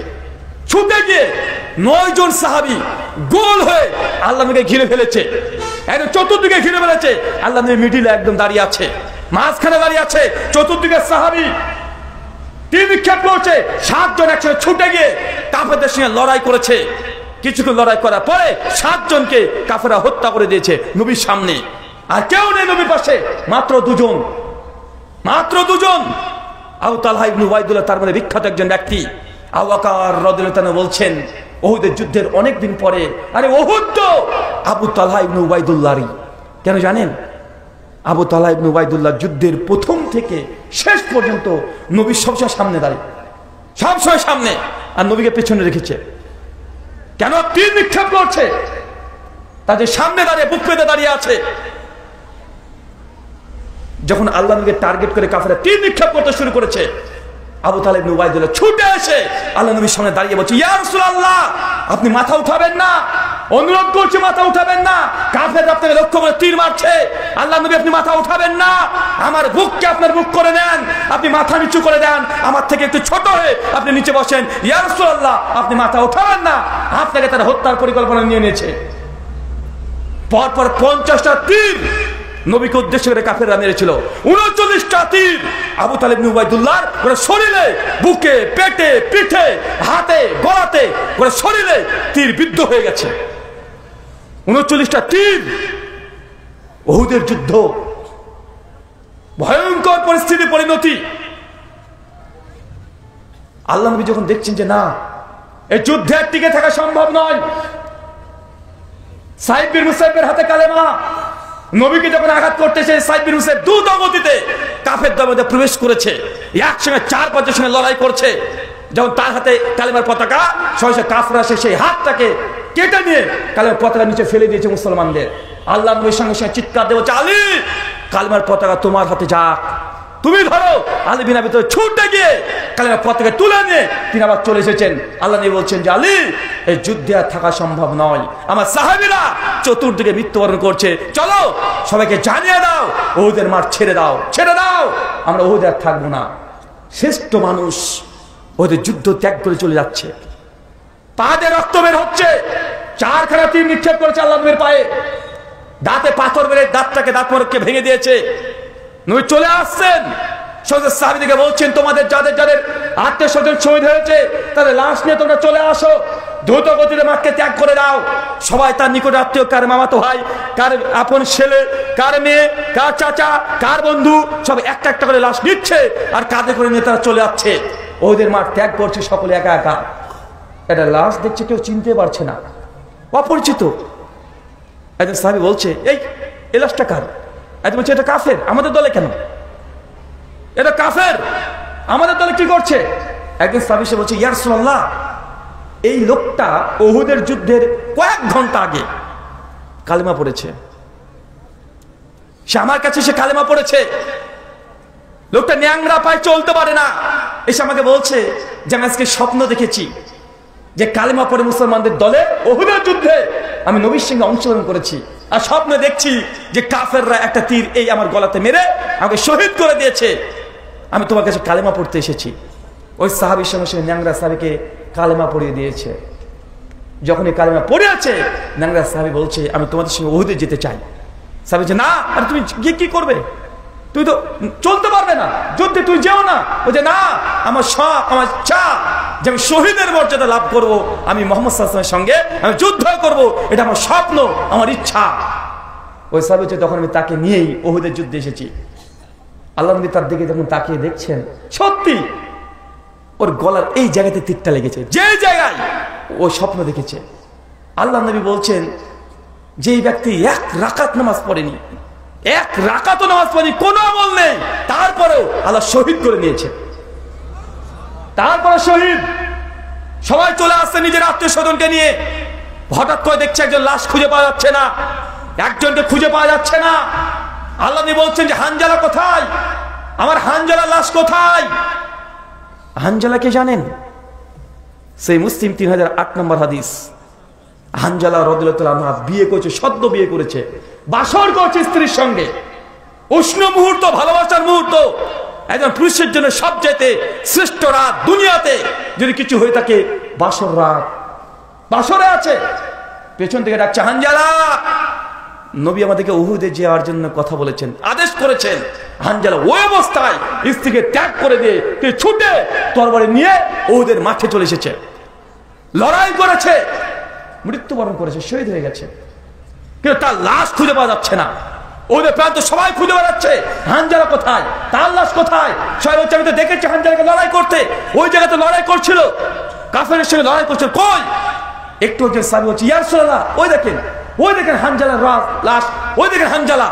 ছুটে গিয়ে 9 জন সাহাবী গোল হয়ে আল্লাহ নবীকে ঘিরে ফেলেছে, একদম চতুর্দিকে ঘিরে ফেলেছে। আল্লাহ নবী মিডিলে একদম দাঁড়িয়ে আছে, মাঝখানে দাঁড়িয়ে আছে, চতুর্দিকে সাহাবী, তীর নিক্ষেপ করছে। 7 জন একসাথে ছুটে গিয়ে কাফেরদের সঙ্গে লড়াই করেছে। কিছুক্ষণ লড়াই করার পরে 7 জনকে কাফেররা হত্যা করে দিয়েছে নবীর সামনে। আর কেউ নেই নবীর পাশে, মাত্র 2 জন, মাত্র 2 জন। আবু তালহা ইবনে উবাইদুল্লাহ, তার মানে বিখ্যাত একজন ব্যক্তি। আবু বকর রাদিয়াল্লাহু তাআলা বলছেন উহুদের যুদ্ধের অনেক দিন পরে, আরে উহুদ তো আবু তালহা ইবনে উবাইদুল্লাহরই। কেন জানেন? আবু তালহা ইবনে উবাইদুল্লাহ যুদ্ধের প্রথম থেকে শেষ পর্যন্ত নবীর সবসময় সামনে দাঁড়িয়ে, সবসময় সামনে, আর নবীকে পেছনে রেখেছে। কেন? তীর নিক্ষেপ করছে, তাদের সামনে দাঁড়িয়ে বুক পেতে দাঁড়িয়ে আছে। যখন আল্লাহ নবীকে টার্গেট করে কাফেররা তীর নিক্ষেপ করতে শুরু করেছে, আবু তালহা ইবনে উবাইদুল্লাহ ছুটে এসে আল্লাহ নবীর সামনে দাঁড়িয়ে বলছে, ইয়া রাসূলুল্লাহ, আপনি মাথা উঠাবেন না, অনুরোধ করছি মাথা উঠাবেন না, কাফেররা আপনাকে লক্ষ্য করে তীর মারছে। আল্লাহ নবী, আপনি মাথা উঠাবেন না, আমার বুককে আপনার বুক করে নেন, আপনি মাথা নিচু করে দেন, আমার থেকে একটু ছোট হয়ে আপনি নিচে বসেন। ইয়া রাসূলুল্লাহ, আপনি মাথা উঠাবেন না, আপনাকে তারা হত্যার পরিকল্পনা নিয়ে নিয়েছে। পরপর 50টা তীর নবীকে উদ্দেশ্য করে কাফেররা মেরেছিল। 39টা তীর আবু তালহা ইবনে উবাইদুল্লাহর পুরো শরীরে, বুকে, পেটে, পিঠে, হাতে, গলাতে, পুরো শরীরে তীর বিদ্ধ হয়ে গেছে। 39টা তীর। উহুদের যুদ্ধ ভয়ঙ্কর পরিস্থিতি পরিণতি। আল্লাহ নবী যখন দেখছেন যে না, এই যুদ্ধে টিকে থাকা সম্ভব নয়, সাইদ বিন মুসাইবের হাতে কালেমা, নবীকে যখন আঘাত করতেছে, সাইদ বিন মুসাইব দ্রুত গতিতে কাফেরদের মধ্যে প্রবেশ করেছে, একসঙ্গে 4-5 সঙ্গে লড়াই করছে। যখন তার হাতে কালেমার পতাকা, সহসা কাফেররা সেই হাতটাকে কেটে নিয়ে কালেমার পতাকা নিচে ফেলে দিয়েছে মুসলমানদের। আল্লাহ নবীর সঙ্গে সঙ্গে চিৎকার দেবো, আলী, কালেমার পতাকা তোমার হাতে যাক, তুমি ধরো। আলী বিন আবি তালিব ছুটে গিয়ে কালেমার পতাকা তুলে নিয়ে তিনি আবার চলে এসেছেন। আল্লাহ নবী বলছেন যে আলী, এই যুদ্ধে আর থাকা সম্ভব নয়, আমার সাহাবীরা চতুর্দিকে মৃত্যুবরণ করছে, চলো সবাইকে জানিয়ে দাও, উহুদের মাঠ ছেড়ে দাও, ছেড়ে দাও, আমরা উহুদে আর থাকবো না। শ্রেষ্ঠ মানুষ ওদের যুদ্ধ ত্যাগ করে চলে যাচ্ছে, পায়ে রক্ত বের হচ্ছে, 4খানা তীর নিক্ষেপ করেছে আল্লাহ নবীর পায়ে, দাঁতে পাথর মেরে দাঁতটাকে, দাঁত মোড়ককে ভেঙে দিয়েছে। নবী চলে আসছেন, সাহাবীদেরকে বলছেন, তোমাদের যাদের যাদের আত্মীয় স্বজন শহীদ হয়েছে তাদের লাশ নিয়ে তোমরা চলে আসো, দ্রুত গতিতে মাঠকে ত্যাগ করে দাও। সবাই তার নিকট আত্মীয়, কার মামাতো ভাই, কার আপন ছেলে, কার মেয়ে, কার চাচা, কার বন্ধু, সব একটা একটা করে লাশ নিচ্ছে আর কাঁধে করে নিয়ে তারা চলে যাচ্ছে। ওদের মাঠ ত্যাগ করছে সকলে একা একা। একটা লাশ দেখছে, কেউ চিনতে পারছে না, অপরিচিত। একজন সাহাবী বলছে, এই লাশটা কার? একজন বলছে, এটা কাফের, আমাদের দলে কেন? এটা কাফের, আমাদের দলে কি করছে? একজন সাহাবী সে বলছে, ইয়া রাসূলুল্লাহ, এই লোকটা উহুদের যুদ্ধের কয়েক ঘন্টা আগে কালেমা পড়েছে, সে আমার কাছে, সে কালেমা পড়েছে। লোকটা ন্যাংরা পায়ে চলতে পারে না, এসে আমাকে বলছে যে আমি আজকে স্বপ্ন দেখেছি যে কালেমা পড়ে মুসলমানদের দলে উহুদের যুদ্ধে আমি নবীর সঙ্গে অংশগ্রহণ করেছি, আর স্বপ্নে দেখছি যে কাফেররা একটা তীর এই আমার গলাতে মেরে আমাকে শহীদ করে দিয়েছে, আমি তোমার কাছে কালেমা পড়তে এসেছি। ওই সাহাবীর সঙ্গে সঙ্গে ন্যাংরা সাহাবীকে কালেমা পড়িয়ে দিয়েছে। যখন এই কালেমা পড়িয়েছে, ন্যাংরা সাহাবী বলছে, আমি তোমাদের সঙ্গে উহুদে যেতে চাই। সাহাবী বলছে, না, আরে তুমি গিয়ে কি করবে? তুই তো চলতে পারবে না, যুদ্ধে তুই যেও না। বলছে, না, আমার শখ, আমার চা যে আমি শহীদের মর্যাদা লাভ করব, আমি মুহাম্মদ সাল্লাল্লাহু আলাইহি ওয়াসাল্লামের সঙ্গে আমি যুদ্ধ করব, এটা আমার স্বপ্ন, আমার ইচ্ছা। ওই সাহাবী বলছে, তখন আমি তাকে নিয়েই উহুদের যুদ্ধে এসেছি। আল্লাহ নবী তার দিকে যখন তাকিয়ে দেখছেন, সত্যি ওর গলার এই জায়গাতে তীরটা লেগেছে, যে জায়গায় ও স্বপ্ন দেখেছে। আল্লাহ নবী বলছেন, যেই ব্যক্তি 1 রাকাত নামাজ পড়েনি, 1 রাকাতও নামাজ পড়েনি, কোনো আমল নেই, তারপরেও আল্লাহ শহীদ করে নিয়েছে। তারপরে শহীদ। সবাই চলে আসছে নিজের আত্মীয় স্বজনকে নিয়ে। হঠাৎ করে দেখছে একজন লাশ খুঁজে পাওয়া যাচ্ছে না, একজনকে খুঁজে পাওয়া যাচ্ছে না। আল্লাহ নবী বলছেন যে হানজালা কোথায়? আমার হানজালা লাশ কোথায়? হানজালাকে জানেন? সেই মুসলিম 3008 নম্বর হাদিস। হানজালা রাদিয়াল্লাহু তাআলা আনহা বিয়ে করেছে, সদ্য বিয়ে করেছে, বাসর করেছে স্ত্রীর সঙ্গে। উষ্ণ মুহূর্ত, ভালোবাসার মুহূর্ত। একজন পুরুষের জন্য সবচেয়ে শ্রেষ্ঠ রাত দুনিয়াতে যদি কিছু হয়ে থাকে, বাসর রাত। বাসরে আছে, পেছন থেকে ডাকছে, হানজালা। নবী আমাদেরকে উহুদে যাওয়ার জন্য কথা বলেছেন, আদেশ করেছেন। হানজালা ওই অবস্থায় স্ত্রীকে ত্যাগ করে দিয়ে ছুটে তরবারি নিয়ে ওদের মাঠে চলে এসেছে, লড়াই করেছে, মৃত্যুবরণ করেছে, শহীদ হয়ে গেছে। কিন্তু তার লাশ খুঁজে পাওয়া যাচ্ছে না। ওদের প্রান্ত সবাই খুঁজে বেড়াচ্ছে হানজালা কোথায়, তার লাশ কোথায়। সবাই বলছে আমি তো দেখেছি হানজালাকে লড়াই করতে, ওই জায়গাতে লড়াই করছিল, কাফেরের সঙ্গে লড়াই করছিল। কই? একটু একজন সাহাবী বলছে ইয়া রাসূলুল্লাহ, ওই দেখেন হানজালার লাশ, ওই দেখেন হানজালা।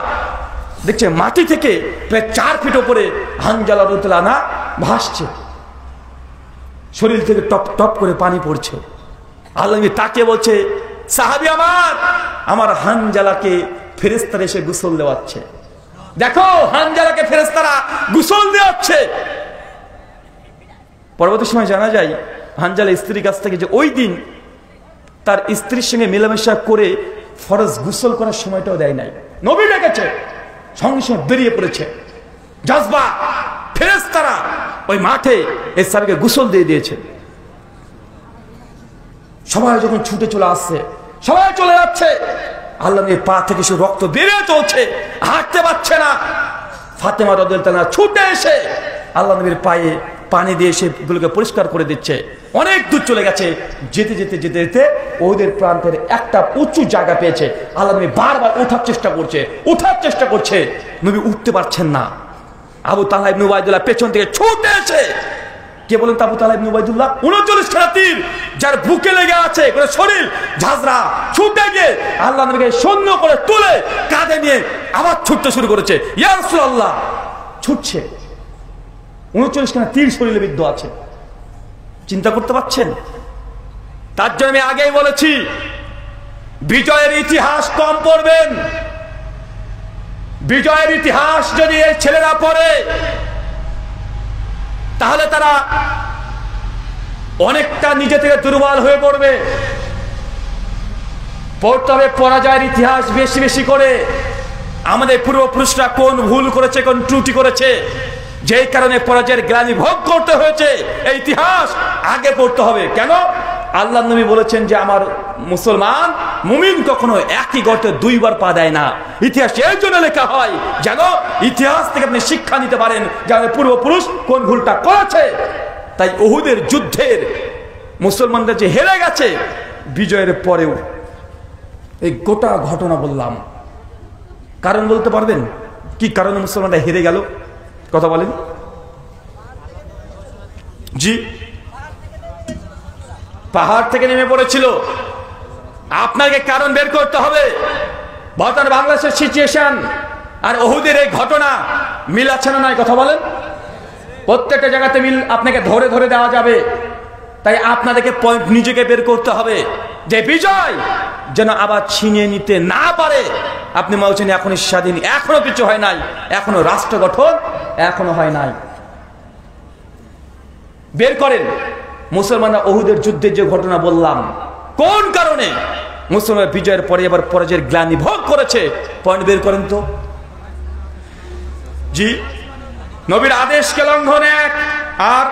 দেখছে মাটি থেকে প্রায় 4 ফিট উপরে হানজালা রাদিয়াল্লাহু আনহু ভাসছে, শরীর থেকে টপ টপ করে পানি পড়ছে। আল্লাহ নবী তাকে বলছে সাহাবী আমার হানজালাকে ফেরেশতারা এসে গোসল দেওয়াচ্ছে। দেখো হানজালাকে ফেরেশতারা গোসল দেওয়াচ্ছে। পরবর্তী সময় জানা যায় হানজালা স্ত্রীর কাছ থেকে যে ওই দিন তার স্ত্রীর সঙ্গে মেলামেশা করে ফরজ গোসল করার সময়টাও দেয় নাই। নবী ডেকেছে, সঙ্গে সঙ্গে বেরিয়ে পড়েছে জজবা, ফেরেশতারা ওই মাঠে এই সাহাবীকে গোসল দিয়ে দিয়েছে। সবাই যখন ছুটে চলে আসছে, সবাই চলে যাচ্ছে, আল্লাহ নবীর পা থেকে সে রক্ত বেরিয়ে চলছে, হাঁটতে পারছে না। ফাতেমা রাদিয়াল্লাহু আনহা ছুটে এসে আল্লাহ নবীর পায়ে পানি দিয়ে সেগুলোকে পরিষ্কার করে দিচ্ছে। অনেক দূর চলে গেছে, যেতে যেতে যেতে যেতে ওদের প্রান্তের একটা উঁচু জায়গা পেয়েছে। আল্লাহ নবী বারবার ওঠার চেষ্টা করছে, নবী উঠতে পারছেন না। আবু তালহা ইবনে উবাইদুল্লাহ পেছন থেকে ছুটে এসে, কে বলেন আবু তালহা ইবনে উবাইদুল্লাহ? 39 খানা তীর যার বুকে লেগে আছে, করে শরীর ঝাঁঝরা, ছুটে গিয়ে আল্লাহ নবীকে সৈন্য করে তুলে কাঁধে নিয়ে আবার ছুটতে শুরু করেছে। ইয়া রাসূলুল্লাহ, ছুটছে, 39 খানা তীর শরীরে বিদ্ধ আছে। চিন্তা করতে পারছেন? তার জন্য আমি আগেই বলেছি বিজয়ের ইতিহাস কম পড়বেন। বিজয়ের ইতিহাস যদি এই ছেলেরা পড়ে তাহলে তারা অনেকটা নিজে থেকে দুর্বল হয়ে পড়বে। পড়তে হবে পরাজয়ের ইতিহাস বেশি বেশি করে, আমাদের পূর্বপুরুষরা কোন ভুল করেছে, কোন ত্রুটি করেছে, যেই কারণে পরাজয়ের গ্লানি ভোগ করতে হয়েছে, এই ইতিহাস আগে পড়তে হবে। কেন? আল্লাহ নবী বলেছেন যে আমার মুসলমান মুমিন কখনো একই গর্তে 2 বার পা দেয় না। ইতিহাস এর জন্য লেখা হয় যেন ইতিহাস থেকে আপনি শিক্ষা নিতে পারেন যে আমাদের পূর্বপুরুষ কোন ভুলটা করেছে। তাই উহুদের যুদ্ধের মুসলমানরা যে হেরে গেছে, বিজয়ের পরেও এই গোটা ঘটনা বললাম, কারণ বলতে পারবেন কি কারণে মুসলমানরা হেরে গেল? কথা বলেন। জি, পাহাড় থেকে নেমে পড়েছিল। আপনাকে কারণ বের করতে হবে। বর্তমান বাংলাদেশের সিচুয়েশন আর উহুদের এই ঘটনা মিল আছে না নাই? কথা বলেন। প্রত্যেকটা জায়গাতে মিল আপনাকে ধরে ধরে দেওয়া যাবে। তাই আপনাদেরকে পয়েন্ট নিজেকে বের করতে হবে যে বিজয় যেন আবার ছিনিয়ে নিতে না পারে। আপনি বলছেন এখনই স্বাধীন, এখনো কিছু হয় নাই, এখনো রাষ্ট্র গঠন এখনো হয় নাই। বের করেন মুসলমানরা উহুদের যুদ্ধের যে ঘটনা বললাম, কোন কারণে মুসলমান বিজয়ের পরে আবার পরাজয়ের গ্লানি ভোগ করেছে, পয়েন্ট বের করেন তো। জি, নবীর আদেশকে লঙ্ঘন এক, আর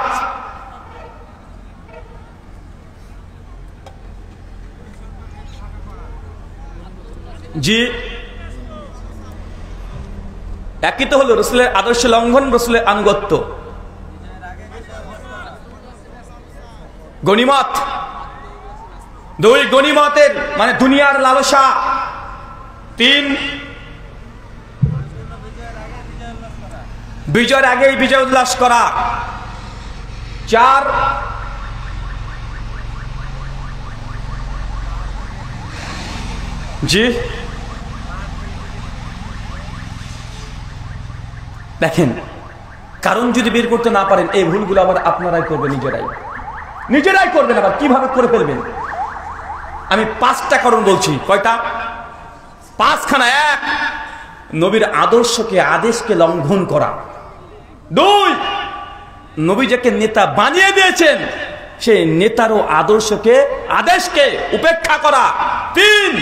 জি একই তো হলো রাসূলের আদর্শ লঙ্ঘন, রাসূলের আনুগত্য। গনিমত, 2 গনিমতের মানে দুনিয়ার লালসা। 3 বিজয়ের আগেই বিজয় উল্লাস করা। 4 জি দেখেন, কারণ যদি বের করতে না পারেন এই ভুলগুলো আবার আপনারাই করবেন, নিজেরাই করবেন। আবার কিভাবে করে ফেলবেন? আমি 5টা কারণ বলছি। কয়টা? 5খানা। 1, নবীর আদর্শকে আদেশকে লঙ্ঘন করা। 2, নবী যাকে নেতা বানিয়ে দিয়েছেন সেই নেতারও আদর্শকে আদেশকে উপেক্ষা করা। 3,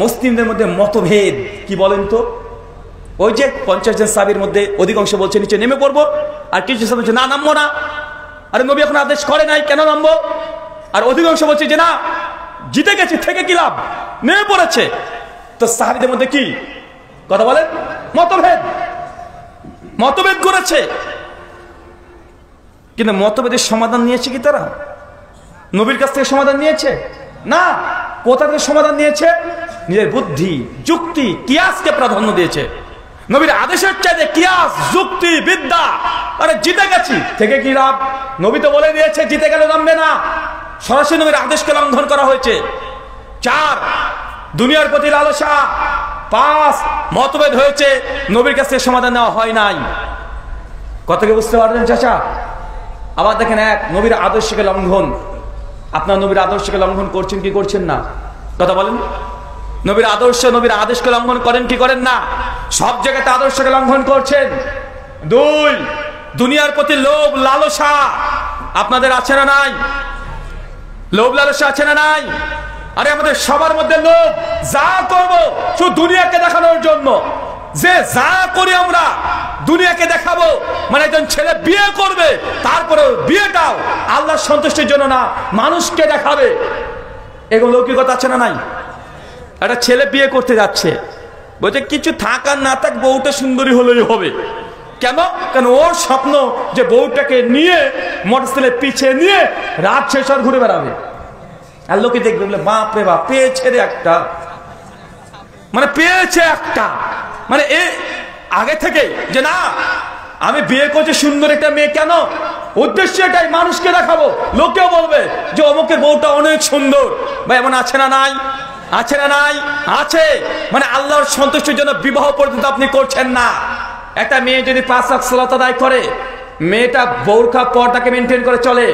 মুসলিমদের মধ্যে মতভেদ। কি বলেন তো? ওই যে 50 জন সাহাবীর মধ্যে অধিকাংশ বলছে নিচে নেমে পড়বো, আর কিছু সাহাবী বলছে না নামবো না। আরে নবী এখন আদেশ করে নাই, কেন নামবো? আর অধিকাংশ বলছে যে না জিতে গেছে, থেকে কি লাভ, নেমে পড়েছে। তো সাহাবীদের মধ্যে কি কথা বলেন? মতভেদ। মতভেদ করেছে, কিন্তু মতভেদের সমাধান নিয়েছে কি তারা? নবীর কাছ থেকে সমাধান নিয়েছে না। কোথা থেকে সমাধান নিয়েছে? নিজের বুদ্ধি, যুক্তি, কিয়াসকে প্রাধান্য দিয়েছে। নবীর আদেশের চাইতে কিয়াস, যুক্তি, বিদ্যা, আরে জিতে গেছি থেকে কি লাভ? নবী তো বলে দিয়েছে জিতে গেলে নামবে না। সরাসরি নবীর আদেশকে লঙ্ঘন করা হয়েছে। 4, দুনিয়ার প্রতি লালসা। 5, মতভেদ হয়েছে, নবীর কাছে সমাধান নেওয়া হয় নাই। কথাকে বুঝতে পারলেন চাচা? আবার দেখেন 1, নবীর আদর্শকে লঙ্ঘন। আপনার নবীর আদর্শকে লঙ্ঘন করছেন কি করছেন না? কথা বলেন। নবীর আদর্শ, নবীর আদেশকে লঙ্ঘন করেন কি করেন না? সব জায়গাতে আদর্শকে লঙ্ঘন করছেন। 2, দুনিয়ার প্রতি লোভ লালসা আপনাদের আছে না নাই? লোভ লালসা আছে না নাই? আরে আমাদের সবার মধ্যে লোভ, যা করবো শুধু দুনিয়াকে দেখানোর জন্য। যে যা করি আমরা দুনিয়াকে দেখাবো, মানে একজন ছেলে বিয়ে করবে, তারপরে বিয়েটাও আল্লাহর সন্তুষ্টির জন্য না, মানুষকে দেখাবে। এগুলো লৌকিকতা আছে না নাই? একটা ছেলে বিয়ে করতে যাচ্ছে, বলছে কিছু থাক আর না থাক বউটা সুন্দরী হলেই হবে। কেন? কেন ওর স্বপ্ন যে বউটাকে নিয়ে মোটরসাইকেলের পিছিয়ে নিয়ে রাত শেষ আর ঘুরে বেড়াবে। আর লোকে দেখবে বলে বাপ রে বাপ, পেয়েছে রে একটা, মানে পেয়েছে একটা, মানে এ আগে থেকে যে না আমি বিয়ে করছি সুন্দর একটা মেয়ে। কেন? উদ্দেশ্য এটাই, মানুষকে দেখাবো, লোকেও বলবে যে অমুকের বউটা অনেক সুন্দর। ভাই এমন আছে না নাই? আছে না নাই? আছে। মানে আল্লাহর সন্তুষ্টির জন্য বিবাহ পর্যন্ত আপনি করছেন না। একটা মেয়ে যদি 5 ওয়াক্ত সালাত আদায় করে, মেয়েটা বোরখা পর্দাকে মেনটেন করে চলে,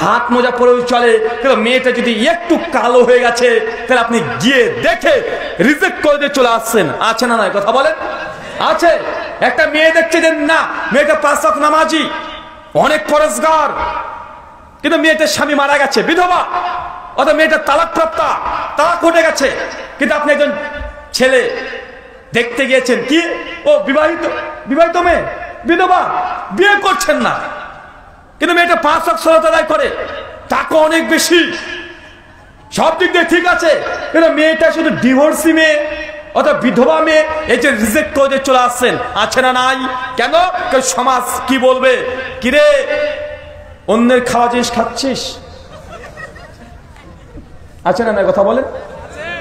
হাত মোজা পরেও চলে, কিন্তু মেয়েটা যদি একটু কালো হয়ে গেছে তাহলে আপনি গিয়ে দেখে রিজেক্ট করে দিয়ে চলে আসছেন। আছে না নাই? কথা বলেন। আছে। একটা মেয়ে দেখছে যে না মেয়েটা 5 ওয়াক্ত নামাজি, অনেক পরেজগার, কিন্তু মেয়েটার স্বামী মারা গেছে, বিধবা, অথবা মেয়েটা তালাক প্রাপ্তা, তালাক ঘটে গেছে, কিন্তু আপনি একজন ছেলে দেখতে গিয়েছেন কি ও বিবাহিত মেয়ে, বিধবা, বিয়ে করছেন না, কিন্তু মেয়েটা 5 ওয়াক্ত সালাত আদায় করে, টাকা অনেক বেশি, সব দিক দিয়ে ঠিক আছে, কিন্তু মেয়েটা শুধু ডিভোর্সি মেয়ে অথবা বিধবা মেয়ে, এই যে রিজেক্ট করে চলে আসছেন। আছে না নাই? কেন? সমাজ কি বলবে? কিরে অন্যের খাওয়া জিনিস খাচ্ছিস? আছে না নাই? কথা বলেন।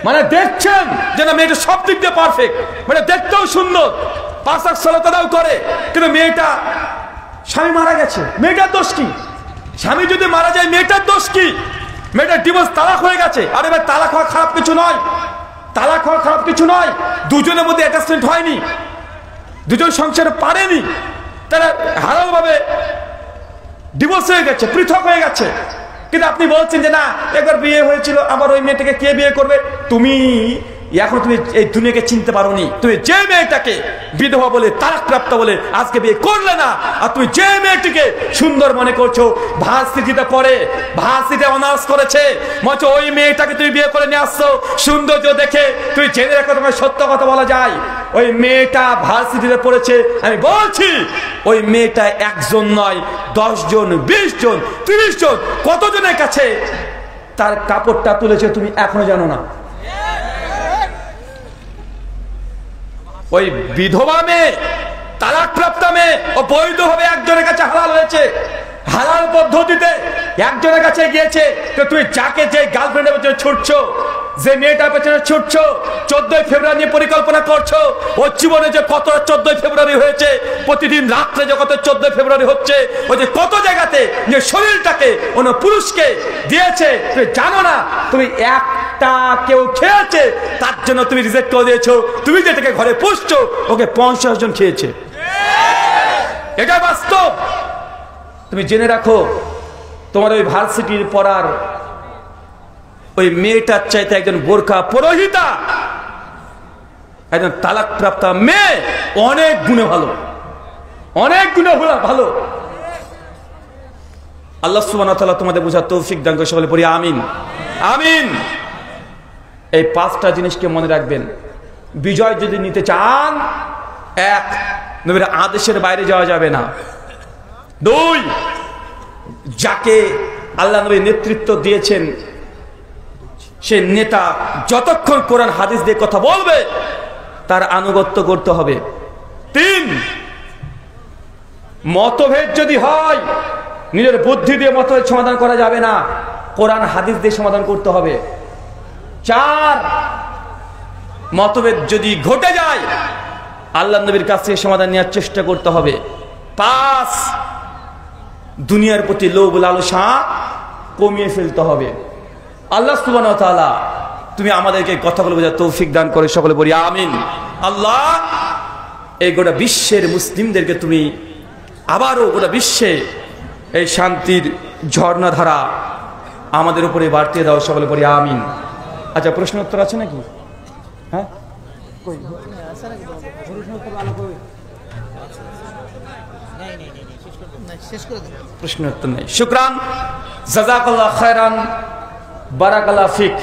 মানে দেখছেন যে না মেয়েটা সব দিক দিয়ে পারফেক্ট, মানে দেখতেও সুন্দর, 5 ওয়াক্ত সালাত আদায় করে, কিন্তু মেয়েটা স্বামী মারা গেছে, মেয়েটার দোষ কি? স্বামী যদি মারা যায় মেয়েটার দোষ কি? মেয়েটার ডিভোর্স, তালাক হয়ে গেছে। আরে ভাই তালাক হওয়া খারাপ কিছু নয়, তালাক হওয়া খারাপ কিছু নয়। দুজনের মধ্যে অ্যাটাচমেন্ট হয়নি, দুজন সংসারে পারেনি, তারা হারাল ভাবে ডিভোর্স হয়ে গেছে, পৃথক হয়ে গেছে, কিন্তু আপনি বলছেন যে না একবার বিয়ে হয়েছিল, আবার ওই মেয়েটাকে কে বিয়ে করবে? তুমি এখন তুমি এই দুনিয়াকে চিনতে পারোনি। তুমি যে মেয়েটাকে বিধবা বলে, তালাকপ্রাপ্ত বলে আজকে বিয়ে করলে না, আর তুমি যে মেয়েটিকে সুন্দর মনে করছো, ভার্সিটিতে পড়ে, ভার্সিটিতে অনার্স করেছে, মনে ওই মেয়েটাকে তুমি বিয়ে করে নিয়ে আসছো সৌন্দর্য দেখে। তুমি জেনে রাখো, তোমার সত্য কথা বলা যায়, ওই মেয়েটা ভার্সিটিতে পড়েছে। আমি বলছি ওই মেয়েটা 1 জন নয়, 10 জন, 20 জন, 30 জন, কতজনের কাছে তার কাপড়টা তুলেছে তুমি এখনো জানো না। ওই বিধবা মেয়ে, তালাকপ্রাপ্ত মেয়ে, ও বৈধভাবে একজনের কাছে হালাল হয়েছে, হালাল পদ্ধতিতে একজনের কাছে গিয়েছে। তো তুমি যাকে যে গার্লফ্রেন্ডের পেছনে ছুটছো, যে মেয়েটার পেছনে ছুটছো, 14ই ফেব্রুয়ারি নিয়ে পরিকল্পনা করছো, ওর জীবনে যে কত 14ই ফেব্রুয়ারি হয়েছে, প্রতিদিন রাত্রে যে কত 14ই ফেব্রুয়ারি হচ্ছে, ওই যে কত জায়গাতে যে শরীরটাকে অন্য পুরুষকে দিয়েছে তুমি জানো না। তুমি একটা কেউ খেয়েছে তার জন্য তুমি রিজেক্ট করে দিয়েছো। তুমি যেটাকে ঘরে পুষছো ওকে 50 জন খেয়েছে, এটা বাস্তব। তুমি জেনে রাখো, তোমার ওই ভার্সিটির পড়ার ওই মেয়েটার চাইতে একজন বোরকা পুরোহিতা, একজন তালাকপ্রাপ্ত মেয়ে অনেক গুণে ভালো, অনেক গুণে ভালো। আল্লাহ সুবহানাহু ওয়া তাআলা তোমাদের বোঝার তৌফিক দান করে। সকলে পড়ি আমিন, আমিন। এই 5টা জিনিসকে মনে রাখবেন। বিজয় যদি নিতে চান, 1, নবীর আদেশের বাইরে যাওয়া যাবে না। 2, যাকে আল্লাহ নবী নেতৃত্ব দিয়েছেন সে নেতা যতক্ষণ কোরআন হাদিস দিয়ে কথা বলবে তার আনুগত্য করতে হবে। 3, মতভেদ যদি হয় নিজের বুদ্ধি দিয়ে মতভেদ সমাধান করা যাবে না, কোরআন হাদিস দিয়ে সমাধান করতে হবে। 4, মতভেদ যদি ঘটে যায় আল্লাহ নবীর কাছে সমাধান নেওয়ার চেষ্টা করতে হবে। 5, দুনিয়ার প্রতি লোভ লালসা কমিয়ে ফেলতে হবে। আল্লাহ সুবহানাহু ওয়া তাআলা তুমি আমাদেরকে কথাগুলো বোঝার তৌফিক দান করে, সকলে বলি আমিন। আল্লাহ এই গোটা বিশ্বের মুসলিমদেরকে তুমি আবারও গোটা বিশ্বে এই শান্তির ঝর্ণাধারা আমাদের উপরে বাড়তে দাও, সকলে বলি আমিন। আচ্ছা, প্রশ্ন উত্তর আছে নাকি? হ্যাঁ, প্রশ্ন উত্তর নেই। শুকরান, জাযাকাল্লাহ খায়রান, বারাকাল্লাহ ফিক।